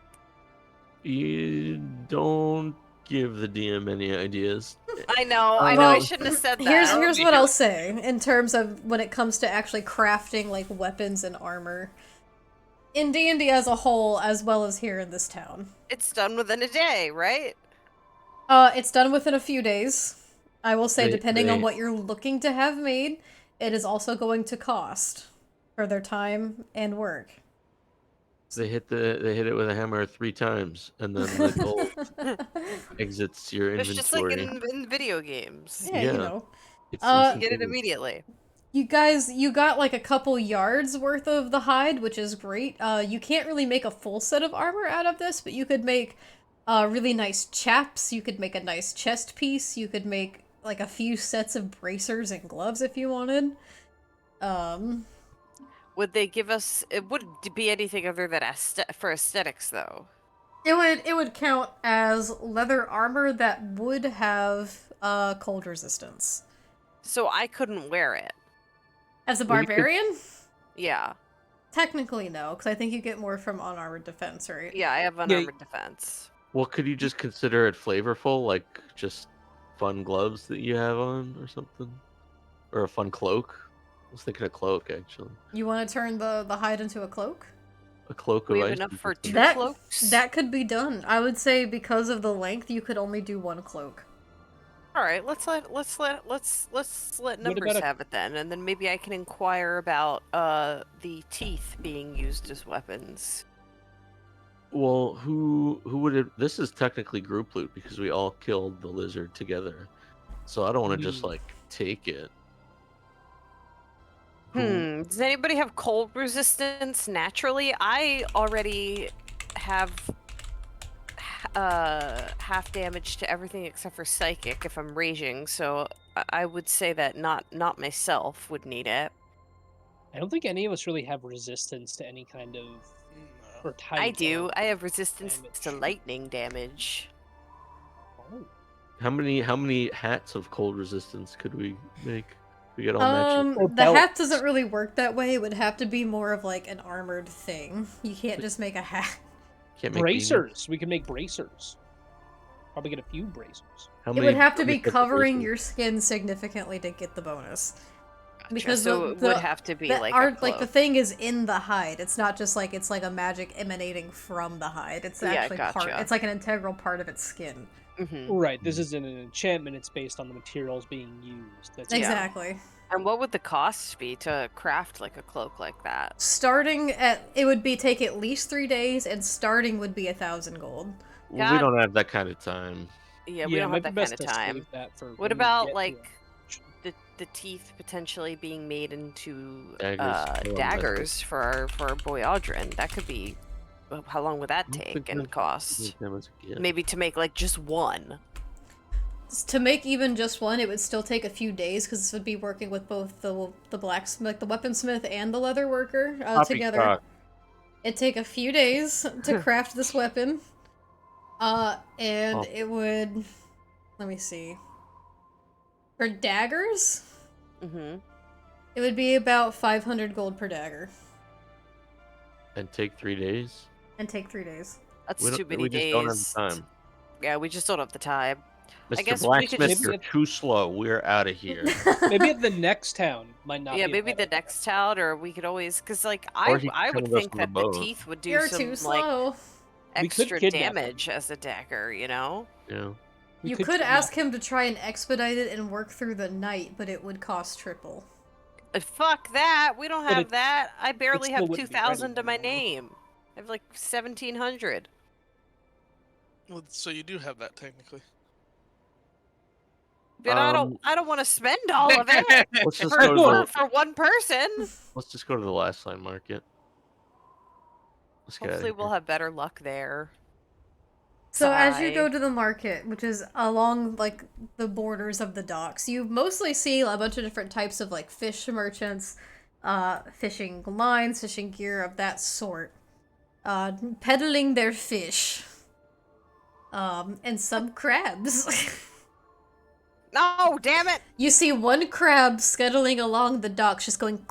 You don't give the DM any ideas. I know, I Well, shouldn't have said that. Here's what I'll say in terms of when it comes to actually crafting like weapons and armor. In D&D as a whole, as well as here in this town. It's done within a day, right? It's done within a few days. I will say, depending on they- what you're looking to have made, it is also going to cost for their time and work. They hit it with a hammer 3 times, and then the gold exits your It's inventory. just like in video games. Yeah, you know. It's You get it instantaneous. immediately. You guys, you got like a couple yards worth of the hide, which is great. You can't really make a full set of armor out of this, but you could make really nice chaps. You could make a nice chest piece. You could make like a few sets of bracers and gloves if you wanted. Would they give us? It wouldn't be anything other than for aesthetics, though. It would count as leather armor that would have cold resistance. So I couldn't wear it. As a Well, you could- barbarian? Yeah. Technically no, because I think you get more from unarmored defense, right? Yeah, I have unarmored defense. Well, could you just consider it flavorful, like just fun gloves that you have on, or something, or a fun cloak? I was thinking a cloak, actually. You want to turn the hide into a cloak? A cloak We of have ice. enough you for could- 2 cloaks. That could be done. I would say because of the length, you could only do 1 cloak. All right, let's let numbers about a- have it then, and then maybe I can inquire about the teeth being used as weapons. Well, who would it? This is technically group loot because we all killed the lizard together. So I don't want to just like take it. Does anybody have cold resistance naturally? I already have half damage to everything except for psychic if I'm raging, so I would say that not myself would need it. I don't think any of us really have resistance to any kind of or type. I do. of I have resistance to damage. lightning damage. Oh. How many hats of cold resistance could we make? We get all matching. Or The hat belts. doesn't really work that way. It would have to be more of like an armored thing. You can't just make a hat. Can't make Bracers. We can make bracers. Probably get a few bracers. How It many? would have to how be many sets of covering bracers? your skin significantly to get the bonus. Gotcha. Because so it would have to be the like art, a like the cloak. thing is in the hide. It's not just like it's like a magic emanating from the hide. It's Yeah, actually part. gotcha. It's like an integral part of its skin. Right. This isn't an enchantment. It's based on the materials being used. That's it. Exactly. And what would the costs be to craft like a cloak like that? Starting at it would be take at least 3 days, and starting would be 1,000 gold. Well, we God. don't have that kind of time. Yeah, Yeah, we it don't might have be that best kind of to time. save that for What when we about get to like it. the teeth potentially being made into Daggers. daggers for our boy Audrin? That could be. How long would that I don't take think and that- cost? that was a gift. Maybe to make like just one. To make even just one, it would still take a few days because this would be working with both the blacksmith, the weaponsmith, and the leather worker together. Poppycock. It'd take a few days to craft this weapon. And Oh. it would. Let me see. For daggers, Mm-hmm. it would be about 500 gold per dagger, And take 3 days. and take 3 days. That's too many we just don't have days. the time. Yeah, we just don't have the time. I Mr. guess we could Blacksmith, just. you're too slow. We're out of here. Maybe at the next town might not Yeah, be a maybe bad the idea. next town, or we could always, because like Or he I could come would with us think on the that the boat. teeth would do You're some too like slow. We could extra kidnap damage as a dagger, you know? Yeah. We You could could kidnap ask him to try and expedite it and work through the night, but it would cost triple. Fuck that! We don't But have it- that. I barely still have wouldn't be 2,000 ready to my then, you know? name. I have like 1,700. Well, so you do have that technically. But I don't want to spend all of it Let's just for, go to for one person. let's just go to the last line market. Let's get out of Hopefully, here. we'll have better luck there. So as you Sigh. go to the market, which is along like the borders of the docks, you mostly see a bunch of different types of like fish merchants, fishing lines, fishing gear of that sort, peddling their fish, and some crabs. No, damn it! You see one crab scuttling along the docks, just going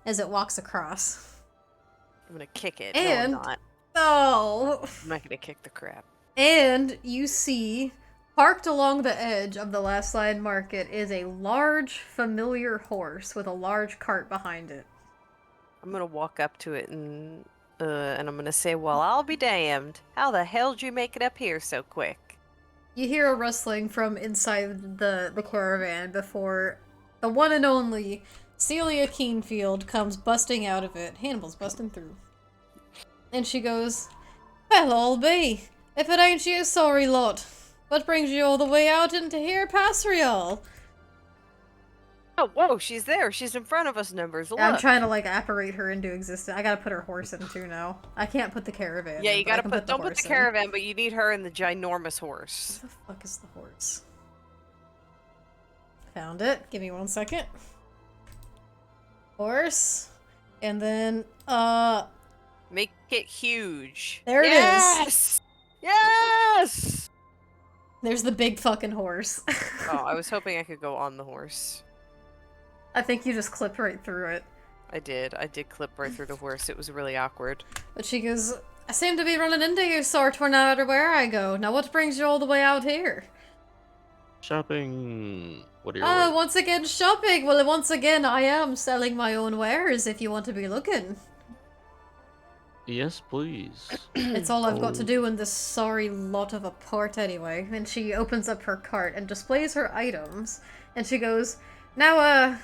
as it walks across. I'm gonna kick it. And- No, I'm not. Oh. I'm not gonna kick the crab. And you see, parked along the edge of the last line market is a large, familiar horse with a large cart behind it. I'm gonna walk up to it and I'm gonna say, "Well, I'll be damned. How the hell did you make it up here so quick?" You hear a rustling from inside the caravan before the one and only Celia Keenfield comes busting out of it. Hannibal's busting through. And she goes, "Well, I'll be. If it ain't you, sorry lot. What brings you all the way out into here, Pasrial?" Oh, whoa, she's there. She's in front of us, Numbers. Look. I'm trying to like apparate her into existence. I gotta put her horse in too now. I can't put the caravan. Yeah, in, you but I gotta can put. Don't put horse the in. caravan, but you need her in the ginormous horse. Where the fuck is the horse? Found it. Give me 1 second. Horse. And then, Make it huge. There it is. Yes! Yes! there's the big fucking horse. Oh, I was hoping I could go on the horse. I think you just clipped right through it. I did. I did clip right through the horse. It was really awkward. But she goes, "I seem to be running into you, sort, no matter where I go. Now what brings you all the way out here?" Shopping. What are your Ah, words? once again shopping. Well, once again, I am selling my own wares if you want to be looking. Yes, please. It's all I've got to Oh. do in this sorry lot of a port anyway. And she opens up her cart and displays her items. And she goes, "Now,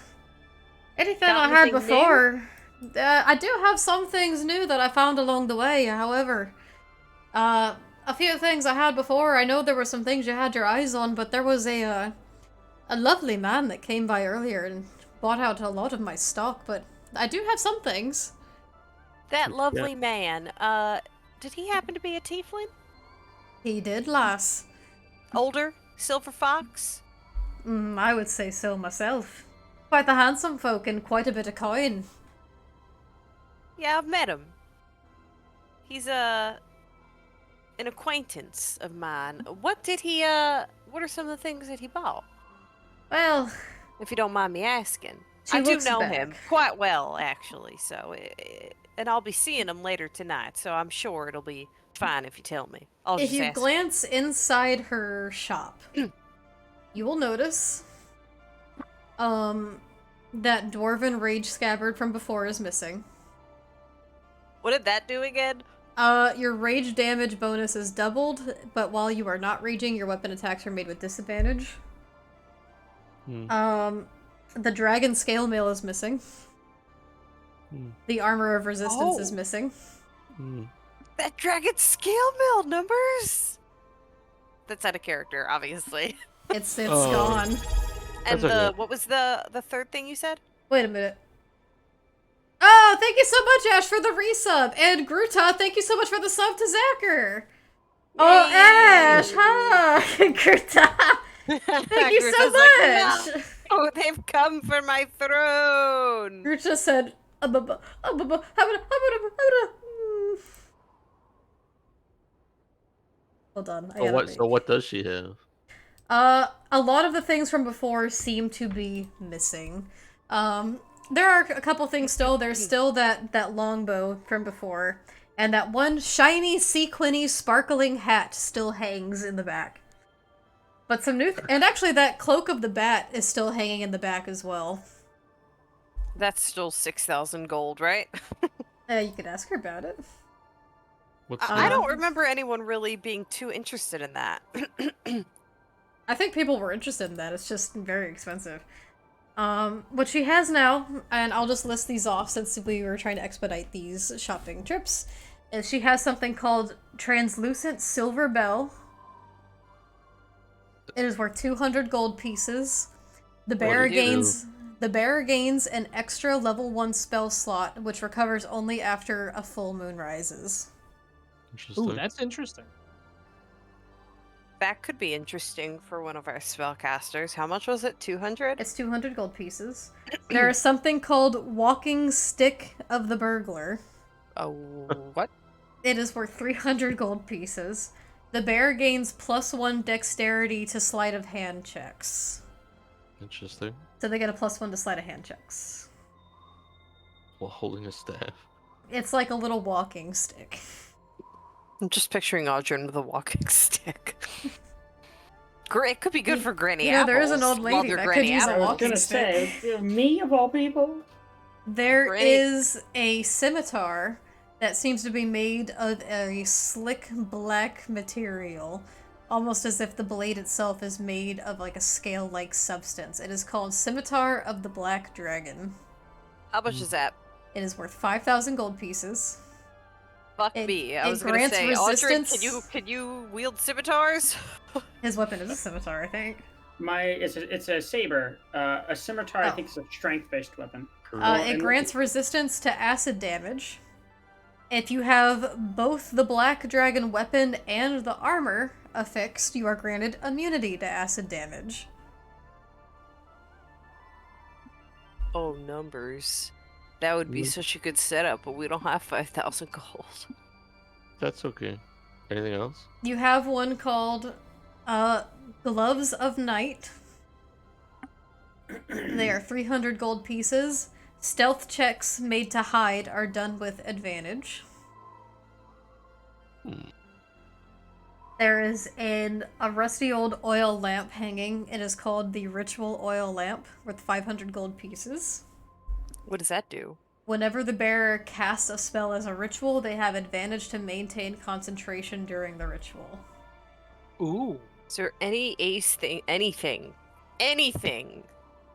anything Got I had anything before. I do have some things new that I found along the way, however. A few things I had before. I know there were some things you had your eyes on, but there was a lovely man that came by earlier and bought out a lot of my stock, but I do have some things." That lovely man, did he happen to be a tiefling? He did, lass. Older? Silver fox? I would say so myself. Quite the handsome folk and quite a bit of coin. Yeah, I've met him. He's an acquaintance of mine. What did he, what are some of the things that he bought? Well, If you don't mind me asking. She I do looks know back. him quite well, actually, so... and I'll be seeing him later tonight, so I'm sure it'll be fine if you tell me. I'll if just you ask. glance inside her shop, you will notice that dwarven rage scabbard from before is missing. What did that do again? Your rage damage bonus is doubled, but while you are not raging, your weapon attacks are made with disadvantage. The dragon scale mail is missing. The armor of resistance is Oh. missing. That dragon scale mill Numbers! That's out of character, obviously. It's Oh. gone. And That's okay. what was the third thing you said? Wait a minute. Oh, thank you so much, Ash, for the resub. And Gruta, thank you so much for the sub to Zacher. Oh, Yay. Ash, hi. Gruta. Thank you so Gruta's like, much. "No, oh, they've come for my throne! Gruta said, Hold on. I So gotta what? read. So what does she have? A lot of the things from before seem to be missing. There are a couple things still. There's still that longbow from before, And that one shiny, sequiny, sparkling hat still hangs in the back. But some new... and actually, that cloak of the bat is still hanging in the back as well. That's still 6,000 gold, right? You could ask her about it. What's I that? don't remember anyone really being too interested in that. I think people were interested in that. It's just very expensive. What she has now, and I'll just list these off since we were trying to expedite these shopping trips, is she has something called Translucent Silver Bell. It is worth 200 gold pieces. The bearer gains an extra level 1 spell slot, which recovers only after a full moon rises. Interesting. Ooh, that's interesting. That could be interesting for one of our spellcasters. How much was it? 200? It's 200 gold pieces. There is something called Walking Stick of the Burglar. Oh, what? It is worth 300 gold pieces. The bear gains +1 dexterity to sleight of hand checks. Interesting. So they get a +1 to sleight of hand checks. While holding a staff. It's like a little walking stick. I'm just picturing Audrey with a walking stick. It could be good for Granny You know, there is Apples. an old while lady they're that Granny could use a I was walking gonna stick. say, me of all people. There Great. is a scimitar that seems to be made of a slick black material, almost as if the blade itself is made of like a scale-like substance. It is called Scimitar of the Black Dragon. How much is that? It is worth 5,000 gold pieces. Fuck It- me. I it was gonna grants say, Audrey, resistance- can you wield scimitars? His weapon is a scimitar, I think. It's a saber. A scimitar, I Oh. think, is a strength-based weapon. It and- grants resistance to acid damage. If you have both the Black Dragon weapon and the armor affixed, you are granted immunity to acid damage. Oh, numbers. That would be Mm. such a good setup, but we don't have 5,000 gold. That's okay. Anything else? You have one called Gloves of Night. They are 300 gold pieces. Stealth checks made to hide are done with advantage. There is a rusty old oil lamp hanging. It is called the Ritual Oil Lamp, worth 500 gold pieces. What does that do? Whenever the bearer casts a spell as a ritual, they have advantage to maintain concentration during the ritual. Ooh. Is there any ace thing, anything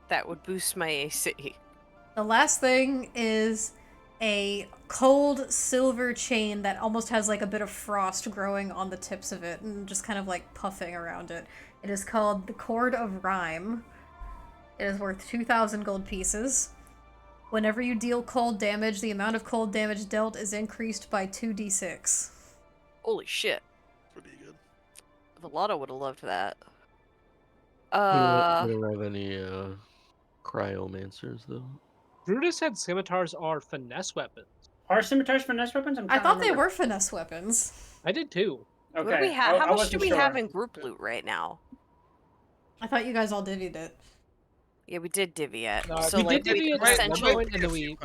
that would boost my AC? The last thing is a cold silver chain that almost has like a bit of frost growing on the tips of it and just kind of like puffing around it. It is called the Cord of Rhyme. It is worth 2,000 gold pieces. Whenever you deal cold damage, the amount of cold damage dealt is increased by 2d6. Holy shit. Pretty good. Vallada would have loved that. We don't have any cryomancers though. Brutus said scimitars are finesse weapons. Are scimitars finesse weapons? I'm I trying to thought they remember. were finesse weapons. I did too. Okay. What do we have? I How much do wasn't we sure. have in group loot right now? I thought you guys all divvied it. Yeah, we did divvy it. No, So we like did divvy we it could at one essentially, point, and then we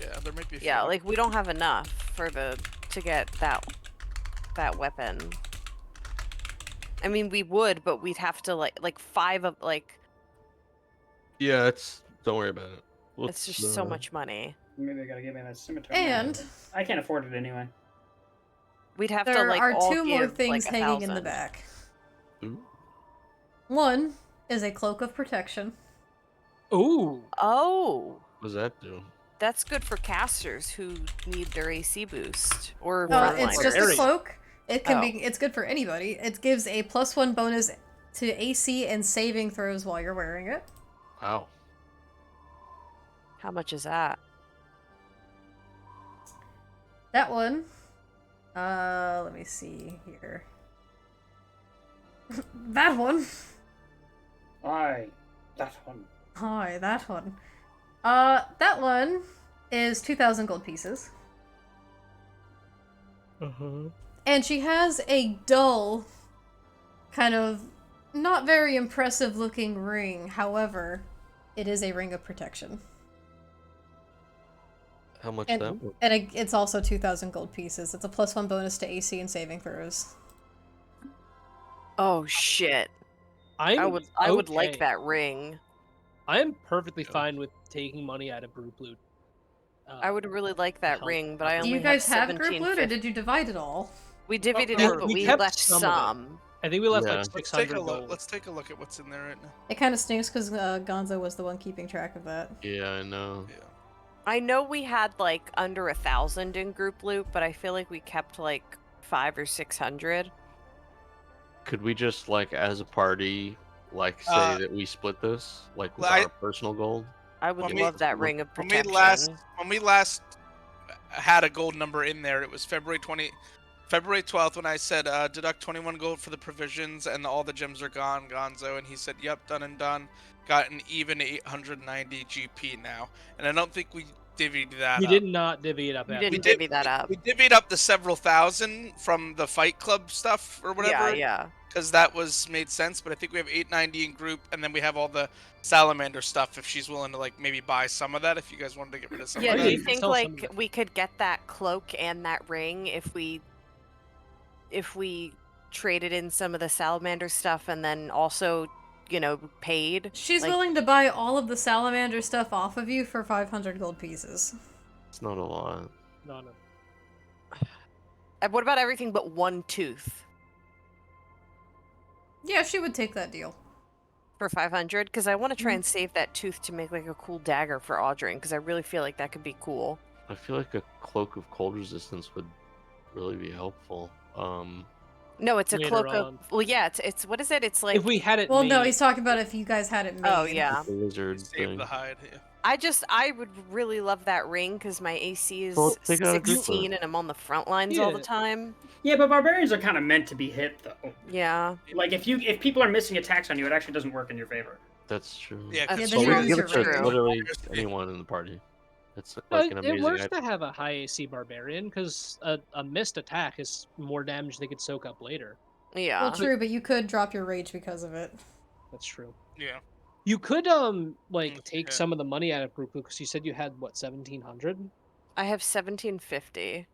Yeah, there might be a few. yeah, like we don't have enough for to get that weapon. I mean, we would, but we'd have to like 5 of like. Yeah, don't worry about it. It's just so much money. Maybe they gotta give me that scimitar. And I can't afford it anyway. We'd have to there like are all 2 more give, things like, hanging in the 1,000. back. Ooh. One is a Cloak of Protection. Ooh. Oh, What does that do? that's good for casters who need their AC boost or It's frontliners. just a area. cloak. It can Oh. be. It's good for anybody. It gives a +1 bonus to AC and saving throws while you're wearing it. Wow. How much is that? That one. Let me see here. That one. Aye, that one. Hi, that one. That one is 2,000 gold pieces. And she has a dull, kind of not very impressive looking ring. However, it is a ring of protection. How much And, that would? it's also 2,000 gold pieces. It's a +1 bonus to AC and saving throws. Oh shit! I I'm would like okay. that ring. I'm perfectly fine with taking money out of group loot. I would really like that help ring, but I out. Do only you guys have have group loot, or did you divide it all? We divvied it Well, up, but we we kept left some of it. some. I think we left Yeah. like Let's take 600 a look. gold. Let's take a look at what's in there right now. It kind of stinks because Gonzo was the one keeping track of that. Yeah, I know. Yeah. I know we had like under 1,000 in group loot, but I feel like we kept like 500 or 600. Could we just like as a party like say that we split this like with I- our personal gold? I would When we- love that ring of When protection. we last had a gold number in there, it was February 12th when I said deduct 21 gold for the provisions and all the gems are gone, Gonzo, and he said, "Yep, done and done." Got an even 890 GP now, and I don't think we divvied that We up. did not divvy it up. You after didn't that. divvy that up. We divvied up the several thousand from the Fight Club stuff or whatever. Yeah. Because that made sense, but I think we have 890 in group, and then we have all the Salamander stuff. If she's willing to like maybe buy some of that, if you guys wanted to get rid of some Yeah, of do that. you can think sell some of like it. we could get that cloak and that ring if we traded in some of the salamander stuff and then also, paid? She's Like, willing to buy all of the salamander stuff off of you for 500 gold pieces. It's not a lot. No. What about everything but one tooth Yeah, she would take that deal. for 500? Because I want to try and save that tooth to make like a cool dagger for Audrey, because I really feel like that could be cool. I feel like a cloak of cold resistance would really be helpful. No, it's a Later cloak on. of. Well, yeah, it's what is it? It's like. If we had it Well, no, made, he's talking about if you guys had it made. Oh yeah. The lizard Save thing. the hide. Yeah. I would really love that ring because my AC is Well, take it out of group 16 loot. and I'm on the front lines all the Yeah. time. Yeah, but barbarians are kind of meant to be hit, though. Yeah. Like if people are missing attacks on you, it actually doesn't work in your favor. That's true. Yeah, Yeah, 'cause the But we charms can give are it to true. literally Just- anyone in the party. It's No, like an it amazing works item. to have a high AC barbarian because a missed attack is more damage they could soak up later. Yeah. Well, true, but you could drop your rage because of it. That's true. Yeah. You could take Okay. some of the money out of group loot because you said you had what 1,700. I have 1750.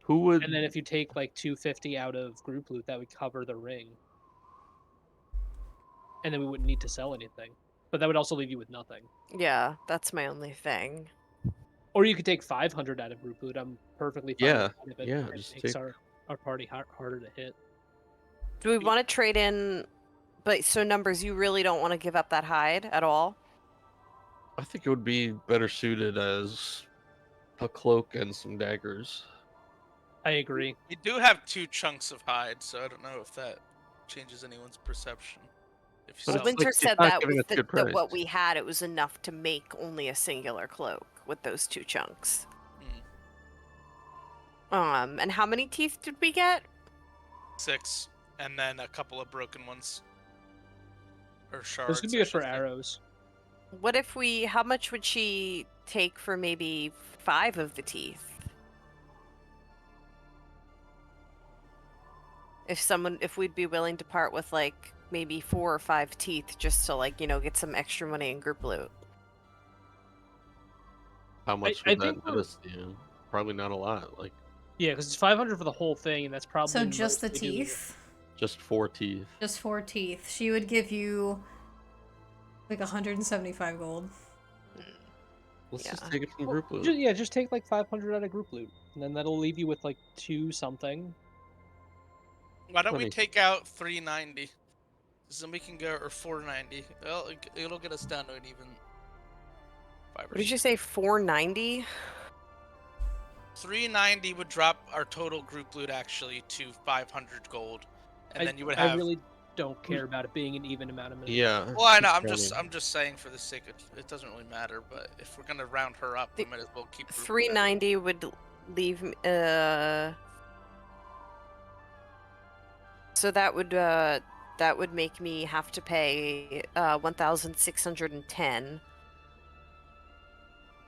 Who would? And then if you take like 250 out of group loot, that would cover the ring. And then we wouldn't need to sell anything. But that would also leave you with nothing. Yeah, that's my only thing. Or you could take 500 out of group loot. I'm perfectly fine Yeah, with that if it, yeah, it just makes take- our party harder to hit. Do we want to trade in? But so numbers, you really don't want to give up that hide at all? I think it would be better suited as a cloak and some daggers. I agree. We do have 2 chunks of hide, so I don't know if that changes anyone's perception. If you But Well, sell it's Winter like- said it's not that, giving with us good that what price. we had, it was enough to make only a singular cloak with those 2 chunks. And how many teeth did we get? 6, and then a couple of broken ones. Or shards. Those could be I good for should say. arrows. What if how much would she take for maybe 5 of the teeth? If we'd be willing to part with like maybe 4 or 5 teeth just to get some extra money in group loot. How much I would that think net us? Probably not a lot. Like Yeah, because it's 500 for the whole thing, and that's probably So just the mostly doing it. teeth? just 4 teeth. Just 4 teeth. She would give you like 175 gold. Let's just Yeah. take it from group loot. Just take like 500 out of group loot, and then that'll leave you with like 2 something. Why don't we 20. take out 390? So then we can go, or 490. Well, it'll get us down to an even 5 What did you say, 490? 390 would drop our total group loot actually to 500 gold, and then you would I have. really don't care about it being an even amount of money. Yeah. Well, I know. keep I'm just saying for the sake of it doesn't really matter. But if we're gonna round her up, we might as well keep. group loot. 390 would leave so that would make me have to pay 1,610.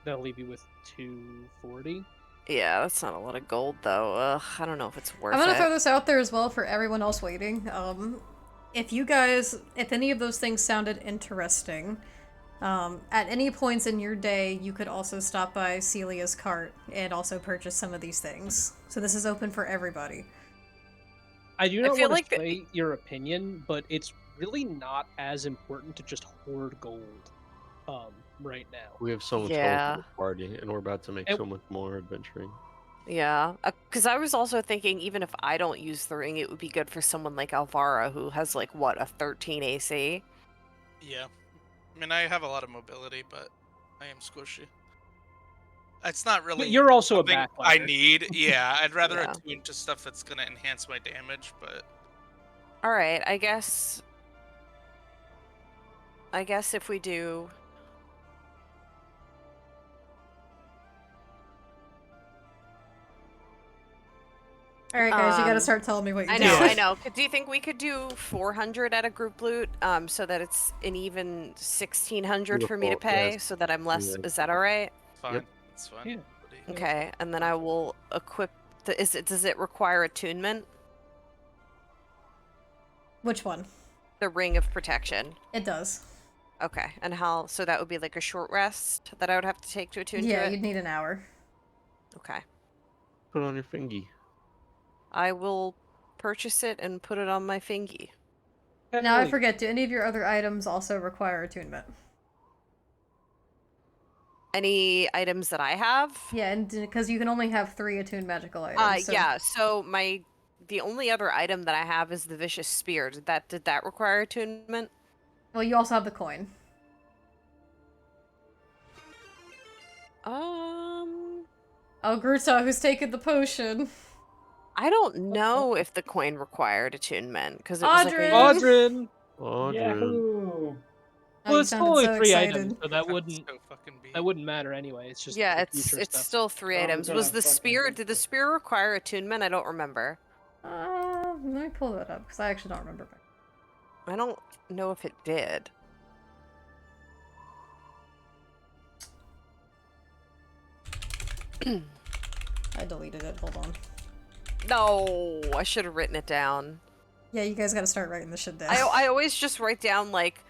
That'll leave you with 240. Yeah, that's not a lot of gold though. I don't know if it's worth I'm gonna it. throw this out there as well for everyone else waiting. If any of those things sounded interesting, At any points in your day, you could also stop by Celia's cart and also purchase some of these things. So this is open for everybody. I do I not feel want to like sway your opinion, but it's really not as important to just hoard gold right now. We have so much gold Yeah. for the party, and we're about to make And- so much more adventuring. Yeah, because I was also thinking even if I don't use the ring, it would be good for someone like Alvara who has like what, a 13 AC. Yeah. I mean, I have a lot of mobility, but I am squishy. It's not really. But you're also a something I backlighter. need. Yeah, I'd rather Yeah. attune to stuff that's gonna enhance my damage, but All right, I guess if we do Alright, guys, you gotta Um, start telling me what you I do. know, Yeah. I know. Do you think we could do 400 at a group loot, so that it's an even 1600 for me to Beautiful, pay, yes. so that I'm less? Yeah. Is that all right? fine. Yep. It's fine. Yeah. buddy. Okay, and then I will equip. Does it require attunement? Which one? The ring of protection. It does. Okay, and how? So that would be like a short rest that I would have to take to attune Yeah, to it. you'd need an hour. Okay, Put it on your fingy. I will purchase it and put it on my fingy. Now I Really? forget, do any of your other items also require attunement? Any items that I have? Yeah, and because you can only have 3 attuned magical items. So Yeah. So the only other item that I have is the vicious spear. Did that require attunement? Well, you also have the coin. Oh, Gruta, who's taken the potion. I don't know if the coin required attunement because it was like Audrey! Audrin! Oh, dude. Yahoo! Oh, Well, you it's sounded only so 3 excited. items, so That's so fucking beat. that wouldn't matter anyway. It's just yeah, the it's future stuff. still 3 I'm items. gonna Was the fucking spear? hate Did the this. spear require attunement? I don't remember. Let me pull that up, because I actually don't remember. I don't know if it did. I deleted it, hold on. No, I should have written it down. Yeah, you guys gotta start writing this shit down. I always just write down like,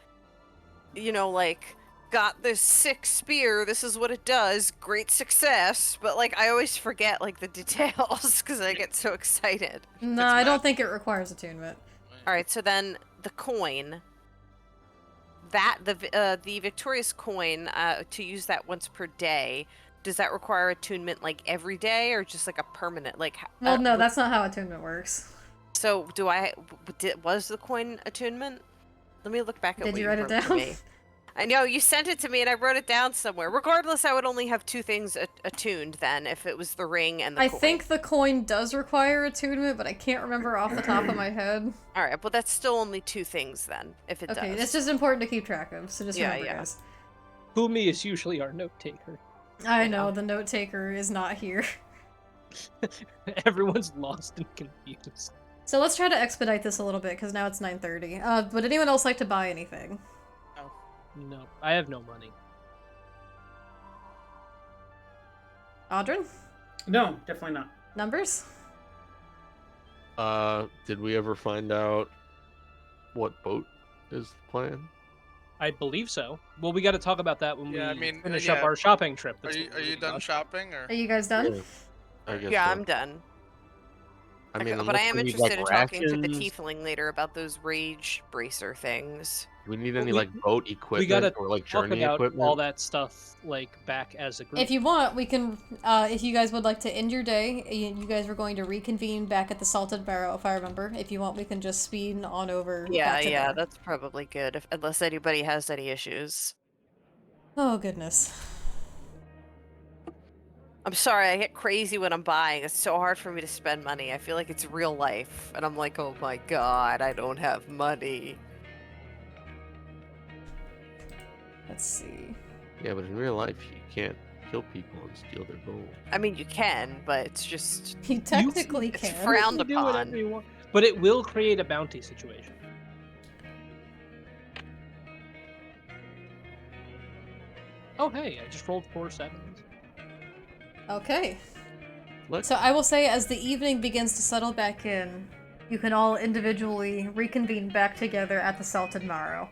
got this sick spear. This is what it does. Great success. But like, I always forget like the details because I get so excited. No, It's I don't math. think it requires attunement. All right, so then the coin. The victorious coin, to use that once per day. Does that require attunement like every day or just like a permanent like? Well, no, that's not how attunement works. So was the coin attunement? Let me look back at Did what you write it wrote to down? me. I know you sent it to me and I wrote it down somewhere. Regardless, I would only have 2 things attuned then if it was the ring and the I coin. think the coin does require attunement, but I can't remember off the top of my head. All right, well that's still only 2 things then if it Okay, does. it's just important to keep track of, so just Yeah, remember, yeah. guys. Kumi is usually our note taker. I know, the note taker is not here. Everyone's lost and confused. So let's try to expedite this a little bit, because now it's 9:30. Would anyone else like to buy anything? No, I have no money. Audrin? No, definitely not. Numbers? Did we ever find out what boat is the plan? I believe so. Well, we got to talk about that when Yeah, I we mean, finish yeah. up our shopping trip. Are That's you what we're done about. shopping or? Are you guys done? Yeah, I guess Yeah, so. I'm done. I mean, But I unless am we need, interested like, in talking to the rations. tiefling later about those rage bracer things. Do we need Well, any we- like boat equipment We got to or like talk journey about equipment? all that stuff like back as a group. If you want, we can, if you guys would like to end your day, you guys were going to reconvene back at the Salted Barrow, if I remember. If you want, we can just speed on over Yeah, back to there. that's probably good, unless anybody has any issues. Oh, goodness. I'm sorry, I get crazy when I'm buying. It's so hard for me to spend money. I feel like it's real life. And I'm like, oh my god, I don't have money. Let's see. Yeah, but in real life, you can't kill people and steal their gold. I mean, you can, but it's just... You technically it's can. frowned You can do upon. whatever you want, but it will create a bounty situation. Oh hey, I just rolled 4 sevens. Okay. Look, So I will say, as the evening begins to settle back in, you can all individually reconvene back together at the Salted Marrow.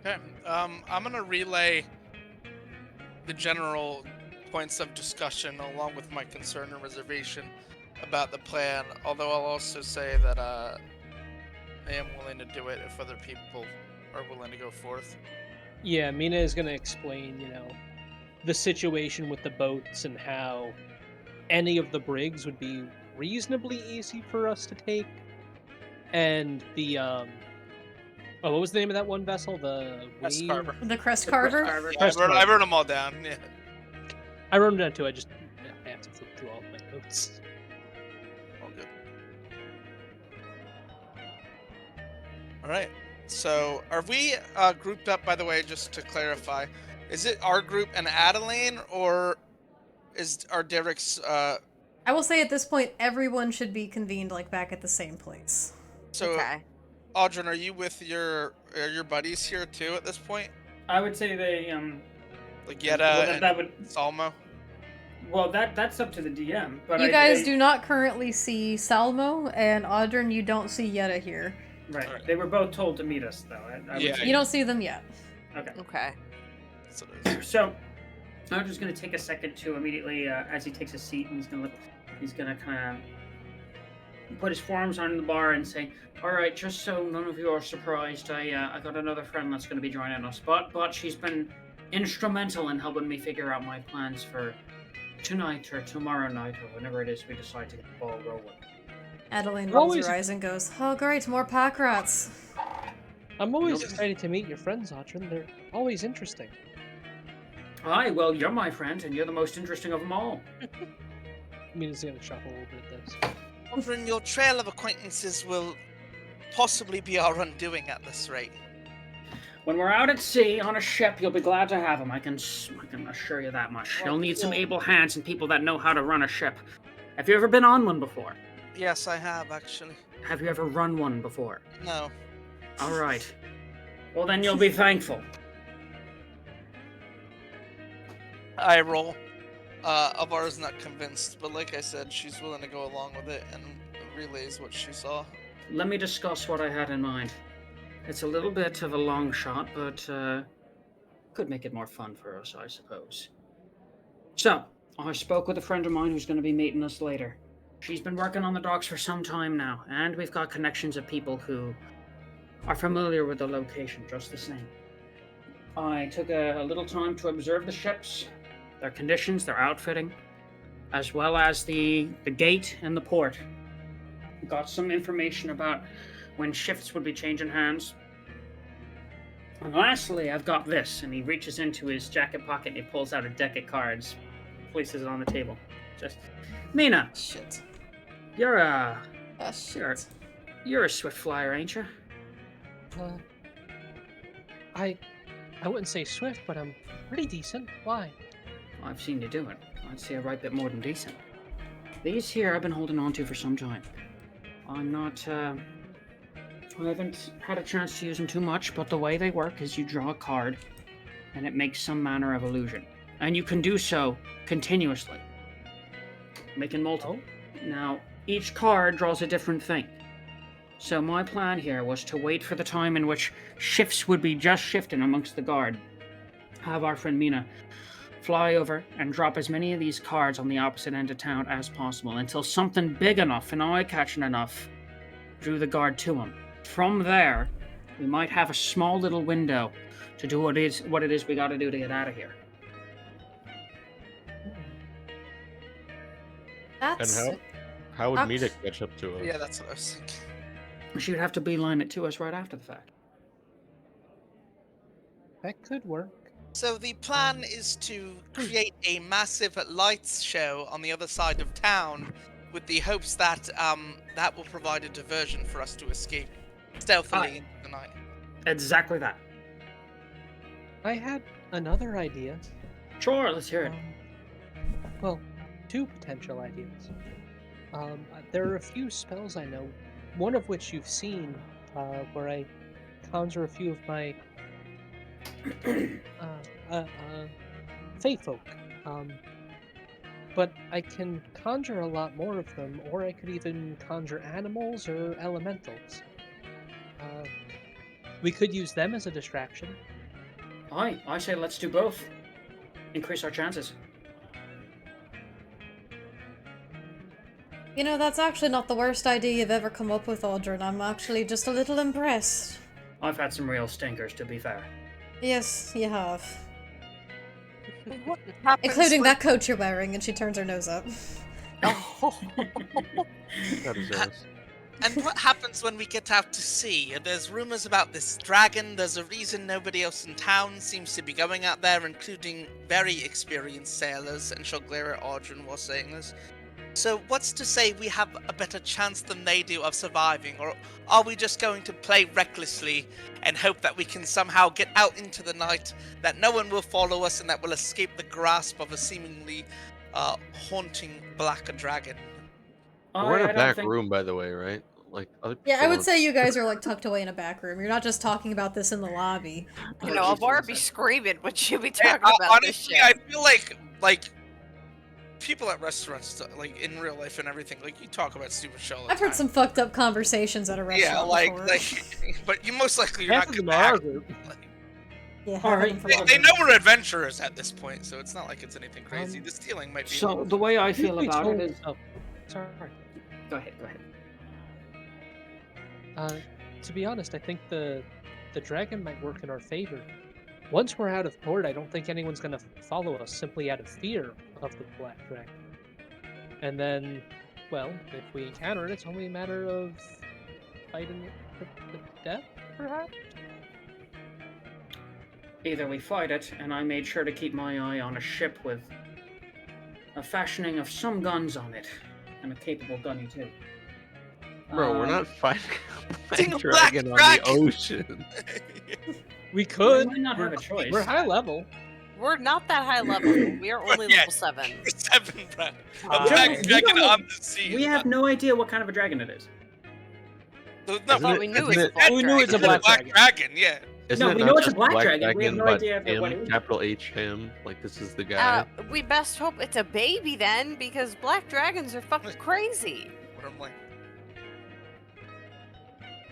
Okay. I'm gonna relay the general points of discussion along with my concern and reservation about the plan. Although I'll also say that I am willing to do it if other people are willing to go forth. Yeah, Mina is going to explain, the situation with the boats and how any of the brigs would be reasonably easy for us to take. And what was the name of that one vessel? The That's Wave? Carver. The Crest Carver? Carver. Yeah, I wrote them all down. Yeah. I wrote them down too. I have to flip through all of my notes. All good. All right. So, are we grouped up? By the way, just to clarify, is it our group and Adeline, or are Derek's? I will say at this point, everyone should be convened like back at the same place. So, Okay. Audrey, are you with your buddies here too at this point? I would say they Like Yetta well, that and would Salmo? well that's up to the DM. But You guys do not currently see Salmo, and Audrin, you don't see Yetta here. Right. Alright. They were both told to meet us, though. I would Yeah. say- You don't see them yet. Okay. Okay. That's what it is. So, I'm just gonna take a second to immediately, as he takes a seat, and he's gonna kind of put his forearms on the bar and say, "All right, just so none of you are surprised, I got another friend that's gonna be joining us, but she's been instrumental in helping me figure out my plans for tonight or tomorrow night or whenever it is we decide to get the ball rolling." Adeline I'm rolls always- her eyes and goes, "Oh, great, more pack rats." I'm always Nope. excited to meet your friends, Audrin. They're always interesting. Aye, well, you're my friend, and you're the most interesting of them all. Mina's going to chuckle a little bit at this. Audrey, your trail of acquaintances will possibly be our undoing at this rate. When we're out at sea on a ship, you'll be glad to have them. I can assure you that much. You'll need some able hands and people that know how to run a ship. Have you ever been on one before? Yes, I have actually. Have you ever run one before? No. All right. Well, then you'll be thankful. I roll. Avar's not convinced, but like I said, she's willing to go along with it and relays what she saw. Let me discuss what I had in mind. It's a little bit of a long shot, but could make it more fun for us, I suppose. So, I spoke with a friend of mine who's going to be meeting us later. She's been working on the docks for some time now, and we've got connections of people who are familiar with the location just the same. I took a little time to observe the ships, their conditions, their outfitting, as well as the gate and the port. Got some information about when shifts would be changing hands. And lastly, I've got this, and he reaches into his jacket pocket and he pulls out a deck of cards, places it on the table. Just, Mina, Shit. you're a Sure. you're a swift flyer, ain't you? I wouldn't say swift, but I'm pretty decent. Why? I've seen you do it. I'd say a right bit more than decent. These here I've been holding on to for some time. I'm not, I haven't had a chance to use them too much, but the way they work is you draw a card, and it makes some manner of illusion. And you can do so continuously, making multiple. Now, each card draws a different thing. So my plan here was to wait for the time in which shifts would be just shifting amongst the guard. Have our friend Mina fly over and drop as many of these cards on the opposite end of town as possible until something big enough and eye-catching enough drew the guard to him. From there, we might have a small little window to do what it is we got to do to get out of here. That's And how would Ouch. Mita catch up to us? Yeah, that's what I was thinking. She would have to beeline it to us right after the fact. That could work. So the plan is to create a massive lights show on the other side of town, with the hopes that that will provide a diversion for us to escape stealthily into the night. Exactly that. I had another idea. Sure, let's hear it. Well, two potential ideas. There are a few spells I know, one of which you've seen, where I conjure a few of my Fey folk. But I can conjure a lot more of them, or I could even conjure animals or elementals. We could use them as a distraction, I say let's do both. Increase our chances. You know, that's actually not the worst idea you've ever come up with, Aldrin. I'm actually just a little impressed. I've had some real stinkers, to be fair. Yes, you have. What happens Including when- that coat you're wearing, and she turns her nose up. Oh. That is us. And what happens when we get out to sea? There's rumors about this dragon. There's a reason nobody else in town seems to be going out there, including very experienced sailors. And Shoglera Ardrin was saying this. So what's to say we have a better chance than they do of surviving? Or are we just going to play recklessly and hope that we can somehow get out into the night, that no one will follow us, and that we'll escape the grasp of a seemingly haunting black dragon? We're in I a don't back think- room, by the way, right? Like other Yeah, I people would don't- say you guys are like tucked away in a back room. You're not just talking about this in the lobby. You know, Alvaro be screaming when she'll be talking Yeah, about this honestly, shit. I feel like people at restaurants, like in real life and everything, like you talk about stupid shit all the I've heard time. some fucked up conversations at a restaurant Yeah, like, before. but you most likely you're Half not of gonna them are our act. group. Yeah, half All of right, them for They Aldrin. know we're adventurers at this point, so it's not like it's anything crazy. The stealing might be. So the way I feel We about told- it is, Oh, sorry. go ahead. To be honest, I think the dragon might work in our favor. Once we're out of port, I don't think anyone's gonna follow us simply out of fear of the black dragon. And then, well, if we encounter it, it's only a matter of fighting it to the death, perhaps? Either we fight it, and I made sure to keep my eye on a ship with a fashioning of some guns on it, and a capable gunny too. Bro, we're Um, not fighting Fighting a a black black dragon on the dragon! ocean. We could. might not have We're- a choice. We're high level. We're not that high level. We are only Yeah. level 7. We're 7, bro. A Uh, black we dragon don't- on the sea. We have no idea what kind of a dragon it is. No, Isn't but it- we knew isn't it was it- a black We knew it's a dragon. black dragon. Yeah. Isn't No, it we not know it's a just black dragon, we have no but idea him, what it is. capital H him? Like this is the guy. We best hope it's a baby then, because black dragons are fucking crazy. What I'm like.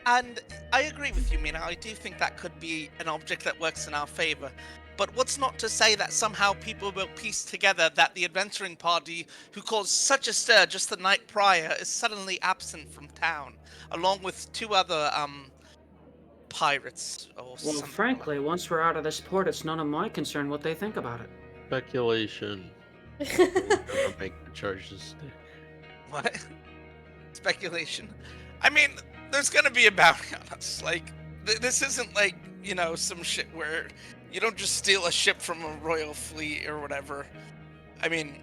And I agree with you, Mina. I do think that could be an object that works in our favor. But what's not to say that somehow people will piece together that the adventuring party who caused such a stir just the night prior is suddenly absent from town, along with 2 other pirates or Well, something. frankly, once we're out of this port, it's none of my concern what they think about it. Speculation. Gonna make the charges stick. What? Speculation. I mean, there's gonna be a bounty on us. Like, this isn't like, you know, some shit where you don't just steal a ship from a royal fleet or whatever. I mean,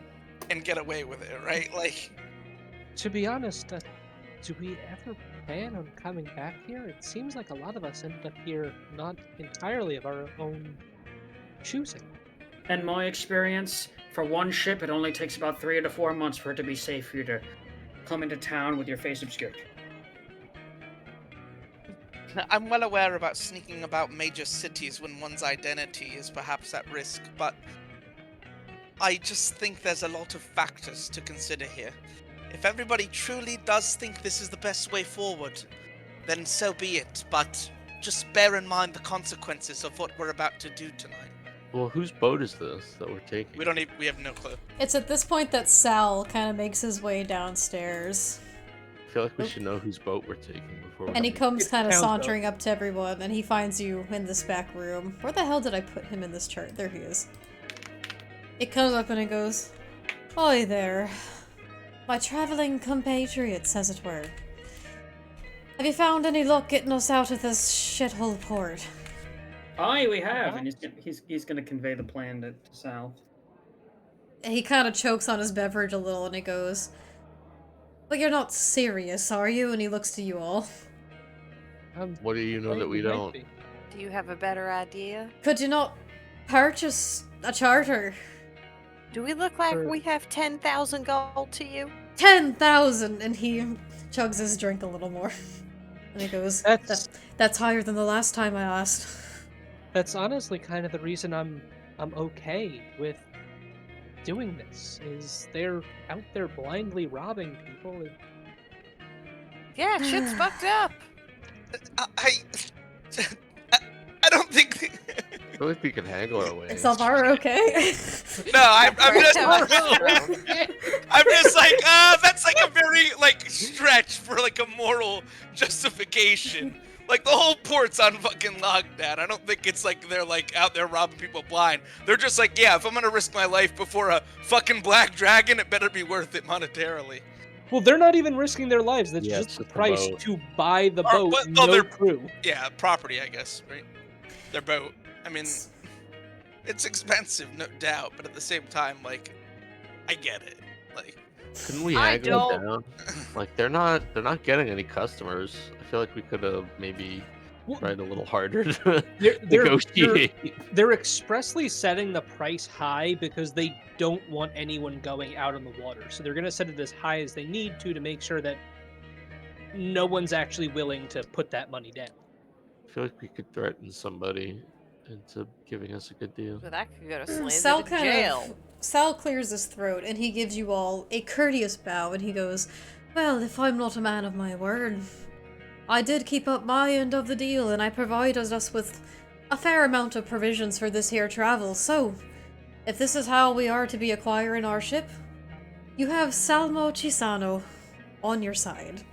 and get away with it, right? Like, To be honest, do we ever plan on coming back here? It seems like a lot of us end up here not entirely of our own choosing. In my experience, for one ship, it only takes about 3 to 4 months for it to be safe for you to come into town with your face obscured. I'm well aware about sneaking about major cities when one's identity is perhaps at risk, but I just think there's a lot of factors to consider here. If everybody truly does think this is the best way forward, then so be it, but just bear in mind the consequences of what we're about to do tonight. Well, whose boat is this that we're taking? We have no clue. It's at this point that Sal kind of makes his way downstairs. I feel like we should know whose boat we're taking before we And he leave. comes It's kind of Count, though. sauntering up to everyone, and he finds you in this back room. Where the hell did I put him in this chart? There he is. He comes up and he goes, "Oi there, my traveling compatriots, as it were. Have you found any luck getting us out of this shithole port?" Aye, we have, and he's gonna convey the plan to Sal. He kind of chokes on his beverage a little, and he goes, "But you're not serious, are you?" And he looks to you all. What do you know that we might don't? be. Do you have a better idea? Could you not purchase a charter? Do we look like Sure. we have 10,000 gold to you? 10,000! And he chugs his drink a little more. And he goes, That's higher than the last time I asked." That's honestly kind of the reason I'm okay with doing this. Is they're out there blindly robbing people. And Yeah, shit's fucked up. I don't think I feel like we could haggle our way. Is Alvaro okay? No, I'm just Right. I'm just like, that's like a very like stretch for like a moral justification. Like the whole port's on fucking lockdown. I don't think it's like they're like out there robbing people blind. They're just like, yeah, if I'm gonna risk my life before a fucking black dragon, it better be worth it monetarily. Well, they're not even risking their lives. That's Yeah, just it's the just the price boat. to buy the Or boat, what- no they're- crew. Yeah, property, I guess, right? Their boat. I mean, it's expensive, no doubt, but at the same time, like, I get it. Like, Couldn't we I haggle it don't- down? Like they're not getting any customers. I feel like we could have maybe Well, tried a little harder to They're, negotiate. they're expressly setting the price high because they don't want anyone going out on the water. So they're going to set it as high as they need to make sure that no one's actually willing to put that money down. I feel like we could threaten somebody into giving us a good deal. But that could go to Slander Sal to kind jail. of Sal clears his throat and he gives you all a courteous bow and he goes, "Well, if I'm not a man of my word, I did keep up my end of the deal and I provided us with a fair amount of provisions for this here travel. So, if this is how we are to be acquiring our ship, you have Salmo Chisano on your side."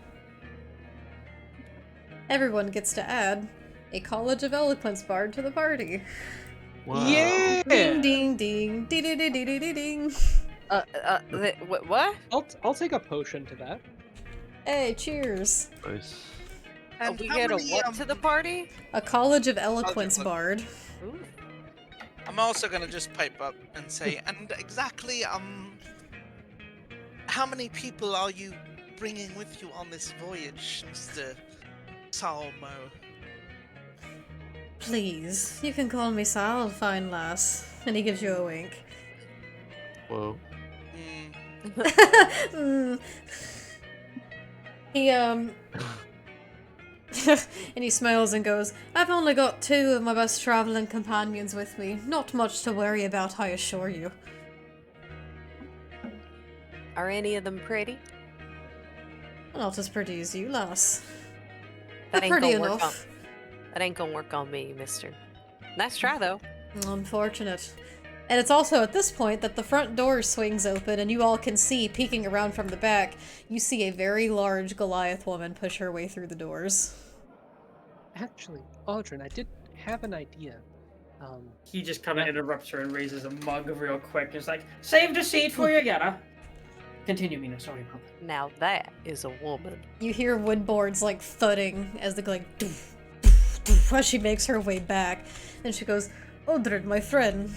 Everyone gets to add a College of Eloquence bard to the party. Wow. Yeah! Ding ding ding ding ding ding ding ding ding. What? I'll take a potion to that. Hey, cheers. Nice. Oh, we get a what to the party? A College of Eloquence Eloquence. bard. Ooh. I'm also gonna just pipe up and say, and exactly, how many people are you bringing with you on this voyage, Mr. Salmo? Please, you can call me Sal, fine lass. And he gives you a wink. Whoa. Hmm. Mm. He, and he smiles and goes, "I've only got 2 of my best traveling companions with me. Not much to worry about, I assure you." Are any of them pretty? Not as pretty as you, lass. That But ain't pretty gonna work enough. That ain't gonna work on me, mister. Nice try, though. Unfortunate. And it's also at this point that the front door swings open and you all can see, peeking around from the back, you see a very large Goliath woman push her way through the doors. Actually, Audrin, I did have an idea. He just kind of interrupts her and raises a mug real quick. It's like, saved a seat for you, Yana. Continue, Mina. Sorry about that. Now that is a woman. You hear wood boards like thudding as the like doof, doof, doof, as she makes her way back. And she goes, "Audrin, my friend,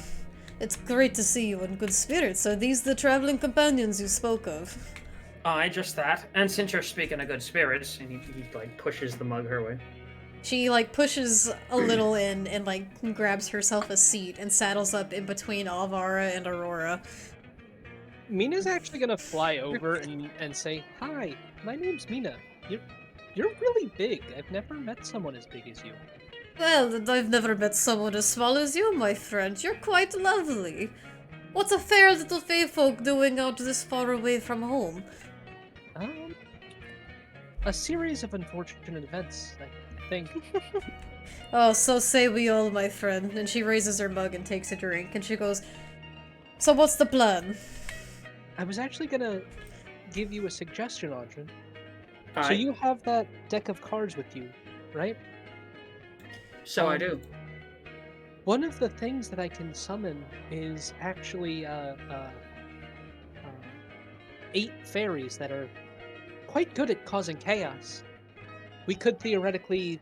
it's great to see you in good spirits. Are these the traveling companions you spoke of?" Aye, just that. And since you're speaking of good spirits, and he like pushes the mug her way. She like pushes a little in and like grabs herself a seat and saddles up in between Alvara and Aurora. Mina's actually gonna fly over and say, "Hi, my name's Mina. You're really big. I've never met someone as big as you." "Well, I've never met someone as small as you, my friend. You're quite lovely. What's a fair little fae folk doing out this far away from home?" A series of unfortunate events, I think. "Oh, so say we all, my friend." And she raises her mug and takes a drink, and she goes, "So what's the plan?" I was actually gonna give you a suggestion, Audrin. Aye. So you have that deck of cards with you, right? So I do. One of the things that I can summon is actually 8 fairies that are quite good at causing chaos. We could theoretically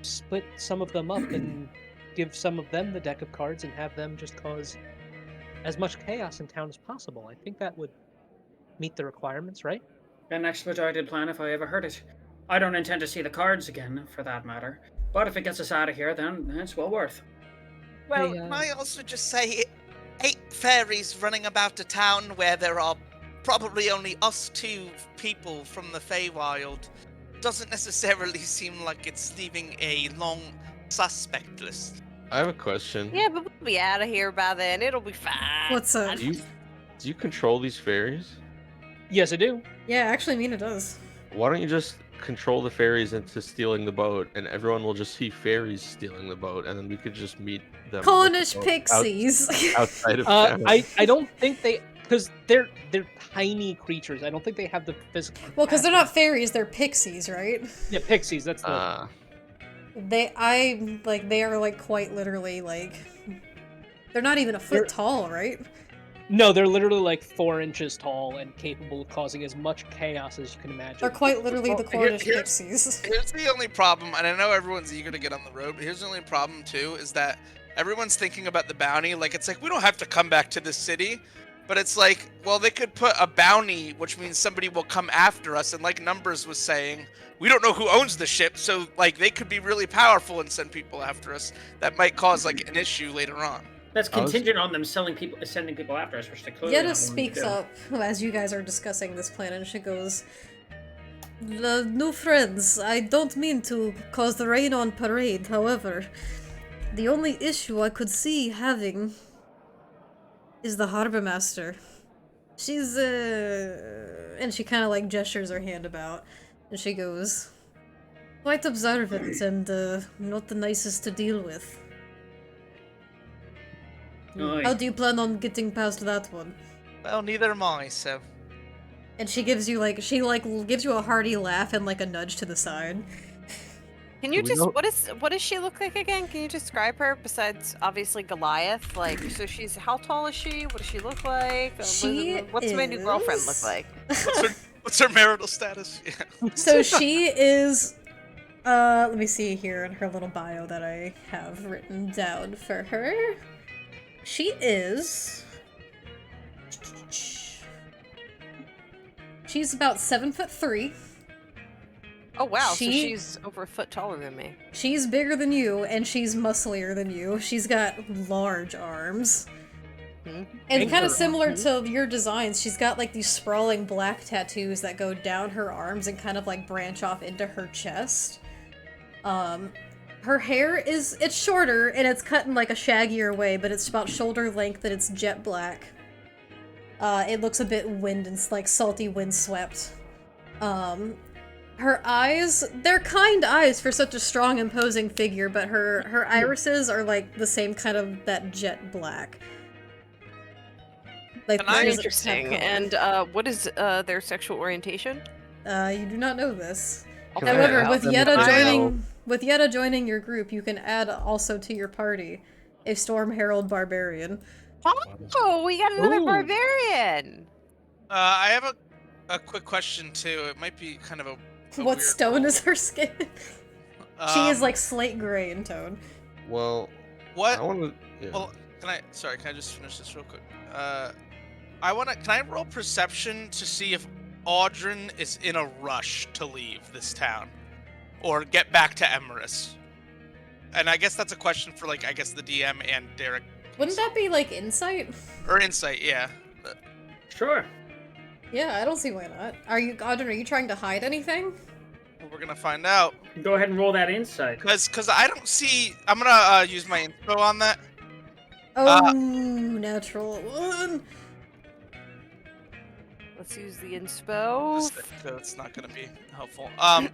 split some of them up and give some of them the deck of cards and have them just cause as much chaos in town as possible. I think that would meet the requirements, right? An expedited plan if I ever heard it. I don't intend to see the cards again, for that matter. But if it gets us out of here, then it's well worth. Well, Hey, can I also just say 8 fairies running about a town where there are probably only us 2 people from the Feywild doesn't necessarily seem like it's leaving a long suspect list. I have a question. Yeah, but we'll be out of here by then. It'll be fine. What's up? I- Do you control these fairies? Yes, I do. Yeah, actually, Mina does. Why don't you just control the fairies into stealing the boat, and everyone will just see fairies stealing the boat, and then we could just meet them with the Cornish boat pixies. outside of town. I don't think they, because they're tiny creatures. I don't think they have the physical. Well, because they're not capacity. fairies, they're pixies, right? Yeah, pixies. That's the. They are like quite literally like, they're not even a foot tall, right? No, they're literally like 4 inches tall and capable of causing as much chaos as you can imagine. They're quite literally the Well, Cornish here's- pixies. Here's the only problem, and I know everyone's eager to get on the road, but here's the only problem too, is that everyone's thinking about the bounty. Like, it's like, we don't have to come back to this city. But it's like, well, they could put a bounty, which means somebody will come after us. And like Numbers was saying, we don't know who owns the ship. So, like, they could be really powerful and send people after us. That might cause, like, an issue later on. That's contingent on them sending people after us, which they clearly Yetta not willing to speaks do. up as you guys are discussing this plan, and she goes, "New friends, I don't mean to cause the rain on parade, however, the only issue I could see having is the harbor master. She's, and she kind of like gestures her hand about, and she goes, quite observant and, not the nicest to deal with. Oy. How do you plan on getting past that one?" Well, neither am I, so. And she gives you like, gives you a hearty laugh and like a nudge to the side. Can you We just don't- what does she look like again? Can you describe her besides obviously Goliath? Like, so she's how tall is she? What does she look like? What's my new girlfriend look is- like? What's her marital status? Yeah. So she is, let me see here in her little bio that I have written down for her. She is... She's about 7'3". Oh wow, so She- she's over a foot taller than me. She's bigger than you, and she's musclier than you. She's got large arms. Hmm? And kind of similar to your designs, she's got like these sprawling black tattoos that go down her arms and kind of like branch off into her chest. Her hair it's shorter and it's cut in like a shaggier way, but it's about shoulder length and it's jet black. It looks a bit like salty windswept. Her eyes, they're kind eyes for such a strong, imposing figure, but her irises are like the same kind of that jet black. Like, Can I- she doesn't have Interesting. color. And what is their sexual orientation? You do not know this. Can However, ask with them Yetta if they joining, know- your group, you can add also to your party a Storm Herald Barbarian. Oh, we got another Ooh. barbarian. I have a quick question, too. It might be kind of a What weird stone one. is her skin? She is Um, like slate gray in tone. Well, What? I want to. Yeah. Well, can I just finish this real quick? Can I roll perception to see if Audrin is in a rush to leave this town? Or get back to Emerus? And I guess that's a question for, like, I guess the DM and Derek. Wouldn't that be like insight? Or Insight, yeah. Sure. Yeah, I don't see why not. Audrey, are you trying to hide anything? We're gonna find out. Go ahead and roll that insight. Cause I don't see... I'm gonna use my info on that. Oh, natural one. Let's use the inspo. So it's not gonna be helpful. I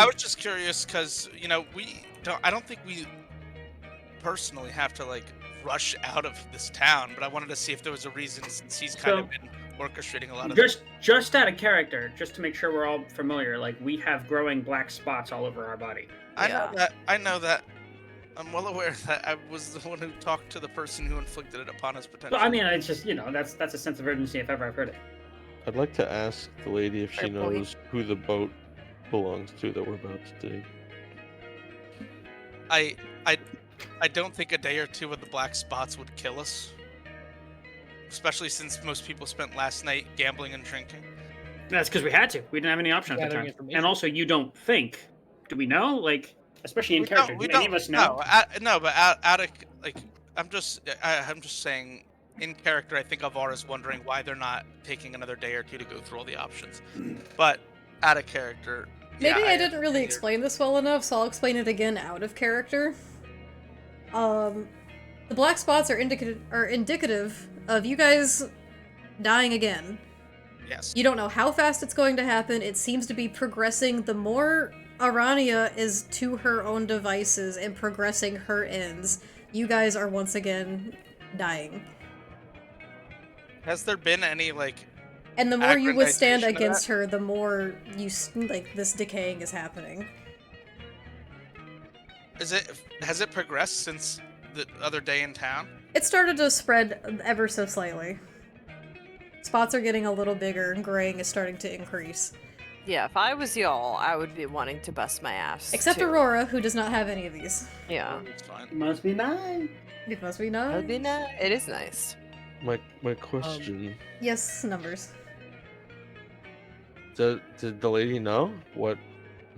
was just curious because, you know, I don't think we personally have to, like, rush out of this town, but I wanted to see if there was a reason, since he's kind of been orchestrating a lot of Just out of character, just to make sure we're all familiar, like, we have growing black spots all over our body. I know that. I'm well aware that I was the one who talked to the person who inflicted it upon us potentially. So, I mean, it's just, that's a sense of urgency if ever I've heard it. I'd like to ask the lady if she Fair point. knows who the boat belongs to that we're about to take. I don't think a day or two with the black spots would kill us. Especially since most people spent last night gambling and drinking. That's because we had to. We didn't have any option at the Gathering time. information. And also, you don't think. Do we know? Like, especially in character. Do any of us know? No, but out of, like, I'm just saying, in character, I think Alvara's wondering why they're not taking another day or two to go through all the options. But out of character, Maybe yeah, I didn't really figured. explain this well enough, so I'll explain it again out of character. The black spots are indicative of you guys dying again. Yes. You don't know how fast it's going to happen. It seems to be progressing. The more Arania is to her own devices and progressing her ends, you guys are once again dying. Has there been any like? And the more you withstand Aggravation of against her, the more you like this decaying is happening. Has it progressed since the other day in town? It started to spread ever so slightly. Spots are getting a little bigger and graying is starting to increase. Yeah, if I was y'all, I would be wanting to bust my ass. Except too. Aurora, who does not have any of these. Yeah. It's fine. Must be nice. It must be That nice. would be nice. It is nice. My question. Yes, numbers. Did the lady know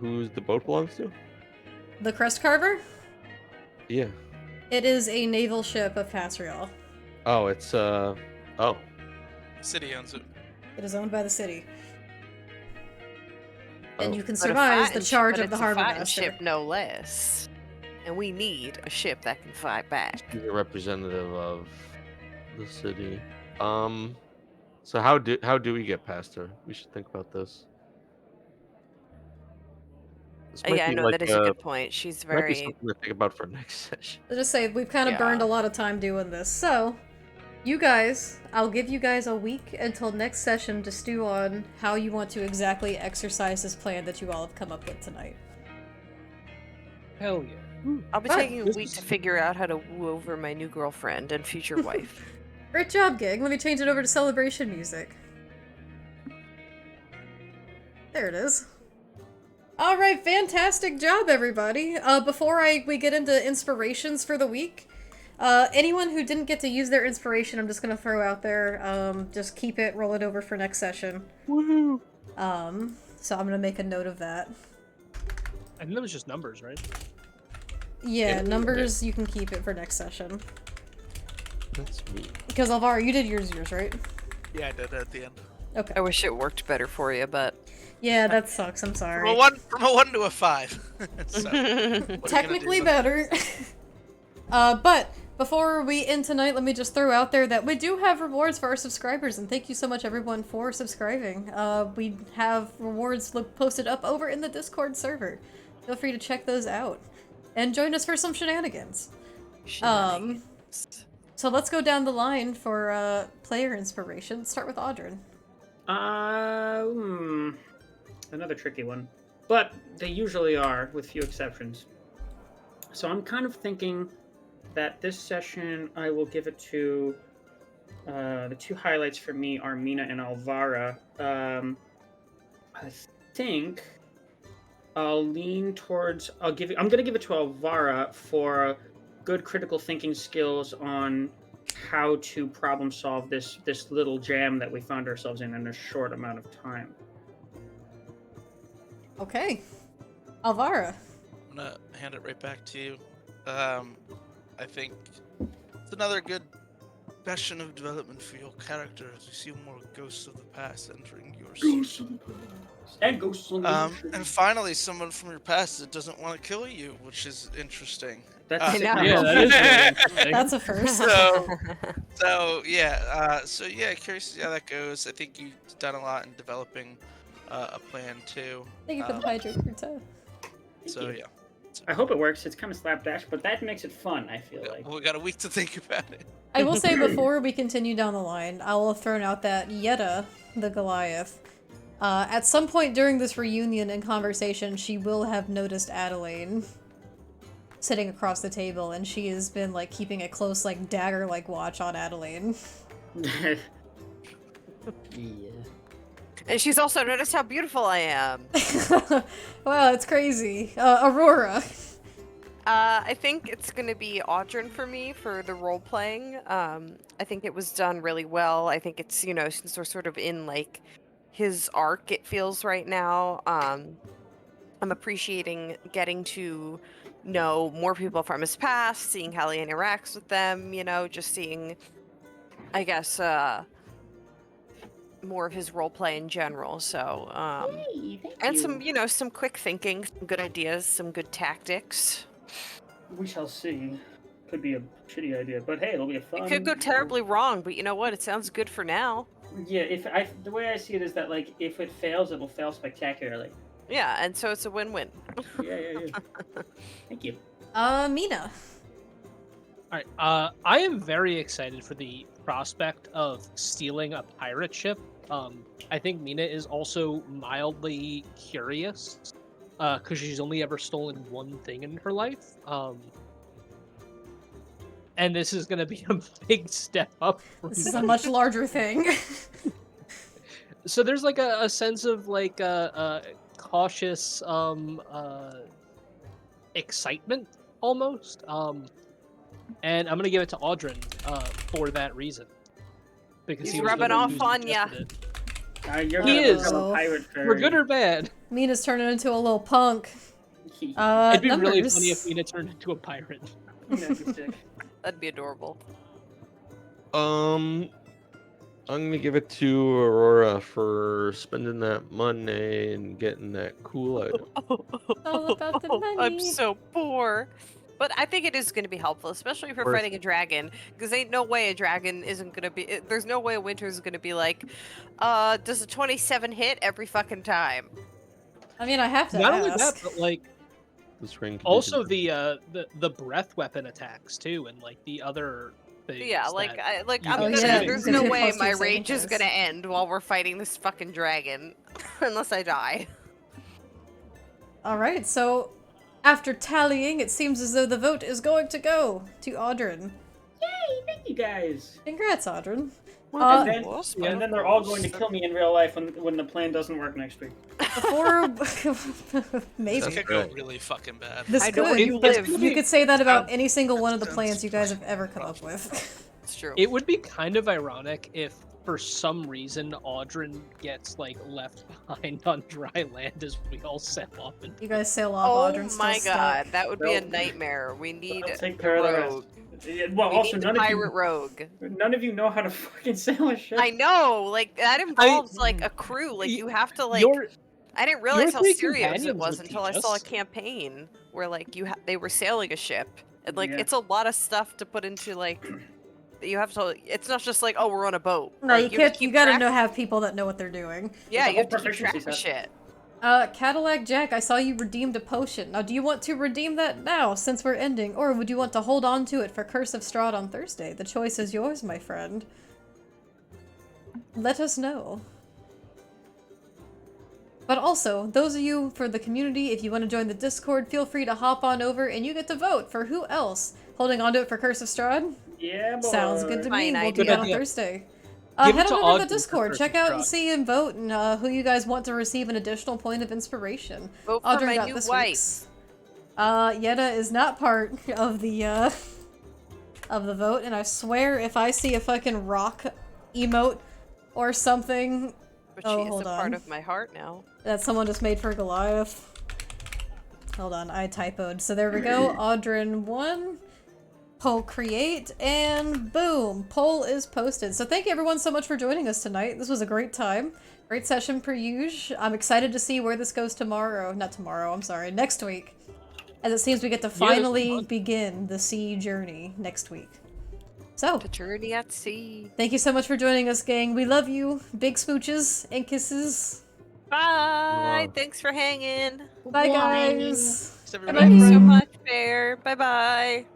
who the boat belongs to? The Crest Carver? Yeah. It is a naval ship of Pasriel. Oh, it's oh. City owns it. It is owned by the city. And Oh. you can But a surmise the fighting charge but of the it's a harbor fighting master. ship, no less. And we need a ship that can fight back. She's a representative of the city. So how do we get past her? We should think about this. This might Yeah, I be know like that is a good point. She's might be very. something to think about for next session. I'll just say, we've kind of burned a Yeah. lot of time doing this. So, you guys, I'll give you guys a week until next session to stew on how you want to exactly exercise this plan that you all have come up with tonight. Hell yeah. I'll be Right. taking a week to figure out how to woo over my new girlfriend and future wife. Great job, Gig. Let me change it over to celebration music. There it is. Alright, fantastic job, everybody. Before we get into inspirations for the week, anyone who didn't get to use their inspiration, I'm just gonna throw out there, just keep it, roll it over for next session. Woohoo! So I'm gonna make a note of that. I think that was just numbers, right? Yeah, numbers, you can keep it for next session. That's me. Because Alvaro, you did yours, right? Yeah, I did at the end. Okay. I wish it worked better for you, but Yeah, that sucks, I'm sorry. From a 1 to a 5. So, what are you gonna Technically do? better. But before we end tonight, let me just throw out there that we do have rewards for our subscribers, and thank you so much everyone for subscribing. We have rewards posted up over in the Discord server. Feel free to check those out. And join us for some shenanigans. So let's go down the line for player inspiration. Let's start with Audrin. Another tricky one. But they usually are, with few exceptions. So I'm kind of thinking that this session I will give it to the two highlights for me are Mina and Alvara. I think I'll lean towards I'm gonna give it to Alvara for good critical thinking skills on how to problem solve this little jam that we found ourselves in a short amount of time. Okay. Alvara. I'm gonna hand it right back to you. I think it's another good session of development for your character as you see more ghosts of the past entering your soul. And ghosts on the ocean. And finally, someone from your past that doesn't want to kill you, which is interesting. That's I know. Yeah, that is really interesting. That's a first. So yeah, curious to see how that goes. I think you've done a lot in developing a plan too. Thank you for the hydrate for toe. So yeah. I hope it works. It's kind of slapdash, but that makes it fun, I feel Yeah, like. well, we got a week to think about it. I will say before we continue down the line, I will have thrown out that Yetta, the Goliath, at some point during this reunion and conversation, she will have noticed Adelaide sitting across the table, and she has been like keeping a close, like dagger-like watch on Adelaide. Yeah. And she's also noticed how beautiful I am. Wow, it's crazy. Aurora. I think it's gonna be Audrin for me for the role playing. I think it was done really well. I think it's, since we're sort of in like his arc, it feels right now. I'm appreciating getting to know more people from his past, seeing how he interacts with them, just seeing, I guess, more of his role play in general. So, Hey, thank and you. some quick thinking, some good ideas, some good tactics. We shall see. Could be a shitty idea, but hey, it'll be a fun. It could go terribly wrong, but you know what? It sounds good for now. Yeah, the way I see it is that like if it fails, it'll fail spectacularly. Yeah, and so it's a win-win. Yeah. Thank you. Mina. All right. I am very excited for the prospect of stealing a pirate ship. I think Mina is also mildly curious, because she's only ever stolen one thing in her life. And this is going to be a big step up. This is a much larger thing. So there's like a sense of like cautious excitement almost. And I'm gonna give it to Audrin for that reason. Because He's he was the rubbing one off who on suggested ya. it. You're He gonna is. become a pirate For good fairy. or bad. Mina's turning into a little punk. It'd be really Numbers. funny if Mina turned into a pirate. That'd be sick. That'd be adorable. I'm gonna give it to Aurora for spending that money and getting that cool item. All about the money. I'm so poor. But I think it is going to be helpful, especially if you're Worth fighting a dragon, because ain't no way a dragon isn't going to be. There's no way a winter is going to be like, does a 27 hit every fucking time? I mean, I have to Not ask. only that, but like This ring also condition- the breath weapon attacks too, and like the other things. Yeah, like that you I'm get gonna. yeah, There's you no get way plus two my saving rage is throws. gonna end while we're fighting this fucking dragon, unless I die. Alright, so after tallying, it seems as though the vote is going to go to Audrin. Yay! Thank you guys. Congrats, Audrin. And then, Wasp, and then they're all going to kill me in real life when the plan doesn't work next week. Before... maybe. This could go really fucking bad. This I know where could. you But live. you could say that about any single one of the plans you guys have ever come up with. It's true. It would be kind of ironic if, for some reason, Audrin gets like left behind on dry land as we all sail off. And You guys sail off, Oh Audrin's still my stuck. god, that would be a They'll- nightmare. We need They'll take a care of the rest. rogue. Yeah, well, We also need the none of pirate you, rogue. none of you know how to fucking sail a ship. I know, like that involves like a crew. Like y- you have to like. your I didn't realize how three serious it companions was would until I teach saw a us. campaign where like they were sailing a ship, and like Yeah. it's a lot of stuff to put into like. You have to. It's not just like, oh, we're on a boat. No, Like, you have to can't. You keep gotta track- know have people that know what they're doing. Yeah, the you have whole to keep track proficiency of set. shit. Cadillac Jack, I saw you redeemed a potion. Now, do you want to redeem that now, since we're ending, or would you want to hold on to it for Curse of Strahd on Thursday? The choice is yours, my friend. Let us know. But also, those of you for the community, if you want to join the Discord, feel free to hop on over and you get to vote for who else. Holding on to it for Curse of Strahd? Yeah, boy. Sounds good to me. Fine We'll do idea. that on Good idea. Thursday. Give it Head to on over to Audrey the for Discord. Curse Check of out and Strahd. see and vote and who you guys want to receive an additional point of inspiration. Vote for Audrey my got new this wife. week's. Yetta is not part of the vote, and I swear if I see a fucking rock emote or something But Oh, she is hold a part on. of my heart now. that someone just made for Goliath. Hold on, I typoed. So there we go. Audrin 1. Poll create, and boom, poll is posted. So thank you everyone so much for joining us tonight. This was a great time. Great session per usual. I'm excited to see where this goes tomorrow. Not tomorrow, I'm sorry, next week. As it seems we get to was finally fun. begin the sea journey next week. So, To journey at sea. thank you so much for joining us, gang. We love you. Big smooches and kisses. Bye. Wow. Thanks for hanging. Bye, guys. Thanks, Thank everybody. you so much, Bear. Bye bye.